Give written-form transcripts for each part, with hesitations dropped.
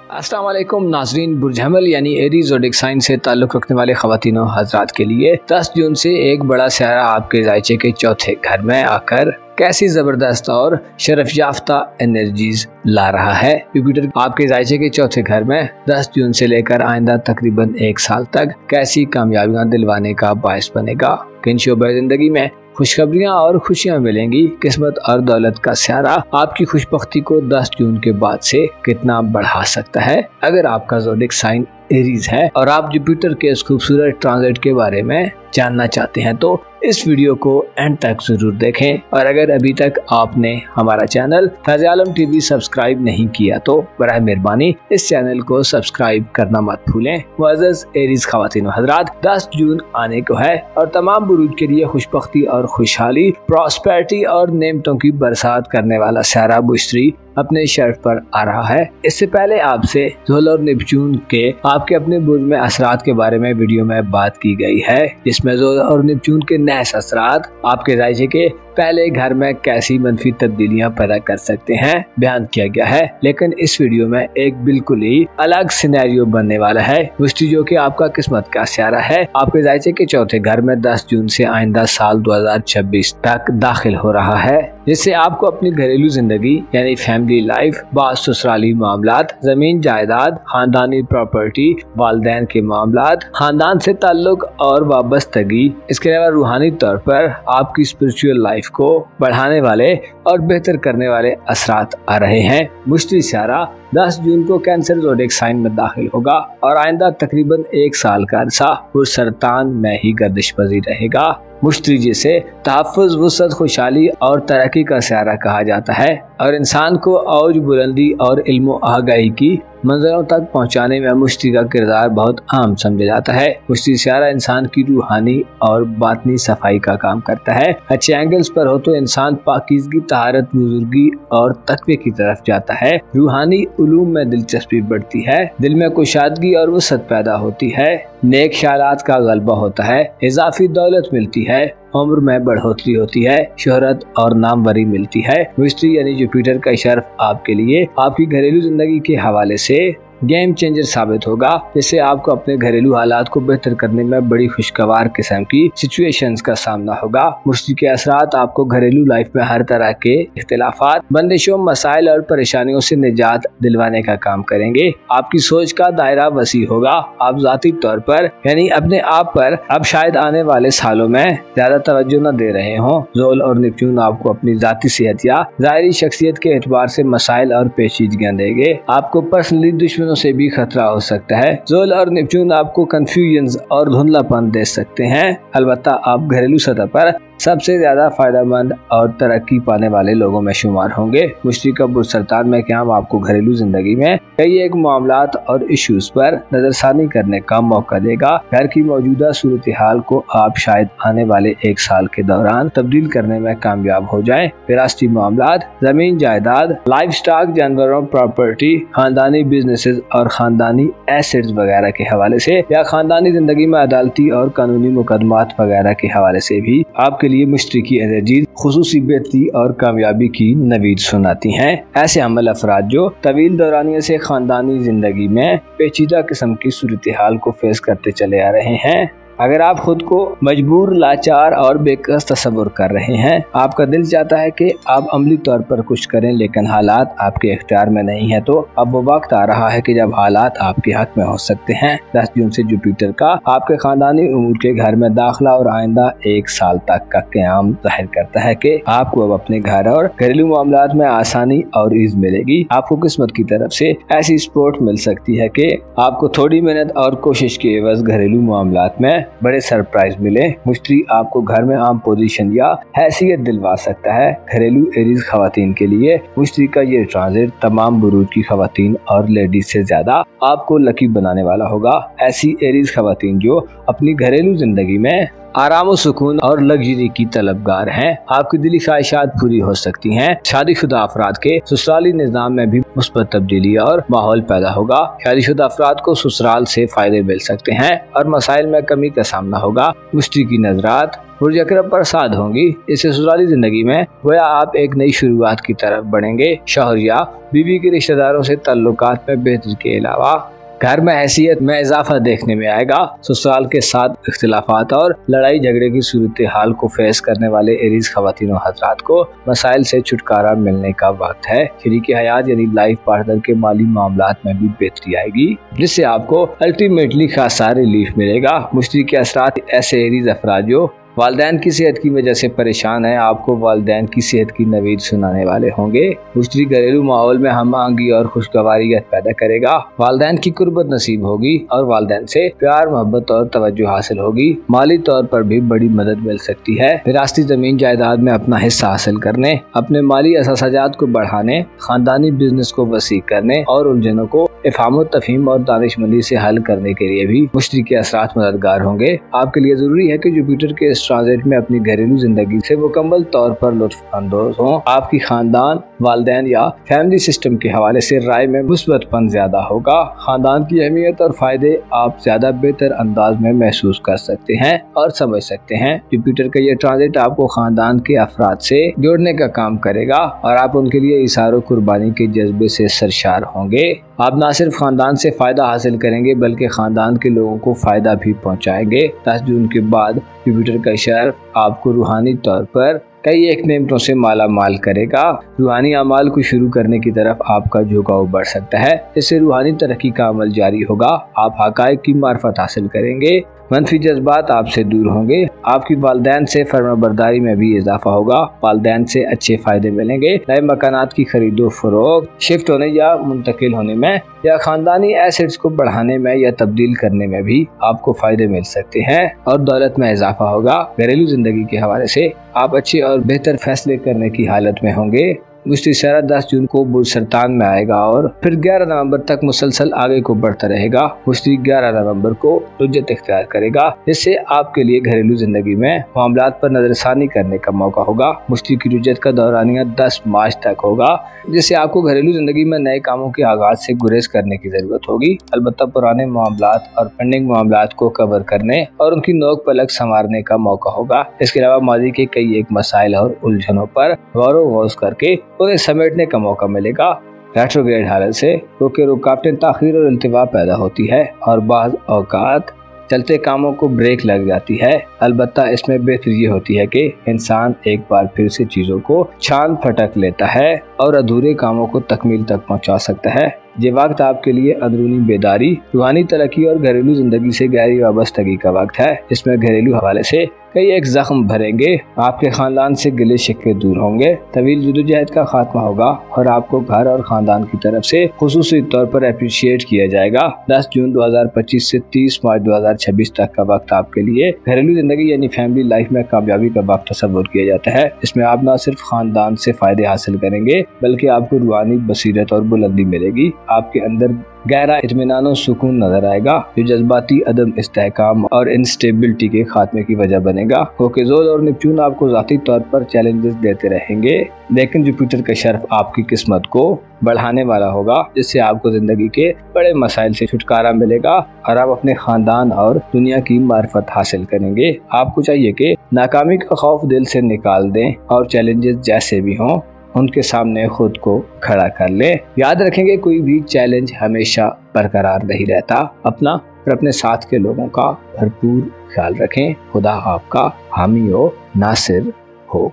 अस्सलाम वालेकुम नाजरीन। बुर्ज हमल यानी एरीज ज़ोडिक साइन से ताल्लुक़ रखने वाले ख़वातीन और हज़रात के लिए 10 जून से एक बड़ा सियारा आपके ज़ायचे के चौथे घर में आकर कैसी ज़बरदस्त और शरफ याफ्ता एनर्जीज ला रहा है। जुपिटर आपके ज़ायचे के चौथे घर में 10 जून से लेकर आइंदा तकरीबन 1 साल तक कैसी कामयाबियां दिलवाने का बायस बनेगा। किन शोबे ज़िंदगी में खुशखबरियां और खुशियां मिलेंगी। किस्मत और दौलत का सियारा आपकी खुशबख्ती को 10 जून के बाद से कितना बढ़ा सकता है। अगर आपका ज़ोडिक साइन एरीज है और आप जुपिटर के इस खूबसूरत ट्रांजिट के बारे में जानना चाहते हैं तो इस वीडियो को एंड तक जरूर देखें। और अगर अभी तक आपने हमारा चैनल फैज़ आलम टीवी सब्सक्राइब नहीं किया तो बराए मेहरबानी इस चैनल को सब्सक्राइब करना मत भूलें। मुअज़्ज़ज़ एरीज ख़वातीन व हज़रात, 10 जून आने को है और तमाम बुरूज के लिए खुशबख्ती और खुशहाली, प्रॉस्पेरिटी और नेमतों की बरसात करने वाला सियारा बुश्री अपने शर्फ पर आ रहा है। इससे पहले आपसे ज़ुहल और नेपच्यून के आपके अपने बुर्ज में असरात के बारे में वीडियो में बात की गई है, जिसमें ज़ुहल और नेपच्यून के नहस असरात आपके ज़ायचे के पहले घर में कैसी मनफी तब्दीलियां पैदा कर सकते हैं बयान किया गया है। लेकिन इस वीडियो में एक बिल्कुल ही अलग सिनेरियो बनने वाला है, जो कि आपका किस्मत का सियारा है। आपके ज़ायचे के चौथे घर में 10 जून से आइंदा साल 2026 तक दाखिल हो रहा है, जिससे आपको अपनी घरेलू जिंदगी यानी फैमिली लाइफ, बास ससुराली मामलात, जमीन जायदाद, खानदानी प्रॉपर्टी, वालिदैन के मामलात, खानदान से ताल्लुक और वाबस्तगी, इसके अलावा रूहानी तौर पर आपकी स्पिरिचुअल लाइफ को बढ़ाने वाले और बेहतर करने वाले असरात आ रहे हैं। मुश्तरी सियारा 10 जून को कैंसर ज़ोडिक साइन में दाखिल होगा और आइंदा तकरीबन 1 साल का अरसा वो सरतान में ही गर्दिश पजीर रहेगा। मुश्तरी जिसे तहफ़्फ़ुज़, वुसअत, खुशहाली और तरक्की का सियारा कहा जाता है और इंसान को औज बुलंदी और इल्म आगाही की मंजिलों तक पहुंचाने में मुश्तरी का किरदार बहुत आम समझा जाता है। मुश्तरी सियारा इंसान की रूहानी और बातनी सफाई का काम करता है। अच्छे एंगल्स पर हो तो इंसान पाकीज़गी, तहारत, बुजुर्गी और तक़वे की तरफ जाता है। रूहानी उलूम में दिलचस्पी बढ़ती है, दिल में कुशादगी और वुसअत पैदा होती है, नेक ख्यालात का गलबा होता है, इजाफी दौलत मिलती है, उम्र में बढ़ोतरी होती है, शोहरत और नामवरी मिलती है। मुश्तरी यानी जुपिटर का शर्फ आपके लिए आपकी घरेलू जिंदगी के हवाले से गेम चेंजर साबित होगा, जिससे आपको अपने घरेलू हालात को बेहतर करने में बड़ी खुशगवार किस्म की सिचुएशंस का सामना होगा। मुश्तरी के असरात आपको घरेलू लाइफ में हर तरह के इख्तिलाफात, बंदिशों, मसाइल और परेशानियों से निजात दिलवाने का काम करेंगे। आपकी सोच का दायरा वसी होगा। आप जाती तौर पर यानी अपने आप पर अब शायद आने वाले सालों में ज्यादा तवज्जो न दे रहे हों। ज़ुहल और नेपच्यून आपको अपनी जाती सेहत या ज़ाहिरी शख्सियत के एतबार से मसाइल और पेचीदगियां देंगे। आपको पर्सनली दुश्मन से भी खतरा हो सकता है। ज़ुहल और नेपच्यून आपको कंफ्यूजन और धुंधलापन दे सकते हैं। अलबत्ता आप घरेलू सतह पर सबसे ज्यादा फायदेमंद और तरक्की पाने वाले लोगों में शुमार होंगे। मुश्तरी का बुर्ज सरतान में क़याम आपको घरेलू जिंदगी में कई एक मामलात और इश्यूज पर नजरसानी करने का मौका देगा। घर की मौजूदा सूरत हाल को आप शायद आने वाले 1 साल के दौरान तब्दील करने में कामयाब हो जाएं। विरासती मामलात, जमीन जायदाद, लाइफ स्टॉक, जानवरों, प्रॉपर्टी, खानदानी बिजनेसेस और खानदानी एसेट्स वगैरह के हवाले से या खानदानी जिंदगी में अदालती और कानूनी मुकदमात वगैरह के हवाले से भी आपके लिए मुश्तरी की एनर्जी खुसूसी बेहतरी और कामयाबी की नवीद सुनाती हैं। ऐसे अमल अफराद जो तवील दौरानिये से खानदानी जिंदगी में पेचीदा किस्म की सूरत हाल को फेस करते चले आ रहे हैं। अगर आप खुद को मजबूर, लाचार और बेकस तस्वुर कर रहे हैं, आपका दिल चाहता है कि आप अमली तौर पर कुछ करें लेकिन हालात आपके इख्तियार में नहीं है, तो अब वो वक्त आ रहा है कि जब हालात आपके हक में हो सकते हैं। 10 जून से जुपिटर का आपके खानदानी उमूर के घर में दाखिला और आइंदा 1 साल तक का क़याम जाहिर करता है कि आपको अब अपने घर और घरेलू मामलात में आसानी और ईज़ मिलेगी। आपको किस्मत की तरफ से ऐसी सपोर्ट मिल सकती है कि आपको थोड़ी मेहनत और कोशिश के एवज घरेलू मामलात में बड़े सरप्राइज मिले। मुश्तरी आपको घर में आम पोजीशन या हैसियत दिलवा सकता है। घरेलू एरीज खवातीन के लिए मुश्तरी का ये ट्रांजिट तमाम बुरूज की खवातीन और लेडीज से ज्यादा आपको लकी बनाने वाला होगा। ऐसी एरीज खवातीन जो अपनी घरेलू जिंदगी में आराम और सुकून और लग्जरी की तलबगार हैं। आपकी दिली ख्वाहिशात पूरी हो सकती हैं। शादीशुदा अफराद के ससुराली निज़ाम में भी मुस्बत तब्दीली और माहौल पैदा होगा। शादीशुदा अफराद को ससुराल से फायदे मिल सकते हैं और मसाइल में कमी का सामना होगा। मुश्तरी की नजरात बुर्ज अकरम पर साध होंगी। इससे ससुराली जिंदगी में गोया आप एक नई शुरुआत की तरफ बढ़ेंगे। शौहर या बीवी के रिश्तेदारों से ताल्लुकात में बेहतरी के अलावा घर में हैसियत में इजाफा देखने में आएगा। ससुराल के साथ इख्तिलाफात और लड़ाई झगड़े की सूरत हाल को फेस करने वाले एरीज खवातीन और हजरात को मसाइल से छुटकारा मिलने का वक्त है। शरीक हयात यानी लाइफ पार्टनर के माली मामलात में भी बेहतरी आएगी, जिससे आपको अल्टीमेटली खासा रिलीफ मिलेगा। मुश्तरी के असरात ऐसे एरीज अफराद जो वालिदैन की सेहत की वजह से परेशान है, आपको वालिदैन की सेहत की नवीद सुनाने वाले होंगे। मुश्तरी घरेलू माहौल में हम आहंगी और खुशगवारियत पैदा करेगा। वालिदैन की कुर्बत नसीब होगी और वालिदैन से प्यार मोहब्बत और तवज्जो हासिल होगी। माली तौर पर भी बड़ी मदद मिल सकती है। विरासती जमीन जायदाद में अपना हिस्सा हासिल करने, अपने माली असासाजात को बढ़ाने, खानदानी बिजनेस को वसी करने और उलझनों को इफ़हाम तफहीम और दानिशमंदी से हल करने के लिए भी मुश्तरी के असरात मददगार होंगे। आपके लिए जरूरी है कि जुपिटर के इस ट्रांजिट में अपनी घरेलू जिंदगी से मुकम्मल तौर पर लुत्फ अंदोज हों। आपकी खानदान, वालिदैन या फैमिली सिस्टम के हवाले से राय में मुस्बतपन ज्यादा होगा। खानदान की अहमियत और फायदे आप ज्यादा बेहतर अंदाज में महसूस कर सकते हैं और समझ सकते हैं। जुपिटर का ये ट्रांजिट आपको खानदान के अफराद से जोड़ने का काम करेगा और आप उनके लिए इशारों कुर्बानी के जज्बे से सरशार होंगे। आप न सिर्फ खानदान से फायदा हासिल करेंगे बल्कि खानदान के लोगों को फायदा भी पहुंचाएंगे। 10 जून के बाद जुपिटर का शहर आपको रूहानी तौर पर कई एक नेमतों से माला माल करेगा। रूहानी अमाल को शुरू करने की तरफ आपका झुकाव बढ़ सकता है। इससे रूहानी तरक्की का अमल जारी होगा। आप हकायक की मार्फत हासिल करेंगे। मनफी जज्बात आपसे दूर होंगे। आपकी वालिदैन से फर्माबरदारी में भी इजाफा होगा। वालिदैन से अच्छे फायदे मिलेंगे। नए मकानात की खरीदो फरोख्त, शिफ्ट होने या मुंतकिल होने में या खानदानी एसेट्स को बढ़ाने में या तब्दील करने में भी आपको फायदे मिल सकते हैं और दौलत में इजाफा होगा। घरेलू जिंदगी के हवाले से आप अच्छे और बेहतर फैसले करने की हालत में होंगे। मुश्तरी सहरा 10 जून को बुर्ज सरतान में आएगा और फिर 11 नवंबर तक मुसलसल आगे को बढ़ता रहेगा। मुश्तरी 11 नवंबर को रुज्जत इख्तियार करेगा, जिससे आपके लिए घरेलू जिंदगी में मामलात पर नजरसानी करने का मौका होगा। मुश्तरी की रुज्जत का दौरानिया 10 मार्च तक होगा, जिससे आपको घरेलू जिंदगी में नए कामों के आगाज से गुरेज करने की जरूरत होगी। अलबत्ता पुराने मामलात और पेंडिंग मामलात को कवर करने और उनकी नोक पलक संवारने का मौका होगा। इसके अलावा माजी के कई एक मसाइल और उलझनों पर गौर करके उन्हें समेटने का मौका मिलेगा। रेट्रोग्रेड हालत से रुकावटें, ताखीर और इल्तिवा पैदा होती है और बाज़ औकात चलते कामों को ब्रेक लग जाती है। अलबत्ता इसमें बेहतरी ये होती है कि इंसान एक बार फिर से चीज़ों को छान फटक लेता है और अधूरे कामों को तकमील तक पहुंचा सकता है। ये वक्त आपके लिए अंदरूनी बेदारी, रूहानी तरक्की और घरेलू जिंदगी से गहरी वाबस्तगी का वक्त है। इसमें घरेलू हवाले से कई एक जख्म भरेंगे। आपके खानदान से गिले शिकवे दूर होंगे। तवील जदोजहद का खात्मा होगा और आपको घर और खानदान की तरफ से खुसूसी तौर पर अप्रिशिएट किया जाएगा। 10 जून 2025 से 30 मार्च 2026 तक का वक्त आपके लिए घरेलू जिंदगी यानी फैमिली लाइफ में कामयाबी का वक्त तस्वुर किया जाता है। इसमें आप न सिर्फ खानदान से फायदे हासिल करेंगे बल्कि आपको रूहानी बसीरत और बुलंदी मिलेगी। आपके अंदर गहरा इत्मीनान और सुकून नजर आएगा, जो जज्बाती अदम इस्तेहकाम और इंस्टेबिलिटी के खात्मे की वजह बनेगा। कोकेज़ोल और नेपच्यून आपको ज़ाती तौर पर चैलेंजेस देते रहेंगे, लेकिन जुपिटर का शर्फ आपकी किस्मत को बढ़ाने वाला होगा, जिससे आपको जिंदगी के बड़े मसाइल से छुटकारा मिलेगा और आप अपने खानदान और दुनिया की मार्फत हासिल करेंगे। आपको चाहिए कि नाकामी का खौफ दिल से निकाल दें और चैलेंजेस जैसे भी हों उनके सामने खुद को खड़ा कर ले। याद रखेंगे कोई भी चैलेंज हमेशा बरकरार नहीं रहता। अपना और अपने साथ के लोगों का भरपूर ख्याल रखें। खुदा आपका हामी हो, नासिर हो।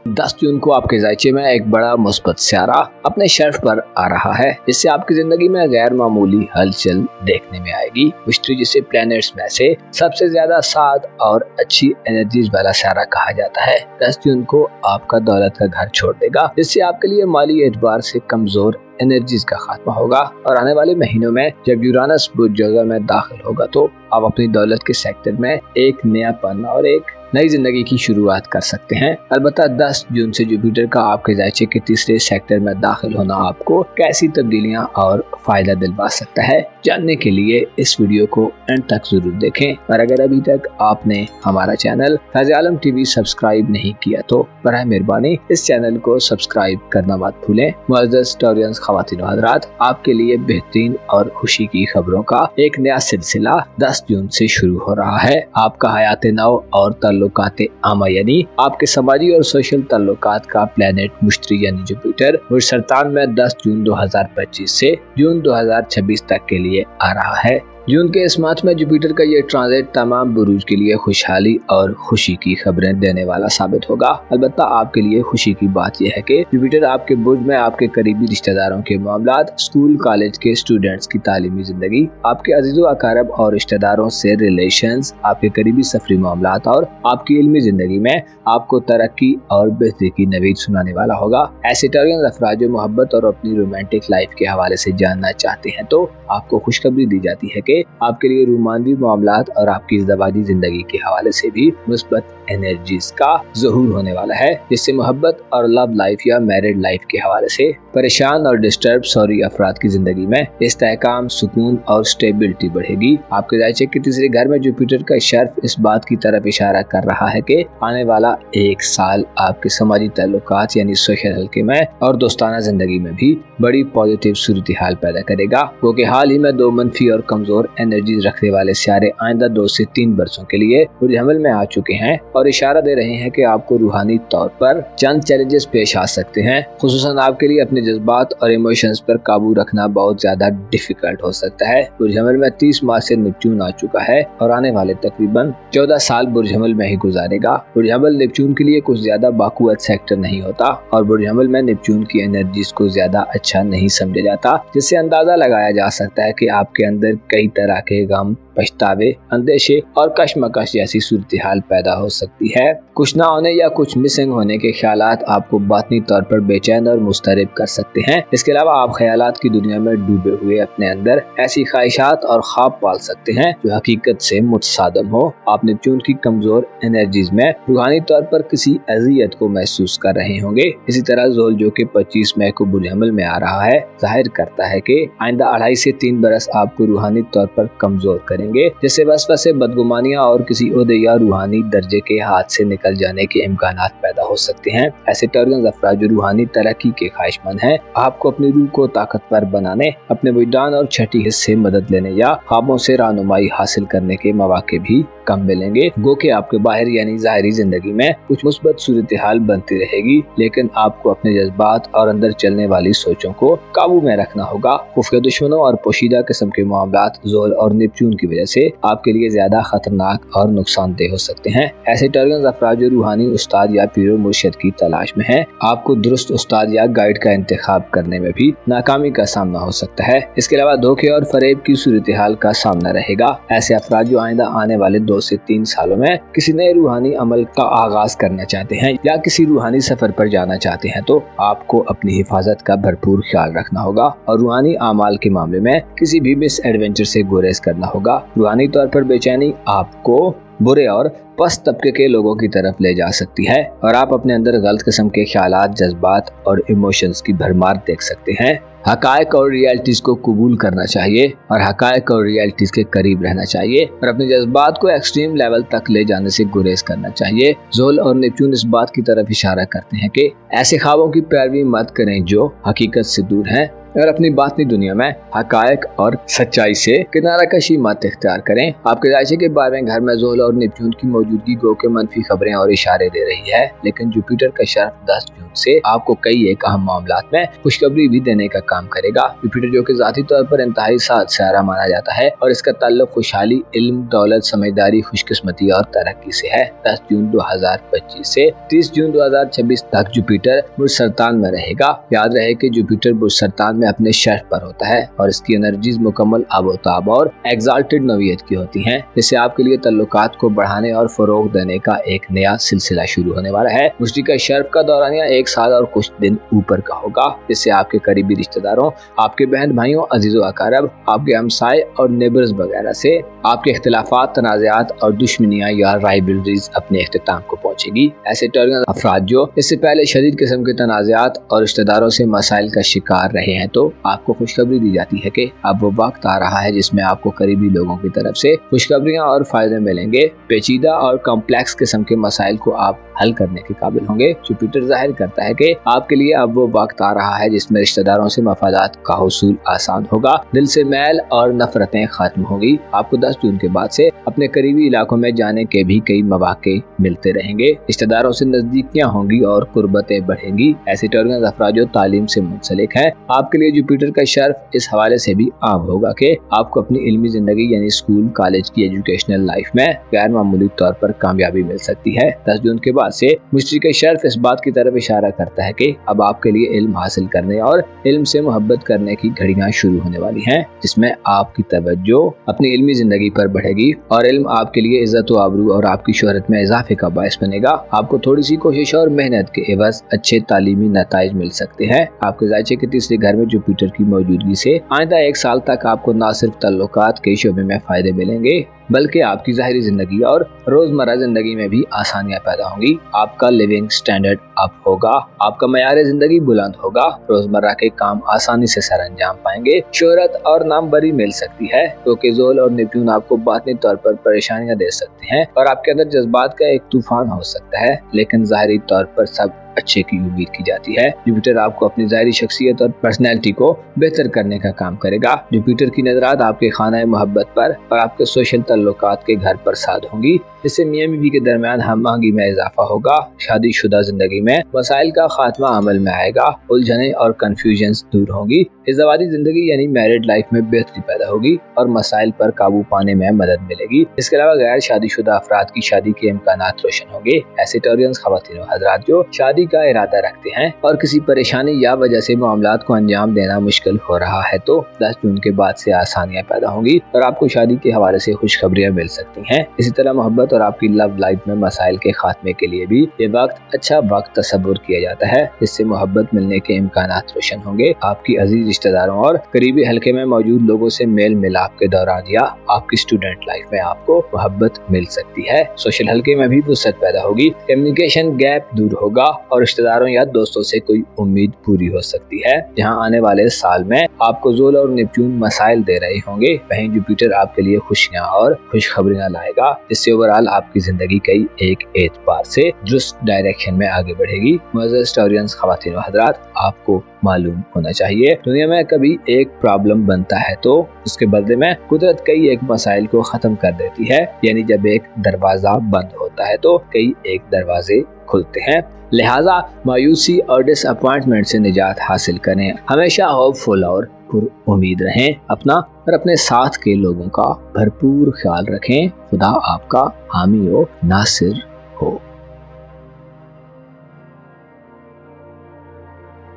10 जून को आपके जायचे में एक बड़ा मुस्बत सियारा अपने शर्फ पर आ रहा है, जिससे आपकी जिंदगी में गैर मामूली हलचल देखने में आएगी। मुश्तरी जिसे प्लैनेट्स में से सबसे ज्यादा साद और अच्छी एनर्जीज वाला सियारा कहा जाता है, 10 जून को आपका दौलत का घर छोड़ देगा, जिससे आपके लिए माली एतबार से कमजोर एनर्जीज का खात्मा होगा। और आने वाले महीनों में जब यूरानस बुर्ज जोज़ा में दाखिल होगा तो आप अपनी दौलत के सेक्टर में एक नयापन और एक नई जिंदगी की शुरुआत कर सकते हैं। अलबत्ता 10 जून से जुपिटर का आपके जायचे के तीसरे सेक्टर में दाखिल होना आपको कैसी तब्दीलियां और फायदा दिलवा सकता है, जानने के लिए इस वीडियो को एंड तक जरूर देखें। और अगर अभी तक आपने हमारा चैनल फैज़ आलम टीवी सब्सक्राइब नहीं किया तो बराए मेहरबानी इस चैनल को सब्सक्राइब करना मत भूलें। मुअज़्ज़ज़ टॉरियंस ख़वातीन व हज़रात, आपके लिए बेहतरीन और खुशी की खबरों का एक नया सिलसिला 10 जून से शुरू हो रहा है। आपका हयात नौ और तल्लुकात आमा यानी आपके समाजी और सोशल तल्लुकात का प्लेनेट मुश्तरी यानी जुपिटर बुर्ज सरतान में 10 जून 2025 से जून 2026 तक के लिए आ रहा है। जून के इस माह में जुपिटर का ये ट्रांजिट तमाम बुरूज के लिए खुशहाली और खुशी की खबरें देने वाला साबित होगा। अलबत्ता आपके लिए खुशी की बात यह है कि जुपिटर आपके बुर्ज में आपके करीबी रिश्तेदारों के मामलात, स्कूल कॉलेज के स्टूडेंट्स की तालीमी जिंदगी, आपके अजीज़ो अकारब और रिश्तेदारों से रिलेशंस, आपके करीबी सफरी मामलात और आपकी इल्मी जिंदगी में आपको तरक्की और बेहतरी की नवीद सुनाने वाला होगा। ऐसे टॉरियन अफराद जो मोहब्बत और अपनी रोमांटिक लाइफ के हवाले से जानना चाहते हैं तो आपको खुशखबरी दी जाती है कि आपके लिए रोमांटिक मामलात और आपकी इज़्दवाजी जिंदगी के हवाले से भी मुस्बत एनर्जीज का ज़हूर होने वाला है, जिससे मोहब्बत और लव लाइफ या मैरिड लाइफ के हवाले से परेशान और डिस्टर्ब सॉरी अफराद की जिंदगी में इस्तेहकाम, सुकून और स्टेबिलिटी बढ़ेगी। आपके जायचे के तीसरे घर में जुपिटर का शर्फ इस बात की तरफ इशारा कर रहा है कि आने वाला एक साल आपके समाजी ताल्लुकात यानी सोशल हल्के में और दोस्ताना जिंदगी में भी बड़ी पॉजिटिव सूरत हाल पैदा करेगा, क्योंकि हाल ही में 2 मनफी और कमजोर एनर्जी रखने वाले सियारे आइंदा 2 से 3 बरसों के लिए बुर्ज हमल में आ चुके हैं और इशारा दे रहे हैं कि आपको रूहानी तौर पर चंद चैलेंजेस पेश आ सकते हैं। खुसूसन आपके लिए अपने जज्बात और इमोशंस पर काबू रखना बहुत ज्यादा डिफिकल्ट हो सकता है। बुर्ज हमल में 30 मार्च से नेपच्यून आ चुका है और आने वाले तकरीबन 14 साल बुर्ज हमल में ही गुजारेगा। बुर्ज हमल नेपच्यून के लिए कुछ ज्यादा बाकुवत सेक्टर नहीं होता और बुर्ज हमल में नेपच्यून की एनर्जीज को ज्यादा अच्छा नहीं समझा जाता, जिससे अंदाजा लगाया जा सकता है कि आपके अंदर कई तरह के गम, पछतावे, अंदेशे और कश्मकश जैसी सूरत हाल पैदा हो सकती है। कुछ ना होने या कुछ मिसिंग होने के ख्यालात आपको बातनी तौर पर बेचैन और मुस्तरब कर सकते हैं। इसके अलावा आप ख्यालात की दुनिया में डूबे हुए अपने अंदर ऐसी ख्वाहिशात और ख्वाब पाल सकते हैं जो हकीकत से मुतसादम हो। आप नेपच्यून की कमजोर एनर्जीज में रूहानी तौर पर किसी अजियत को महसूस कर रहे होंगे। इसी तरह ज़ोल जो कि 25 मई को बुर्ज हमल में आ रहा है जाहिर करता है कि आइंदा 2.5 से 3 बरस आपको रूहानी तौर पर कमजोर करेंगे, जिससे वसवसे, बदगुमानियां और किसी ओहदे या रूहानी दर्जे के हाथ से निकल जाने के इम्कानात पैदा हो सकते हैं। ऐसे टॉरियन अफराद जो रूहानी तरक्की के ख्वाहिशमंद हैं, आपको अपनी रूह को ताकतवर बनाने, अपने विजदान और छठी हिस्से मदद लेने या ख्वाबों से रहनुमाई हासिल करने के मौके भी कम मिलेंगे। गो के आपके बाहर यानी ज़ाहिरी जिंदगी में कुछ मुस्बत सूरत हाल बनती रहेगी, लेकिन आपको अपने जज्बात और अंदर चलने वाली सोचों को काबू में रखना होगा। खुफिया दुश्मनों और पोशीदा किस्म के मामलात ज़ोल और नेपच्यून की वजह से आपके लिए ज्यादा खतरनाक और नुकसानदेह हो सकते हैं। ऐसे टॉरियन अफराद जो रूहानी उस्ताद या पीर मुर्शिद की तलाश में हैं, आपको दुरुस्त उस्ताद या गाइड का इंतखाब करने में भी नाकामी का सामना हो सकता है। इसके अलावा धोखे और फरेब की सूरत हाल का सामना रहेगा। ऐसे अफराद जो आइंदा आने वाले 2 से 3 सालों में किसी नए रूहानी अमल का आगाज करना चाहते हैं या किसी रूहानी सफर पर जाना चाहते हैं तो आपको अपनी हिफाजत का भरपूर ख्याल रखना होगा और रूहानी आमाल के मामले में किसी भी मिस एडवेंचर से गुरेज करना होगा। रूहानी तौर पर बेचैनी आपको बुरे और पस्त तबके के लोगों की तरफ ले जा सकती है और आप अपने अंदर गलत किस्म के ख्यालात, जज्बात और इमोशंस की भरमार देख सकते हैं। हकायक और रियलिटीज को कबूल करना चाहिए और हकायक और रियलिटीज के करीब रहना चाहिए और अपने जज्बात को एक्सट्रीम लेवल तक ले जाने से गुरेज करना चाहिए। ज़ोल और नेपच्यून इस बात की तरफ इशारा करते हैं कि ऐसे ख्वाबों की पैरवी मत करें जो हकीकत से दूर हैं और अपनी बातनी दुनिया में हकायक और सच्चाई से किनारा कशी मत इख्तियार करें। आपके जायचे के 12वें घर में ज़ोल और नेपच्यून की मौजूदगी गो के मनफी खबरें और इशारे दे रही है, लेकिन जुपिटर का शर्फ 10 जून से आपको कई एक अहम मामलात में खुशखबरी भी देने का काम करेगा। जुपिटर जो कि ज़ाती तौर पर इंतहाई साथ सारा माना जाता है और इसका ताल्लुक खुशहाली, इल्म, दौलत, समझदारी, खुशकिस्मती और तरक्की से है। 10 जून 2025 से 30 जून 2026 तक जुपिटर बुर्ज सरतान में रहेगा। याद रहे कि जुपिटर बुर्ज सरतान में अपने शर्फ पर होता है और इसकी एनर्जीज मुकम्मल आबोताब और एग्जाल्टेड नौइयत की होती हैं, जिससे आपके लिए तल्लुकात को बढ़ाने और फरोग देने का एक नया सिलसिला शुरू होने वाला है। मुश्तरका शर्फ का दौरानिया 1 साल और कुछ दिन ऊपर का होगा, जिससे आपके करीबी रिश्तेदारों, आपके बहन भाइयों, अजीजों अकारब, आपके हमसाए और नेबर्स वगैरह से आपके इख्तिलाफात, तनाज़ात और दुश्मनियाँ या राइवलरीज अपने इख्तिताम को पहुँचेगी। ऐसे टर्गन अफराद जो इससे पहले शदीद किस्म के तनाज़ात और रिश्तेदारों से मसाइल का शिकार रहे हैं, तो आपको खुशखबरी दी जाती है कि अब वो वक्त आ रहा है जिसमें आपको करीबी लोगों की तरफ से खुशखबरियाँ और फायदे मिलेंगे। पेचीदा और कॉम्प्लेक्स किस्म के मसाइल को आप हल करने के काबिल होंगे। जुपिटर जाहिर करता है कि आपके लिए अब वो वक्त आ रहा है जिसमें रिश्तेदारों से मफादात का हुसूल आसान होगा, दिल से मैल और नफरतें खत्म होंगी। आपको 10 जून के बाद से अपने करीबी इलाकों में जाने के भी कई मौके मिलते रहेंगे। रिश्तेदारों से नजदीकियां होंगी और कुर्बतें बढ़ेंगी। ऐसे टर्गन अफराद जो तालीम से मुंसलिक है, आपके लिए जुपिटर का शर्फ इस हवाले से भी आम होगा कि आपको अपनी इल्मी जिंदगी यानी स्कूल कॉलेज की एजुकेशनल लाइफ में गैर मामूली तौर पर कामयाबी मिल सकती है। 10 जून के बाद से मुश्तरका शर्फ इस बात की तरफ इशारा करता है कि अब आपके लिए इल्म हासिल करने और इल्म से मोहब्बत करने की घड़ियां शुरू होने वाली हैं, जिसमें आपकी तवज्जो अपनी इल्मी जिंदगी पर बढ़ेगी और इल्म आपके लिए इज्जत व आबरू और आपकी शोहरत में इजाफे का बायस बनेगा। आपको थोड़ी सी कोशिश और मेहनत के एवज अच्छे तालीमी नताइज मिल सकते हैं। आपके जायचे के तीसरे घर में जुपिटर की मौजूदगी से आइंदा 1 साल तक आपको न सिर्फ तल्लुकात के शोबे में फायदे मिलेंगे, बल्कि आपकी ज़ाहिरी जिंदगी और रोजमर्रा जिंदगी में भी आसानियां पैदा होंगी। आपका लिविंग स्टैंडर्ड अप होगा, आपका मयार जिंदगी बुलंद होगा, रोजमर्रा के काम आसानी से सर अंजाम पाएंगे। शोहरत और नामवरी मिल सकती है, क्योंकि ज़ोल और नेपच्यून आपको बातनी तौर पर परेशानियां दे सकते हैं और आपके अंदर जज्बात का एक तूफान हो सकता है, लेकिन ज़ाहिरी तौर पर सब अच्छे की उम्मीद की जाती है। जुपिटर आपको अपनी ज़ाहिरी शख्सियत और पर्सनैलिटी को बेहतर करने का काम करेगा। जुपिटर की नजरात आपके खाना मोहब्बत पर और आपके सोशल तल्लुकात के घर पर साध होंगी, जिससे मियां बीवी के दरमियान हमआहंगी में इजाफा होगा। शादीशुदा जिंदगी में मसाइल का खात्मा अमल में आएगा, उलझने और कंफ्यूजन दूर होंगी। इज़्ज़वाजी जिंदगी यानी मैरिड लाइफ में बेहतरी पैदा होगी और मसाइल पर काबू पाने में मदद मिलेगी। इसके अलावा गैर शादीशुदा अफराद की शादी के इम्कानात रोशन होंगे। ऐसे टॉरियंस ख़वातीन व हज़रात जो शादी का इरादा रखते हैं और किसी परेशानी या वजह से मामलात को अंजाम देना मुश्किल हो रहा है, तो 10 जून के बाद से आसानियां पैदा होंगी और आपको शादी के हवाले से खुशखबरियां मिल सकती हैं। इसी तरह मोहब्बत और आपकी लव लाइफ में मसाइल के खात्मे के लिए भी ये वक्त अच्छा वक्त तस्वुर किया जाता है, जिससे मोहब्बत मिलने के इम्कानात रोशन होंगे। आपकी अजीज रिश्तेदारों और करीबी हल्के में मौजूद लोगों से मेल मिलाप के दौरान या आपकी स्टूडेंट लाइफ में आपको मोहब्बत मिल सकती है। सोशल हल्के में भी वुसअत पैदा होगी, कम्युनिकेशन गैप दूर होगा और रिश्तेदारों या दोस्तों से कोई उम्मीद पूरी हो सकती है। जहां आने वाले साल में आपको ज़ोल और नेपच्यून मसाइल दे रहे होंगे, वहीं जुपिटर आपके लिए खुशियां और खुशखबरियां लाएगा, जिससे ओवरऑल आपकी जिंदगी कई एक एतबार से दुरुस्त डायरेक्शन में आगे बढ़ेगी। मुअज़्ज़ज़ टॉरियंस ख़वातीन व हज़रात, आपको मालूम होना चाहिए दुनिया में कभी एक प्रॉब्लम बनता है तो उसके बदले में कुदरत कई एक मसाइल को खत्म कर देती है। यानी जब एक दरवाजा बंद होता है तो कई एक दरवाजे खुलते हैं। लिहाजा मायूसी और डिसअपॉइंटमेंट से निजात हासिल करें। हमेशा होपफुल और पुरुम्मीद रहें। अपना और अपने साथ के लोगों का भरपूर ख्याल रखें। खुदा आपका हामी व नासिर हो।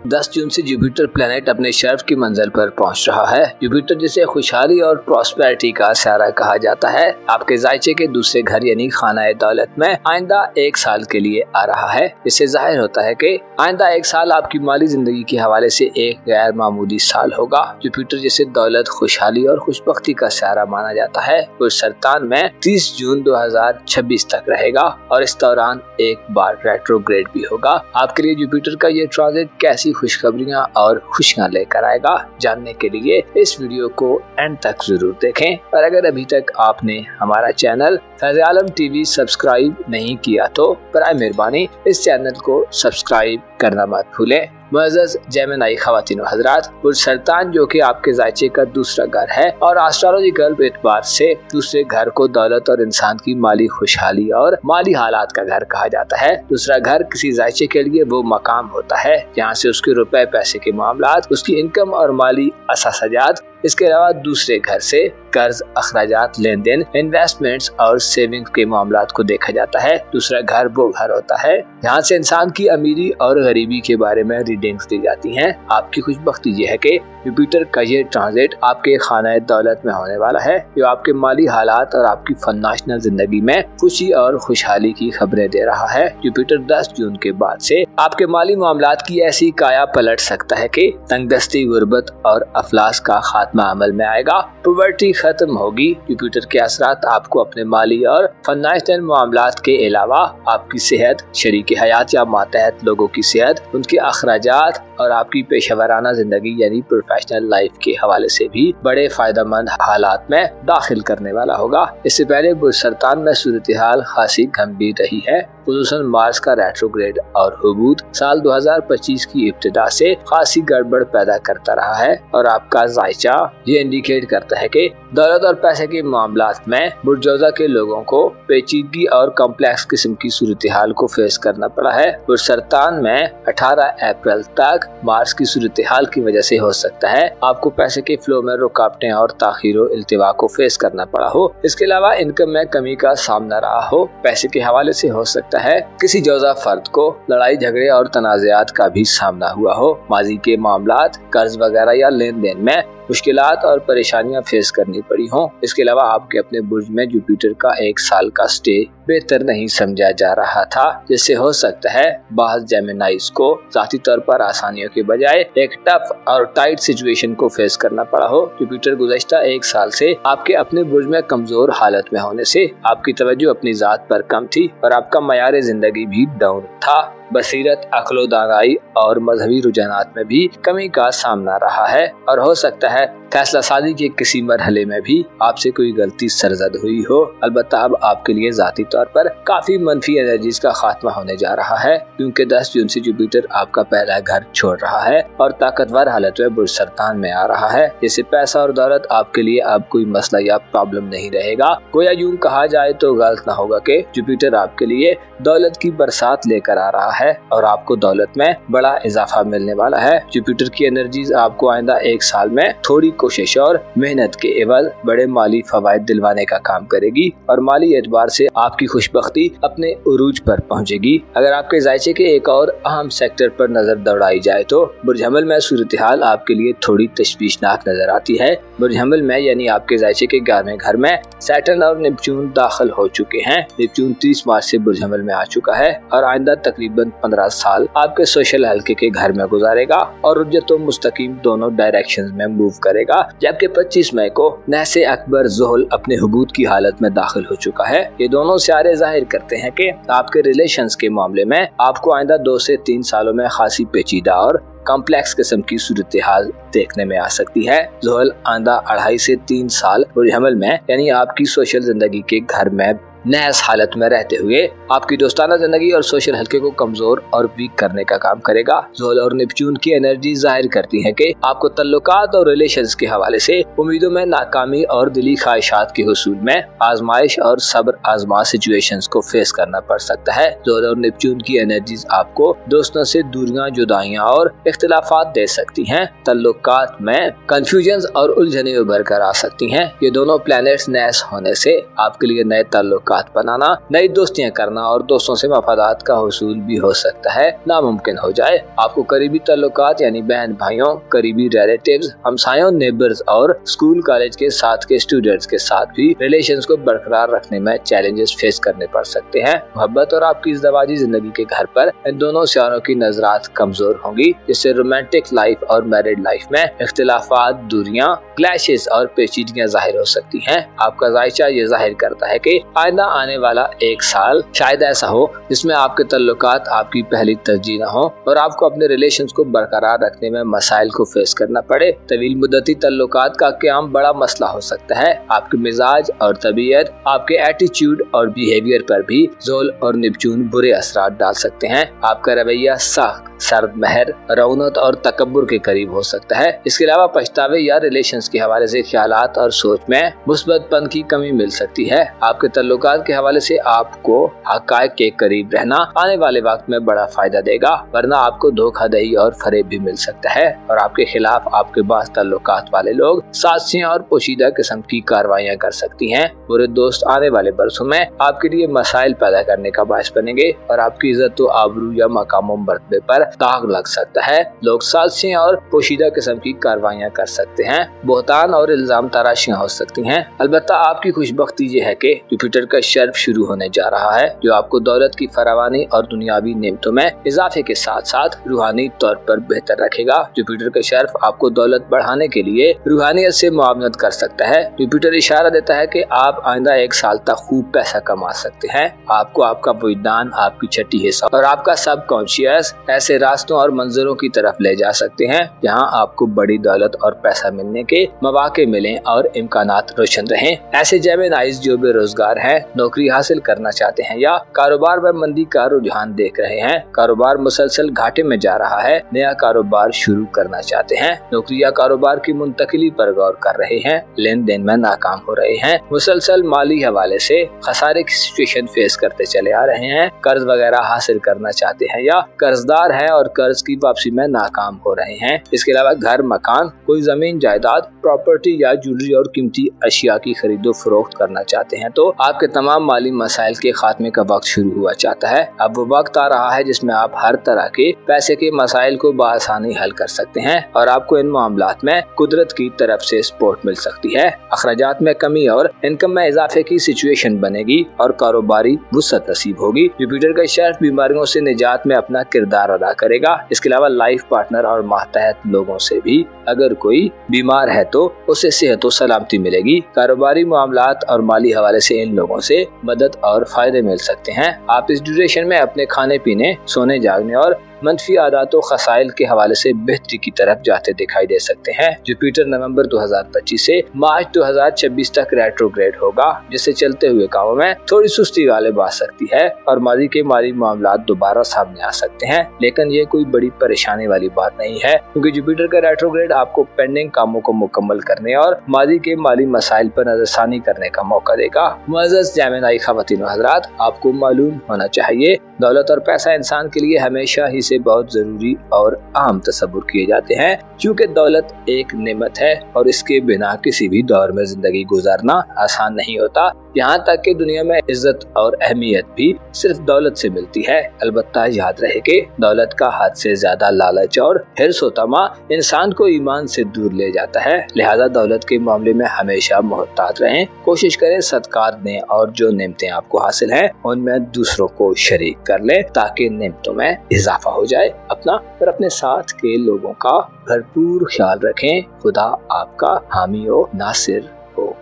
10 जून से जुपिटर प्लेनेट अपने शर्फ की मंजिल पर पहुंच रहा है। जुपिटर जिसे खुशहाली और प्रॉस्पेरिटी का सारा कहा जाता है, आपके जायचे के दूसरे घर यानी खाना दौलत में आइंदा 1 साल के लिए आ रहा है। इससे जाहिर होता है कि आइंदा 1 साल आपकी माली जिंदगी के हवाले से एक गैर मामूली साल होगा। जुपिटर जिसे दौलत, खुशहाली और खुशबख्ती का सारा माना जाता है, वो सरतान में 30 जून 2026 तक रहेगा और इस दौरान एक बार रेट्रोग्रेड भी होगा। आपके लिए जुपिटर का ये ट्रांजिट कैसी खुशखबरियां और खुशियां लेकर आएगा, जानने के लिए इस वीडियो को एंड तक जरूर देखें। और अगर अभी तक आपने हमारा चैनल फैज़ आलम टीवी सब्सक्राइब नहीं किया तो बराए मेहरबानी इस चैनल को सब्सक्राइब करना मत भूलें। मुअज़्ज़ज़ जेमिनी ख़वातीन व हज़रात, बुर्ज सरतान जो कि आपके जायचे का दूसरा घर है और एस्ट्रोलॉजिकल एतबार से दूसरे घर को दौलत और इंसान की माली खुशहाली और माली हालात का घर कहा जाता है। दूसरा घर किसी जायचे के लिए वो मकाम होता है जहाँ से उसके रुपए पैसे के मामलात, उसकी इनकम और माली असासजात, इसके अलावा दूसरे घर से कर्ज, अखराजात, लेन देन, इन्वेस्टमेंट्स और सेविंग के मामलात को देखा जाता है। दूसरा घर वो घर होता है जहाँ से इंसान की अमीरी और गरीबी के बारे में रीडिंग्स दी जाती हैं। आपकी खुशबख्ती ये है कि जुपिटर का ये ट्रांजिट आपके खाना दौलत में होने वाला है, जो आपके माली हालात और आपकी फाइनेंशियल जिंदगी में खुशी और खुशहाली की खबरें दे रहा है। जुपिटर 10 जून के बाद से आपके माली मामलात की ऐसी काया पलट सकता है कि तंगदस्ती, गुर्बत और अफलास का खात्मा अमल में आएगा। पॉवर्टी खत्म होगी। जुपिटर के असरात आपको अपने माली और फाइनेंशियल मामलात के अलावा आपकी सेहत, शरीके हयात या मातहत लोगों की सेहत, उनके अखराजात और आपकी पेशेवराना जिंदगी यानी प्रोफेशनल लाइफ के हवाले से भी बड़े फायदेमंद हालात में दाखिल करने वाला होगा। इससे पहले बुर्ज सरतान में सूरत हाल खासी गंभीर रही है। खुसूसन मार्स का रेट्रोग्रेड और हुबूत साल 2025 की इब्तिदा से खासी गड़बड़ पैदा करता रहा है और आपका जायचा ये इंडिकेट करता है कि दौलत और पैसे के मामलात में बुर्जोजा के लोगों को पेचीदगी और कॉम्प्लेक्स किस्म की सूरत हाल को फेस करना पड़ा है। बुर्ज सरतान में 18 अप्रैल तक मार्स की सूरत हाल की वजह से हो सकता है आपको पैसे के फ्लो में रुकावटें और ताखीर इल्तिवा को फेस करना पड़ा हो। इसके अलावा इनकम में कमी का सामना रहा हो। पैसे के हवाले से हो सकता है किसी जोजा फर्द को लड़ाई झगड़े और तनाज़ात का भी सामना हुआ हो। माजी के मामलात, कर्ज वगैरह या लेन देन में मुश्किलात और परेशानियां फेस करनी पड़ी हों। इसके अलावा आपके अपने बुर्ज में जुपिटर का 1 साल का स्टे बेहतर नहीं समझा जा रहा था, जिससे हो सकता है बाज़ जेमिनाइज को ज़ाती तौर पर आसानियों के बजाय एक टफ और टाइट सिचुएशन को फेस करना पड़ा हो। जुपिटर गुज़श्ता 1 साल से आपके अपने बुर्ज में कमजोर हालत में होने से आपकी तवज्जो अपनी ज़ात पर कम थी और आपका मयार जिंदगी भी डाउन था। बसीरत, अक्लो दानाई और मजहबी रुझानात में भी कमी का सामना रहा है और हो सकता है फैसला साजी के किसी मरहले में भी आपसे कोई गलती सरजद हुई हो। अलबत्ता अब आपके लिए जाती तौर पर काफी मनफी एनर्जीज का खात्मा होने जा रहा है, क्योंकि 10 जून से जुपिटर आपका पहला घर छोड़ रहा है और ताकतवर हालत में बुर्ज सरतान में आ रहा है, जिससे पैसा और दौलत आपके लिए अब कोई मसला या प्रॉब्लम नहीं रहेगा। गोया यूं कहा जाए तो गलत न होगा कि जुपिटर आपके लिए दौलत की बरसात लेकर आ रहा है और आपको दौलत में बड़ा इजाफा मिलने वाला है। जुपिटर की एनर्जीज आपको आइंदा 1 साल में थोड़ी कोशिश और मेहनत के एवज बड़े माली फवायद दिलवाने का काम करेगी और माली एतबार से आपकी खुशबख्ती अपने उरूज पर पहुंचेगी। अगर आपके जायचे के एक और अहम सेक्टर पर नजर दौड़ाई जाए तो बुर्ज हमल में सूरत हाल आपके लिए थोड़ी तशवीशनाक नजर आती है। बुर्ज हमल में यानी आपके जायचे के 11वें घर में सैटर्न और नेपच्यून दाखिल हो चुके हैं। नेपच्यून 30 मार्च से बुर्ज हमल में आ चुका है और आइंदा तकरीबन 15 साल आपके सोशल हल्के के घर में गुजारेगा और रुजत व मुस्तकीम दोनों डायरेक्शंस में मूव करेगा। जबकि 25 मई को नहसे अकबर ज़ोहल अपने हुबूत की हालत में दाखिल हो चुका है। ये दोनों सियारे जाहिर करते हैं कि आपके रिलेशंस के मामले में आपको आइंदा 2 से 3 सालों में खासी पेचीदा और कॉम्प्लेक्स किस्म की सूरत हाल देखने में आ सकती है। ज़ोहल आइंदा 2.5 से 3 साल बुर्ज हमल में यानी आपकी सोशल जिंदगी के घर में नहस हालत में रहते हुए आपकी दोस्ताना जिंदगी और सोशल हल्के को कमजोर और वीक करने का काम करेगा। ज़ोहल और नेपच्यून की एनर्जी जाहिर करती है कि आपको तल्लुकात और रिलेशंस के हवाले से उम्मीदों में नाकामी और दिली ख्वाहिशात के हुसूल में आजमाइश और सब्र आजमा सिचुएशंस को फेस करना पड़ सकता है। ज़ोहल और नेपच्यून की एनर्जीज आपको दोस्तों से दूरियां, जुदाइयां और इख्तिलाफात दे सकती हैं। तल्लुकात में कंफ्यूजन और उलझने उभर कर आ सकती हैं। ये दोनों प्लैनेट्स नहस होने से आपके लिए नए ताल्लुकात बनाना, नई दोस्तियां करना और दोस्तों से मफादात का हुसूल भी हो सकता है नामुमकिन हो जाए। आपको करीबी ताल्लुकात यानी बहन भाइयों, करीबी रिलेटिव्स, हमसायों, नेबर्स और स्कूल कॉलेज के साथ के स्टूडेंट्स के साथ भी रिलेशंस को बरकरार रखने में चैलेंजेस फेस करने पड़ सकते हैं। मोहब्बत और आपकी इज़्दवाजी जिंदगी के घर पर इन दोनों सियारों की नजरात कमजोर होंगी, जिससे रोमांटिक लाइफ और मैरिड लाइफ में इख्तिलाफात, दूरियां, क्लैशेस और पेचीदगियां जाहिर हो सकती हैं। आपका जायचा ये जाहिर करता है कि आइंदा आने वाला 1 साल शायद ऐसा हो जिसमें आपके तल्लुकात आपकी पहली तरजीह न हो और आपको अपने रिलेशंस को बरकरार रखने में मसाइल को फेस करना पड़े। तवील मुद्दती तल्लुकात का क़याम बड़ा मसला हो सकता है। आपके मिजाज और तबीयत, आपके एटीट्यूड और बिहेवियर पर भी ज़ोहल और नेपच्यून बुरे असरात डाल सकते हैं। आपका रवैया सख्त, सर्द महर, रौनत और तकब्बुर के करीब हो सकता है। इसके अलावा पछतावे या रिलेशंस के हवाले से ख्यालात और सोच में मुस्बतपन की कमी मिल सकती है। आपके तल्लुकात के हवाले से आपको हक़ाइक़ के करीब रहना आने वाले वक्त में बड़ा फायदा देगा, वरना आपको धोखाधड़ी और फरेब भी मिल सकता है और आपके खिलाफ आपके पास ताल्लुकात वाले लोग साजिशें और पोशीदा किस्म की कार्रवाइयाँ कर सकती हैं। बुरे दोस्त आने वाले बरसों में आपके लिए मसाइल पैदा करने का बायस बनेंगे और आपकी इज्जत तो आबरू या मकाम मर्तबे पर दाग लग सकता है। लोग साजिशें और पोशीदा किस्म की कार्रवाइयाँ कर सकते हैं। बोहतान और इल्जाम तराशियाँ हो सकती हैं। अलबत्ता आपकी खुशबख्ती ये है कि जुपिटर का शर्फ शुरू होने जा रहा है, जो आपको दौलत की फरावानी और दुनियावी नेमतों में इजाफे के साथ साथ रूहानी तौर पर बेहतर रखेगा। जुपिटर का शर्फ आपको दौलत बढ़ाने के लिए रूहानियत से मुआवनत कर सकता है। जुपिटर इशारा देता है कि आप आइंदा 1 साल तक खूब पैसा कमा सकते हैं। आपको आपका विज्ञान, आपकी छठी हिस्सा और आपका सबकॉन्शियस ऐसे रास्तों और मंजरों की तरफ ले जा सकते हैं जहां आपको बड़ी दौलत और पैसा मिलने के मौके मिलें और इम्कानात रोशन रहें। ऐसे जेमिनाइज जो बेरोजगार हैं, नौकरी हासिल करना चाहते हैं या कारोबार में मंदी का रुझान देख रहे हैं, कारोबार मुसलसल घाटे में जा रहा है, नया कारोबार शुरू करना चाहते हैं, नौकरी या कारोबार की मुंतकिली पर गौर कर रहे हैं, लेन देन में नाकाम हो रहे हैं, मुसलसल माली हवाले से खसारे की सिचुएशन फेस करते चले आ रहे हैं, कर्ज वगैरह हासिल करना चाहते हैं या कर्जदार हैं और कर्ज की वापसी में नाकाम हो रहे हैं। इसके अलावा घर, मकान, कोई जमीन जायदाद, प्रॉपर्टी या ज्वेलरी और कीमती अशिया की खरीदो फरोख्त करना चाहते हैं तो आपके तमाम माली मसाइल के खात्मे का वक्त शुरू हुआ चाहता है। अब वो वक्त आ रहा है जिसमें आप हर तरह के पैसे के मसाइल को बआसानी हल कर सकते हैं और आपको इन मामलात में कुदरत की तरफ से सपोर्ट मिल सकती है। अखराजात में कमी और इनकम में इजाफे की सिचुएशन बनेगी और कारोबारी वुसअत नसीब होगी। जुपिटर का शर्फ बीमारियों से निजात में अपना किरदार अदा करेगा। इसके अलावा लाइफ पार्टनर और मातहत लोगों से भी अगर कोई बीमार है तो उसे सेहत और सलामती मिलेगी। कारोबारी मामलात और माली हवाले से इन लोगों से मदद और फायदे मिल सकते हैं। आप इस ड्यूरेशन में अपने खाने पीने, सोने जागने और मनफी आदातों खसाइल के हवाले से बेहतरी की तरफ जाते दिखाई दे सकते हैं। जुपिटर नवंबर 2025 से मार्च 2026 तक रेट्रोग्रेड होगा, जिससे चलते हुए कामों में थोड़ी सुस्ती गालिब आ सकती है और माजी के माली मामलात दोबारा सामने आ सकते हैं। लेकिन ये कोई बड़ी परेशानी वाली बात नहीं है, क्योंकि जुपिटर का रेट्रोग्रेड आपको पेंडिंग कामों को मुकम्मल करने और माजी के माली मसाइल पर नजरसानी करने का मौका देगा। मुअज़्ज़ज़ जेमिनी ख़वातीन व हज़रात, आपको मालूम होना चाहिए दौलत और पैसा इंसान के लिए हमेशा ही से बहुत जरूरी और आम तसव्वुर किए जाते हैं, क्योंकि दौलत एक नेमत है और इसके बिना किसी भी दौर में जिंदगी गुजारना आसान नहीं होता। यहाँ तक कि दुनिया में इज्जत और अहमियत भी सिर्फ दौलत से मिलती है। अलबत्ता याद रहे कि दौलत का हद से ज्यादा लालच और हिर्स व तमा इंसान को ईमान से दूर ले जाता है। लिहाजा दौलत के मामले में हमेशा मोहतात रहें। कोशिश करें सदकात दें और जो नेमतें आपको हासिल हैं उनमें दूसरों को शरीक कर लें ताकि नेमतों में इजाफा हो जाए। अपना और अपने साथ के लोगों का भरपूर ख्याल रखें। खुदा आपका हामी व नासिर हो।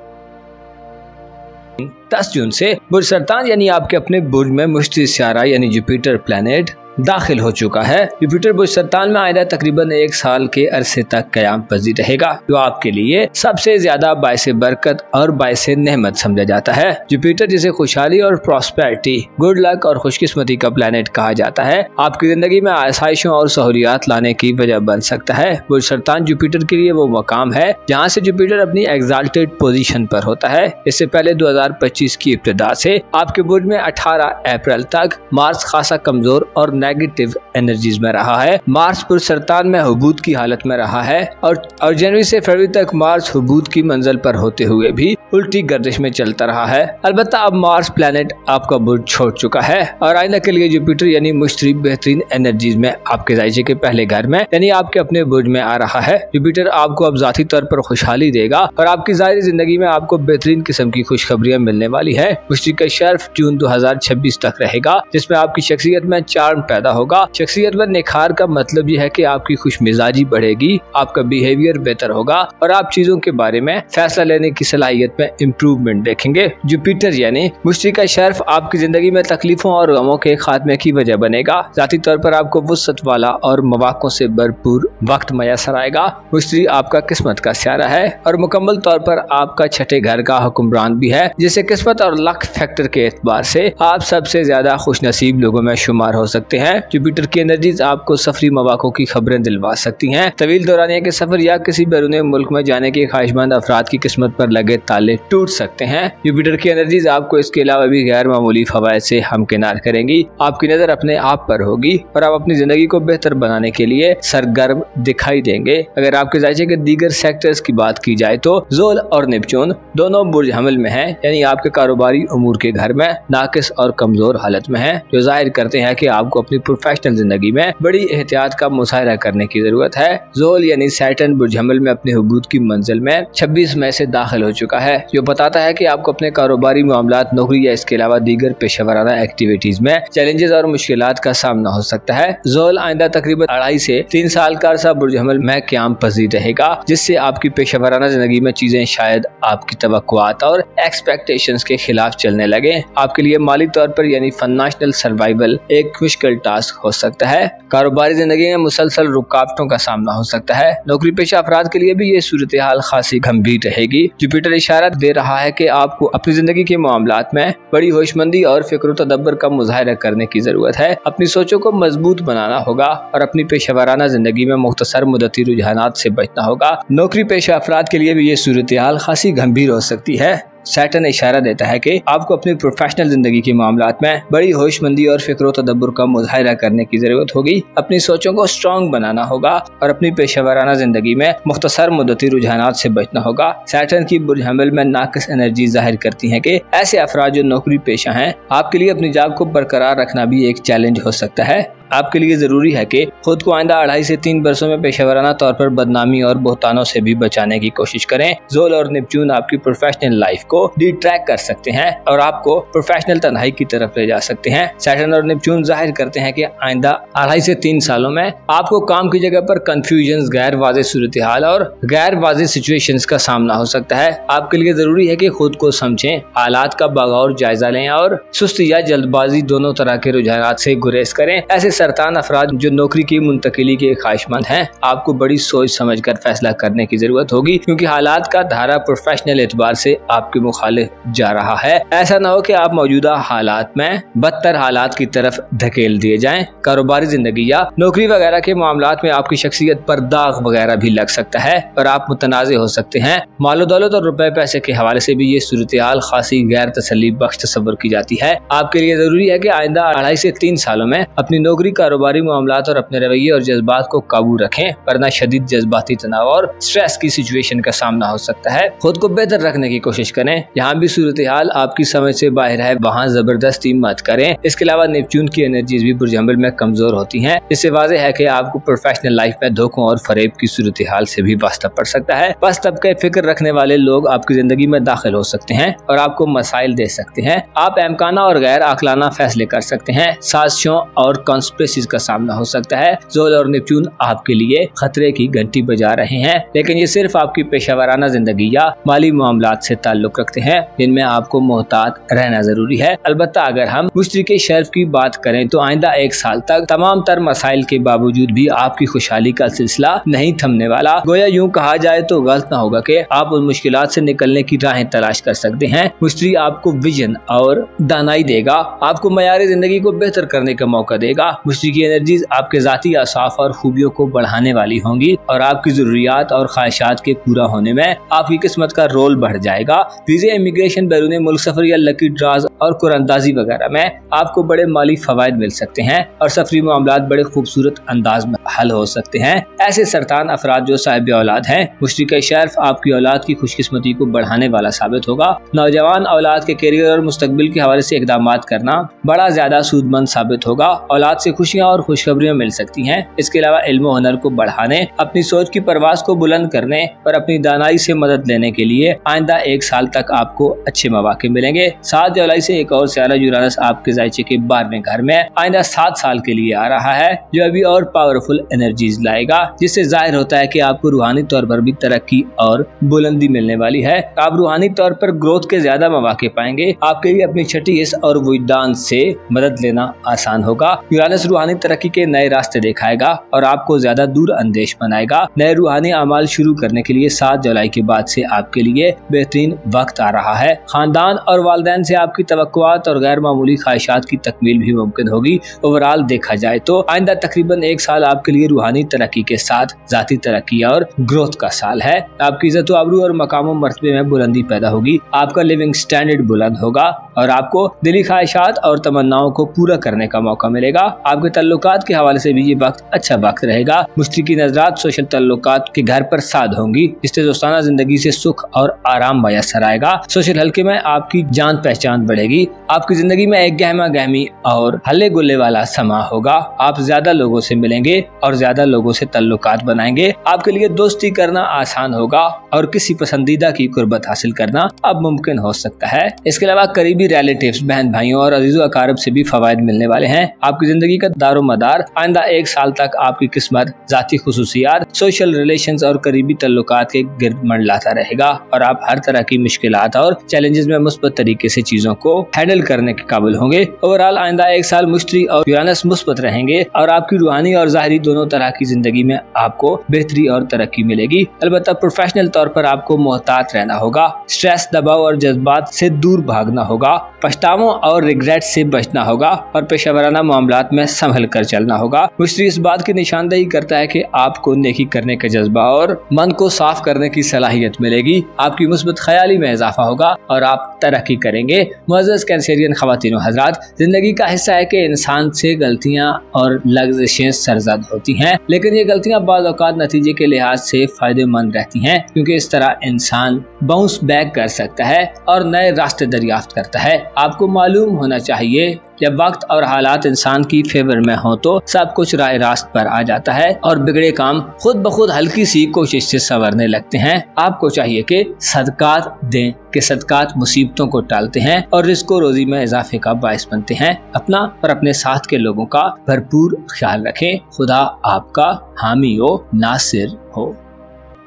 10 जून से बुर्ज सरतान यानी आपके अपने बुर्ज में मुश्तरी सियारा यानी जुपिटर प्लैनेट दाखिल हो चुका है। जुपिटर बुर्ज सरतान में आइंदा तकरीबन 1 साल के अरसे तक कयाम पजीर रहेगा, जो आपके लिए सबसे ज्यादा बाइसे बरकत और बाइसे नेमत समझा जाता है। जुपिटर जिसे खुशहाली और प्रॉस्पेरिटी, गुड लक और खुशकिस्मती का प्लैनेट कहा जाता है, आपकी जिंदगी में आसाइशों और सहूलियात लाने की वजह बन सकता है। बुर्ज सरतान जुपिटर के लिए वो मकाम है जहाँ से जुपिटर अपनी एग्जाल्टेड पोजीशन पर होता है। इससे पहले 2025 की इब्तिदा से आपके बुर्ज में 18 अप्रैल तक मार्स खासा कमजोर और नेगेटिव एनर्जीज में रहा है। मार्स बुर्ज सरतान में हुबूत की हालत में रहा है और जनवरी से फरवरी तक मार्स हुबूत की मंजिल पर होते हुए भी उल्टी गर्दिश में चलता रहा है। अलबत्ता अब मार्स प्लैनेट आपका बुर्ज छोड़ चुका है और आइंदा के लिए जुपिटर यानी मुश्तरी बेहतरीन एनर्जीज में आपके जायजे के पहले घर में यानी आपके अपने बुर्ज में आ रहा है। जुपिटर आपको अब जाती तौर पर खुशहाली देगा और आपकी ज़ाहिरी जिंदगी में आपको बेहतरीन किस्म की खुशखबरियां मिलने वाली है। मुश्तरी का शर्फ जून 2026 तक रहेगा, जिसमें आपकी शख्सियत में चार्म पैदा होगा। शख्सियत में निखार का मतलब यह है कि आपकी खुश मिजाजी बढ़ेगी, आपका बिहेवियर बेहतर होगा और आप चीजों के बारे में फैसला लेने की सलाहियत में इम्प्रूवमेंट देखेंगे। जुपिटर यानी मुश्तरी का शर्फ आपकी जिंदगी में तकलीफों और गमों के खात्मे की वजह बनेगा। जाती तौर पर आपको वुसअत वाला और मौक़ों से भरपूर वक्त मैसर आएगा। मुश्तरी आपका किस्मत का सियारा है और मुकम्मल तौर पर आपका छठे घर का हुक्मरान भी है, जिससे किस्मत और लक फैक्टर के एतबार से आप सबसे ज्यादा खुश नसीब लोगों में शुमार हो सकते हैं। जुपिटर की एनर्जीज आपको सफरी मौक़ों की खबरें दिलवा सकती हैं। तवील दौरानिया के सफर या किसी बैरून मुल्क में जाने के ख्वाहिशमंद अफराद की किस्मत पर लगे ताले गले टूट सकते हैं। जुपिटर की एनर्जीज आपको इसके अलावा भी गैर मामूली फवायद से हमकिनार करेंगी। आपकी नजर अपने आप पर होगी और आप अपनी जिंदगी को बेहतर बनाने के लिए सरगर्म दिखाई देंगे। अगर आपके जायचे के दीगर सेक्टर्स की बात की जाए तो ज़ोल और नेपच्यून दोनों बुर्ज हमल में हैं, यानी आपके कारोबारी उमूर के घर में नाकिस और कमजोर हालत में हैं, जो जाहिर करते हैं कि आपको अपनी प्रोफेशनल जिंदगी में बड़ी एहतियात का मुशाहिरा करने की जरूरत है। ज़ोल यानी सैटर्न बुर्ज हमल में अपने हुबूत की मंजिल में 26 मई से दाखिल हो चुका है, जो बताता है कि आपको अपने कारोबारी मामलात, नौकरी या इसके अलावा दीगर पेशेवराना एक्टिविटीज में चैलेंजेस और मुश्किलात का सामना हो सकता है। ज़ोल आइंदा तकरीबन 2.5 से 3 साल का अरसा बुर्ज हमल में क़याम पजीर रहेगा, जिससे आपकी पेशेवराना जिंदगी में चीजें शायद आपकी तवक्कुआत और एक्सपेक्टेशंस के खिलाफ चलने लगे। आपके लिए माली तौर पर यानी फाइनेंशियल सर्वाइवल एक मुश्किल टास्क हो सकता है। कारोबारी जिंदगी में मुसलसल रुकावटों का सामना हो सकता है। नौकरी पेशा अफराद के लिए भी ये सूरत हाल खासी गंभीर रहेगी। जुपिटर इशारा दे रहा है कि आपको अपनी जिंदगी के मामलात में बड़ी होशमंदी और फिक्र तदब्बर का मुजाहिरा करने की जरूरत है। अपनी सोचों को मजबूत बनाना होगा और अपनी पेशेवराना जिंदगी में मुख्तसर मुद्दती रुझानात से बचना होगा। नौकरी पेशा अफराद के लिए भी ये सूरत हाल खासी गंभीर हो सकती है। सैटर्न इशारा देता है कि आपको अपनी प्रोफेशनल जिंदगी के मामलात में बड़ी होशमंदी और फिक्र तदब्बर का मुजाहिरा करने की जरूरत होगी। अपनी सोचों को स्ट्रॉन्ग बनाना होगा और अपनी पेशेवराना जिंदगी में मुख्तसर मुद्दती रुझानात से बचना होगा। सैटर्न की बुर्ज हमल में नाकिस एनर्जी जाहिर करती है कि ऐसे अफराद जो नौकरी पेशा हैं, आपके लिए अपनी जॉब को बरकरार रखना भी एक चैलेंज हो सकता है। आपके लिए जरूरी है कि खुद को आइंदा 2.5 से 3 वर्षों में पेशेवराना तौर पर बदनामी और बोहतानों से भी बचाने की कोशिश करें। ज़ोल और नेपच्यून आपकी प्रोफेशनल लाइफ को डिट्रैक्ट कर सकते हैं और आपको प्रोफेशनल तन्हाई की तरफ ले जा सकते हैं। सैटर्न और नेपच्यून जाहिर करते हैं कि आइंदा 2.5 से 3 सालों में आपको काम की जगह पर कंफ्यूजन, गैर वाज़ेह सूरत हाल और गैर वाज़ेह सिचुएशंस का सामना हो सकता है। आपके लिए जरूरी है कि खुद को समझें, हालात का बगौर जायजा लें और सुस्ती या जल्दबाजी दोनों तरह के रुझानात से गुरेज करें। ऐसे सरतान अफराद जो नौकरी की मुंतकिली के ख्वाहिशमंद हैं, आपको बड़ी सोच समझ कर फैसला करने की जरूरत होगी, क्योंकि हालात का धारा प्रोफेशनल एतबार से आपके मुखालिफ जा रहा है। ऐसा न हो कि आप मौजूदा हालात में बदतर हालात की तरफ धकेल दिए जाएं। कारोबारी जिंदगी या नौकरी वगैरह के मामलात में आपकी शख्सियत पर दाग वगैरह भी लग सकता है और आप मुतनाज़े हो सकते हैं। मालो दौलत और रुपए पैसे के हवाले से भी ये सूरत हाल खासी गैर तसल्ली बख्श तस्वर की जाती है। आपके लिए जरूरी है कि आइंदा 2.5 से 3 सालों में अपनी नौकरी, कारोबारी मामलात और अपने रवैये और जज्बात को काबू रखें, वरना शदीद जज्बाती तनाव और स्ट्रेस की सिचुएशन का सामना हो सकता है। खुद को बेहतर रखने की कोशिश करें। जहाँ भी सूरत हाल आपकी समझ से बाहर है, वहाँ जबरदस्ती मत करें। इसके अलावा नेपच्यून की एनर्जीज भी बुर्ज हमल में कमजोर होती हैं। इससे वाज़ेह है कि आपको प्रोफेशनल लाइफ में धोखों और फरेब की सूरत हाल से भी वास्ता पड़ सकता है। बस तबके फिक्र रखने वाले लोग आपकी जिंदगी में दाखिल हो सकते हैं और आपको मसाइल दे सकते हैं। आप अहमकाना और गैर आकलाना फैसले कर सकते हैं। साजिशों और कॉन्स्पिरेसीज का सामना हो सकता है। ज़ोल और नेपच्यून आपके लिए खतरे की घंटी बजा रहे हैं, लेकिन ये सिर्फ आपकी पेशेवराना जिंदगी या माली मामलात से ताल्लुक रखते हैं, जिनमें आपको मोहतात रहना जरूरी है। अलबत्ता अगर हम मुश्तरी के शेल्फ की बात करें तो आइंदा 1 साल तक तमाम तर मसाइल के बावजूद भी आपकी खुशहाली का सिलसिला नहीं थमने वाला। गोया यूँ कहा जाए तो गलत न होगा कि आप उन मुश्किलात से निकलने की राहें तलाश कर सकते हैं। मुश्तरी आपको विजन और दानाई देगा, आपको मयार जिंदगी को बेहतर करने का मौका देगा। मुश्तरी की एनर्जीज आपके जाती असाफ और खूबियों को बढ़ाने वाली होंगी और आपकी जरूरियात और ख्वाहिशात के पूरा होने में आपकी किस्मत का रोल बढ़ जाएगा। वीज़े, इमिग्रेशन, बैरून मुल्क सफर या लकी ड्राज और कुरानंदाजी वगैरह में आपको बड़े माली फवायद मिल सकते हैं और सफरी मामलात बड़े खूबसूरत अंदाज में हल हो सकते हैं। ऐसे सरतान अफराद जो साहिब औलाद हैं, मुश्तरी का शर्फ आपकी औलाद की खुशकिस्मती को बढ़ाने वाला साबित होगा। नौजवान औलाद के करियर और मुस्तकबिल के हवाले से इक़दामात करना बड़ा ज्यादा सूदमंद साबित होगा। औलाद से खुशियाँ और खुशखबरियाँ मिल सकती हैं। इसके अलावा इल्म और हुनर को बढ़ाने, अपनी सोच की परवाज को बुलंद करने और अपनी दानाई से मदद लेने के लिए आइंदा 1 साल तक आपको अच्छे मौके मिलेंगे। 7 जुलाई से एक और सियारा यूरानस आपके जायचे के 12वें घर में आइंदा 7 साल के लिए आ रहा है, जो अभी और पावरफुल एनर्जीज लाएगा, जिससे जाहिर होता है कि आपको रूहानी तौर पर भी तरक्की और बुलंदी मिलने वाली है। आप रूहानी तौर पर ग्रोथ के ज्यादा मौके पाएंगे। आपके लिए अपनी छठी हिस्स और विजदान से मदद लेना आसान होगा। यूरानस यूरानस रूहानी तरक्की के नए रास्ते दिखाएगा और आपको ज्यादा दूर अंदेश बनाएगा। नए रूहानी अमाल शुरू करने के लिए 7 जुलाई के बाद से आपके लिए बेहतरीन वक्त आ रहा है। खानदान और वालिदैन से आपकी तवक्कुआत और गैर मामूली ख्वाहिशात की तकमील भी मुमकिन होगी। ओवरऑल देखा जाए तो आइंदा तकरीबन 1 साल आपके लिए रूहानी तरक्की के साथ जाती तरक्की और ग्रोथ का साल है। आपकी इज्जत व आबरू और मकाम मर्तबे में बुलंदी पैदा होगी। आपका लिविंग स्टैंडर्ड बुलंद होगा और आपको दिली ख्वाहिशात और तमन्नाओं को पूरा करने का मौका मिलेगा। आपके तल्लुकात के हवाले से भी ये वक्त अच्छा वक्त रहेगा। मुश्तरी की नजरात सोशल तल्लुकात के घर पर साध होंगी, जिससे दोस्ताना जिंदगी से सुख और आराम मयसर आएगा। सोशल हल्के में आपकी जान पहचान बढ़ेगी। आपकी जिंदगी में एक गहमा गहमी और हल्ले गुल्ले वाला समा होगा। आप ज्यादा लोगों से मिलेंगे और ज्यादा लोगों से तल्लुकात बनाएंगे। आपके लिए दोस्ती करना आसान होगा और किसी पसंदीदा की कुर्बत हासिल करना अब मुमकिन हो सकता है। इसके अलावा करीबी रिलेटिव्स, बहन भाइयों और अजीज़ो अकारिब से भी फवायद मिलने वाले हैं। आपकी जिंदगी का दारो मदार आइंदा 1 साल तक आपकी किस्मत, जाती खुसूसियात, सोशल रिलेशंस और करीबी तल्लुकात के गिर्द मंडलाता रहेगा और आप हर तरह की मुश्किलात और चैलेंजेस में मुस्बत तरीके से चीजों को हैंडल करने के काबिल होंगे। ओवरऑल आइंदा 1 साल मुश्तरी और यूरानस मुस्बत रहेंगे और आपकी रूहानी और ज़ाहिरी दोनों तरह की जिंदगी में आपको बेहतरी और तरक्की मिलेगी। अलबत्ता प्रोफेशनल तौर पर आपको मोहतात रहना होगा। स्ट्रेस, दबाव और जज्बात से दूर भागना होगा। पछतावों और रिग्रेट से बचना होगा और पेशेवराना मामलात में संभल कर चलना होगा। मुश्तरी इस बात की निशानदेही करता है कि आपको नेकी करने का जज्बा और मन को साफ करने की सलाहियत मिलेगी। आपकी मुस्बत ख्याली में इजाफा होगा और आप तरक्की करेंगे। मुअज़्ज़ज़ कैंसेरियन ख़वातीन व हज़रात, जिंदगी का हिस्सा है कि इंसान से गलतियाँ और लग़्ज़िशें सरज़द होती हैं, लेकिन ये गलतियाँ बाज़ औक़ात नतीजे के लिहाज से फ़ायदेमंद रहती हैं, क्योंकि इस तरह इंसान बाउंस बैक कर सकता है और नए रास्ते दरियाफ्त करता है। आपको मालूम होना चाहिए जब वक्त और हालात इंसान की फेवर में हो तो सब कुछ राह रास्त पर आ जाता है और बिगड़े काम खुद ब खुद हल्की सी कोशिश से संवरने लगते हैं। आपको चाहिए कि सदकात दें, कि सदकात मुसीबतों को टालते हैं और रिज़्क़ रोजी में इजाफे का बाइस बनते हैं। अपना और अपने साथ के लोगों का भरपूर ख्याल रखें। खुदा आपका हामी हो, नासिर हो।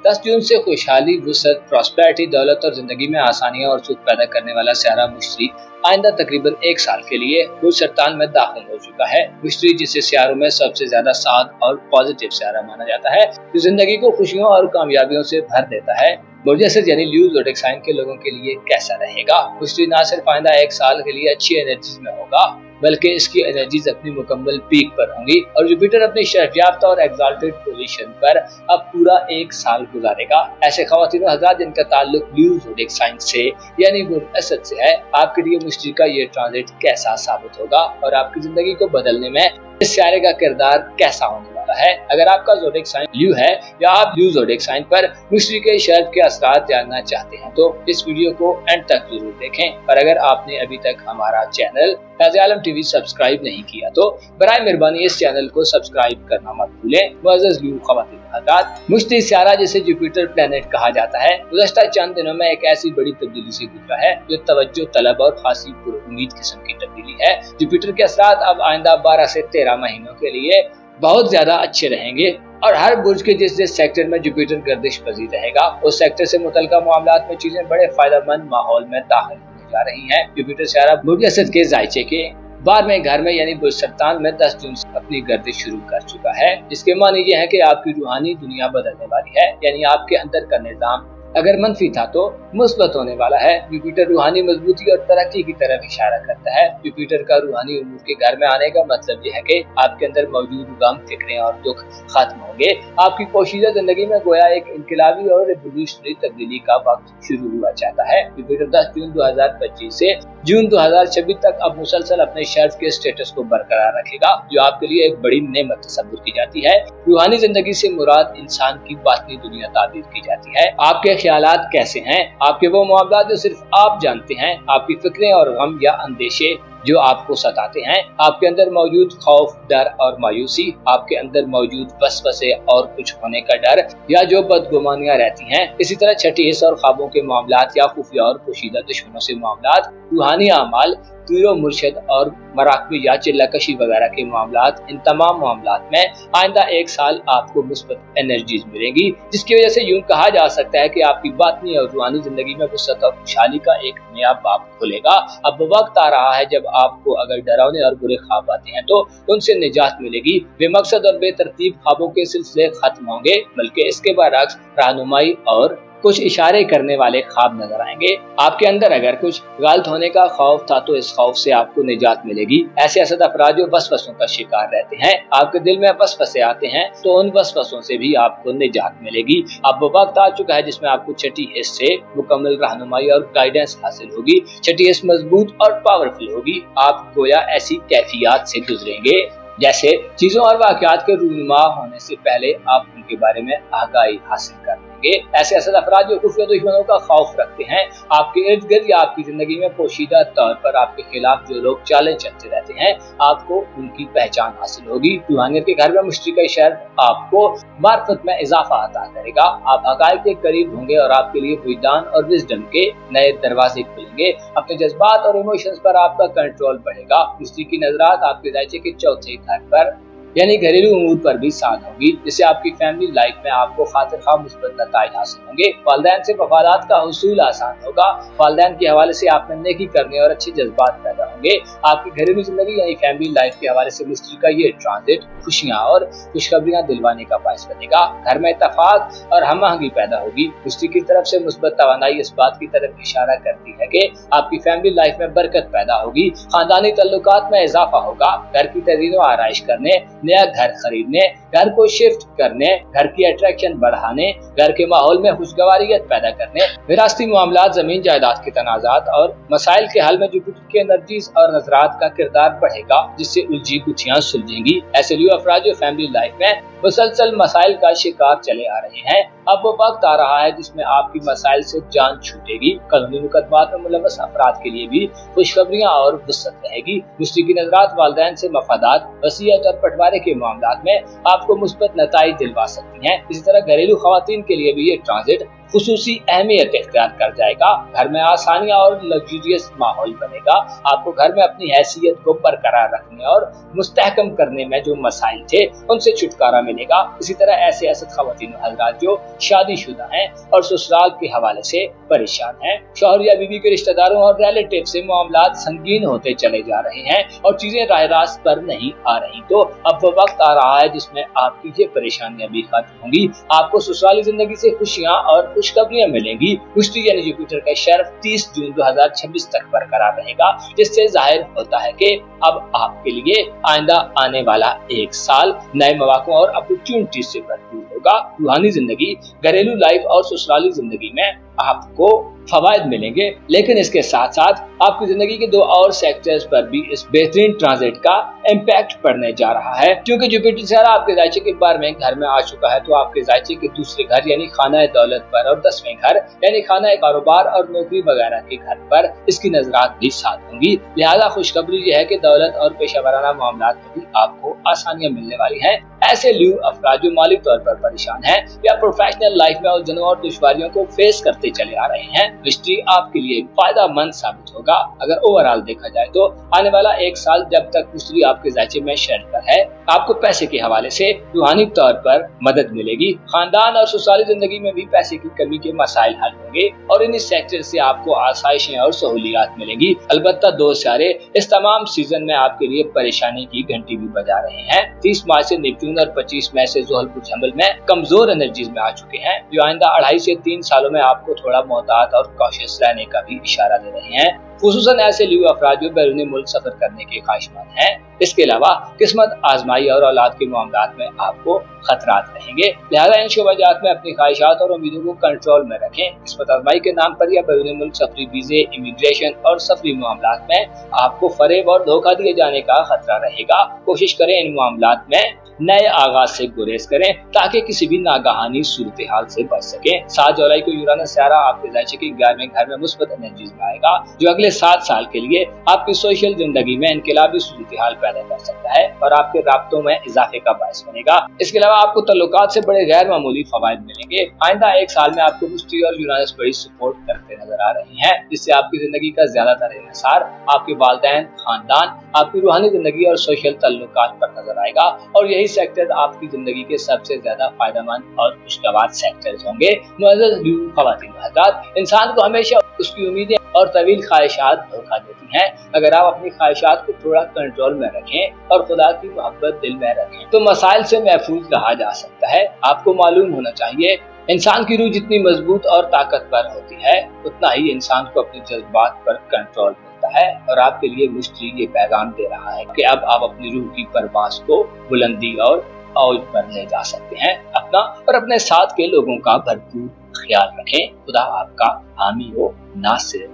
10 जून से खुशहाली, वुसअत, प्रॉस्पेरिटी, दौलत और जिंदगी में आसानियां और सुख पैदा करने वाला सियारा मुश्तरी आइंदा तकरीबन 1 साल के लिए बुर्ज सरतान में दाखिल हो चुका है। मुश्तरी, जिसे सियारों में सबसे ज्यादा साद और पॉजिटिव सियारा माना जाता है, जो जिंदगी को खुशियों और कामयाबियों से भर देता है। बुर्ज असद यानी ल्यू ज़ोडिएक साइन के लोगों के लिए कैसा रहेगा? मुश्तरी ना सिर्फ आइंदा 1 साल के लिए अच्छी एनर्जीज में होगा, बल्कि इसकी एनर्जीज अपनी मुकम्मल पीक पर होंगी और जुपिटर अपनी शर्फयाफ्ता और एग्जाल्टेड पोजीशन पर अब पूरा 1 साल गुजारेगा। ऐसे ख़वातीन व हज़रात जिनका ताल्लुक ल्यू ज़ोडिएक साइन से यानी बुर्ज असद से है, आपके लिए मुश्तरी का ये ट्रांजिट कैसा साबित होगा और आपकी जिंदगी को बदलने में इस सियारे का किरदार कैसा होने वाला है? अगर आपका ज़ोडिएक साइन ल्यू है या आप ल्यू ज़ोडिएक साइन पर मुश्तरी के शर्फ के असरात जानना चाहते हैं तो इस वीडियो को एंड तक जरूर देखें। और अगर आपने अभी तक हमारा चैनल ताज़े आलम टीवी सब्सक्राइब नहीं किया तो बराए मेहरबानी इस चैनल को सब्सक्राइब करना मत भूलें। मुअज़्ज़ज़ ल्यू ख़वातीन व हज़रात, मुश्तरी सियारा जिसे जुपिटर प्लेनेट कहा जाता है, गुज़श्ता चंद दिनों में एक ऐसी बड़ी तब्दीली से गुजरा है जो तवज्जो तलब और खासी पुरुम्मीद किस्म की तब्दीली है। जुपिटर के असरात अब आइंदा 12 से 13 महीनों के लिए बहुत ज्यादा अच्छे रहेंगे और हर बुर्ज के जिस सेक्टर में जुपिटर गर्दिश पजीर रहेगा, उस सेक्टर से मुतल्लिका मामलात में चीजें बड़े फायदेमंद माहौल में दाखिल होने जा रही हैं। जुपिटर सियारा बुर्ज असद के जायचे के 12वें घर में यानी बुर्ज सरतान में 10 जून से अपनी गर्दिश शुरू कर चुका है, जिसके मानी ये है कि आपकी रूहानी दुनिया बदलने वाली है, यानी आपके अंदर का निजाम अगर मनफी था तो मुस्बत होने वाला है। जुपिटर रूहानी मजबूती और तरक्की की तरफ इशारा करता है। जुपिटर का रूहानी उमूर के घर में आने का मतलब यह है कि आपके अंदर मौजूद गम, फिक्रें और दुख खत्म होंगे। आपकी पोशीदा जिंदगी में गोया एक इनकलाबी और रिवोल्यूशनरी तब्दीली का वक्त शुरू हुआ चाहता है। जुपिटर 10 जून 2025 से जून 2026 तक अब मुसलसल अपने शर्फ के स्टेटस को बरकरार रखेगा, जो आपके लिए एक बड़ी नेमत तस्वुर की जाती है। रूहानी जिंदगी से मुराद इंसान की बातनी दुनिया ताबीर की जाती है। आपके ख्यालात कैसे हैं? आपके वो मामलात जो सिर्फ आप जानते हैं, आपकी फिक्रें और गम या अंदेशे जो आपको सताते हैं, आपके अंदर मौजूद खौफ, डर और मायूसी, आपके अंदर मौजूद वसवसे और कुछ होने का डर या जो बदगुमानियां रहती हैं, इसी तरह छठी हिस्स और ख्वाबों के मामलात या खुफिया और पोशीदा दुश्मनों से मामलात, रूहानी अमाल, पीरो मुर्शद और मराकबी या चिल्लाकशी वगैरह के मामलात, इन तमाम मामलात में आइंदा एक साल आपको मुस्बत एनर्जीज मिलेंगी, जिसकी वजह से यूं कहा जा सकता है कि आपकी बातनी और रूहानी जिंदगी में वुसअत और खुशहाली का एक नया बाब खुलेगा। अब वक्त आ रहा है जब आपको अगर डरावने और बुरे ख्वाब आते हैं तो उनसे निजात मिलेगी। बेमकसद और बेतरतीब ख्वाबों के सिलसिले खत्म होंगे, बल्कि इसके बरअक्स रहनुमाई और कुछ इशारे करने वाले ख्वाब नजर आएंगे। आपके अंदर अगर कुछ गलत होने का खौफ था तो इस खौफ से आपको निजात मिलेगी। ऐसे असद अफराद जो वसवसों का शिकार रहते हैं, आपके दिल में वसवसे आते हैं, तो उन वसवसों से भी आपको निजात मिलेगी। अब वो वक्त आ चुका है जिसमें आपको छठी हिस्स से मुकम्मल रहनुमाई और गाइडेंस हासिल होगी। छठी हिस्स मजबूत और पावरफुल होगी। आप गोया ऐसी कैफियत से गुजरेंगे जैसे चीजों और वाकयात के रूनुमा होने से पहले आप उनके बारे में आगाही हासिल कर लेंगे। ऐसे असद अफराद जो खुफिया दुश्मनों का खौफ रखते हैं, आपके इर्द गिर्द या आपकी जिंदगी में पोशीदा तौर पर आपके खिलाफ जो लोग चालें चलते रहते हैं, आपको उनकी पहचान हासिल होगी। रूहानियत के घर में मुश्तरी का शर आपको मार्फत में इजाफा अता करेगा। आप हकायक के करीब होंगे और आपके लिए विजदान और विजडम के नए दरवाजे खुलेंगे। अपने जज्बात और इमोशंस पर आपका कंट्रोल बढ़ेगा। मुश्तरी की नजरात आपके जायचे के चौथे घर पर यानी घरेलू उमूर पर भी साथ होगी, जिससे आपकी फैमिली लाइफ में आपको खातिर खा मुस्बत नताइज हासिल होंगे। वालिदैन से वफादात का हुसूल आसान होगा। वालिदैन के हवाले से आप में नेकी करने और अच्छे जज्बात पैदा होंगे। आपकी घरेलू जिंदगी यानी फैमिली लाइफ के हवाले से मुश्तरी का ये ट्रांजिट खुशियाँ और खुशखबरियाँ दिलवाने का बाइस बनेगा। घर में इत्तेफाक और हमआहंगी पैदा होगी। मुश्तरी की तरफ से मुस्बत तवानाई इस बात की तरफ इशारा करती है कि आपकी फैमिली लाइफ में बरकत पैदा होगी। खानदानी तल्लुकात में इजाफा होगा। घर की तज़ीन व आराइश करने, नया घर खरीदने, घर को शिफ्ट करने, घर की अट्रैक्शन बढ़ाने, घर के माहौल में खुशगवारियत पैदा करने, विरासती मामलात, जमीन जायदाद के तनाजात और मसाइल के हल में जुपिटर के एनर्जीज और नजरात का किरदार बढ़ेगा, जिससे उलझी गुत्थियां सुलझेंगी। ऐसे लियो अफराद जो फैमिली लाइफ में मुसलसल मसाइल का शिकार चले आ रहे हैं, अब वो वक्त आ रहा है जिसमें आपकी मसाइल से जान छूटेगी। कानूनी मुकदमात में मुलव्वस अफराद के लिए भी खुशखबरियां और वुसअत रहेगी। मुश्तरी की नजरात वालिदैन से मफादात, वसीयत और बंटवारे के मामलात में आपको मुस्बत नताइज दिलवा सकती हैं। इसी तरह घरेलू खवातीन के लिए भी ये ट्रांजिट खुसूसी अहमियत इख्तियार कर जाएगा। घर में आसानियां और लग्जरियस माहौल बनेगा। आपको घर में अपनी हैसियत को बरकरार रखने और मुस्तहकम करने में जो मसाइल थे उनसे छुटकारा मिलेगा। इसी तरह ऐसे असद खवातीन हज़रात जो शादीशुदा हैं और ससुराल के हवाले से परेशान हैं, शौहर या बीवी के रिश्तेदारों और रिलेटिव से मामलात संगीन होते चले जा रहे हैं और चीजें राह रास्त पर नहीं आ रही, तो अब वो वक्त आ रहा है जिसमें आपकी ये परेशानियां भी खत्म होंगी। आपको ससुराली जिंदगी से खुशियां और खुशखबरियां मिलेंगी। मुश्तरी यानी जुपिटर का शर्फ 30 जून 2026 तक बरकरार रहेगा, जिससे जाहिर होता है कि अब आपके लिए आइंदा आने वाला एक साल नए मौकों और अपॉर्चुनिटी से भरपूर होगा। रूहानी जिंदगी, घरेलू लाइफ और ससुराली जिंदगी में आपको फवायद मिलेंगे, लेकिन इसके साथ साथ आपकी जिंदगी के दो और सेक्टर्स पर भी इस बेहतरीन ट्रांजिट का इम्पैक्ट पड़ने जा रहा है। क्योंकि जुपिटर सारा आपके जायचे के बार में घर में आ चुका है, तो आपके जायचे के दूसरे घर यानी खाना दौलत पर और 10वें घर यानी खाना कारोबार और नौकरी वगैरह के घर पर इसकी नजरात भी साथ होंगी। लिहाजा खुशखबरी यह है कि दौलत और पेशा वराना मामलात में भी आपको आसानियां मिलने वाली हैं। ऐसे लियो अफराद जो माली तौर पर परेशान हैं या प्रोफेशनल लाइफ में उलझनों और दुश्वारियों को फेस करते चले आ रहे हैं, मिस्ट्री आपके लिए फायदा मंद साबित होगा। अगर ओवरऑल देखा जाए तो आने वाला एक साल जब तक मिस्ट्री आपके जायचे में शेयर पर है, आपको पैसे के हवाले से रूहानी तौर पर मदद मिलेगी। खानदान और ससुराली जिंदगी में भी पैसे की कमी के मसाइल हल होंगे और इन सेक्टर से आपको आसाइशें और सहूलियात मिलेंगी। अलबत्ता दोस्त यारे, इस तमाम सीजन में आपके लिए परेशानी की घंटी भी बजा रहे हैं। 30 मार्च से नेपच्यून और 25 मई से ज़ुहल बुर्जहमल में कमजोर एनर्जीज में आ चुके हैं, जो आइंदा 2.5 से 3 सालों में आपको थोड़ा मोहतात और कॉशियस रहने का भी इशारा दे रहे हैं। खुसूसन ऐसे लियो अफराद जो बैरून मुल्क सफर करने के ख्वाहिशमंद हैं। इसके अलावा किस्मत आजमाई और औलाद के मामलात में आपको खतरात रहेंगे। लिहाजा इन शोबाजात में अपनी ख्वाहिशात और उम्मीदों को कंट्रोल में रखें। किस्मत आजमाई के नाम पर या बैरून मुल्क सफरी वीजे, इमिग्रेशन और सफरी मामलात में आपको फरेब और धोखा दिए जाने का खतरा रहेगा। कोशिश करें इन मामलात में नए आगाज से गुरेज करें ताकि किसी भी नागहानी सूरत हाल से बच सके। 7 जुलाई को यूरानस सारा आपके जायचे के 11वें घर में मुस्बत एनर्जीज में आएगा, जो अगले अगले 7 साल के लिए आपकी सोशल जिंदगी में इनकलाबी सूरत-ए-हाल पैदा कर सकता है और आपके राब्तों में इजाफे का बायस बनेगा। इसके अलावा आपको तल्लुकात से बड़े गैर मामूली फवायद मिलेंगे। आइंदा 1 साल में आपको मुश्तरी और यूरानस बड़ी सपोर्ट करते नजर आ रही हैं, जिससे आपकी जिंदगी का ज्यादातर इन्हिसार आपके वालिदैन, खानदान, आपकी रूहानी जिंदगी और सोशल तल्लुकात पर नजर आएगा और यही सेक्टर आपकी जिंदगी के सबसे ज्यादा फायदेमंद और खुशगवार सेक्टर्स होंगे। मुअज़्ज़ज़ ख़वातीन व हज़रात, इंसान को हमेशा उसकी उम्मीदें और तवील ख्वाहिशात धोखा देती हैं। अगर आप अपनी ख्वाहिशात को थोड़ा कंट्रोल में रखें और खुदा की मोहब्बत दिल में रखें तो मसाइल से महफूज रहा जा सकता है। आपको मालूम होना चाहिए, इंसान की रूह जितनी मजबूत और ताकतवर होती है उतना ही इंसान को अपने जज्बात पर कंट्रोल मिलता है और आपके लिए मुश्तरी ये पैगाम दे रहा है कि अब आप अपनी रूह की परवास को बुलंदी और औज पर ले जा सकते हैं। अपना और अपने साथ के लोगों का भरपूर ख्याल रखें। खुदा आपका हामी हो नासिर।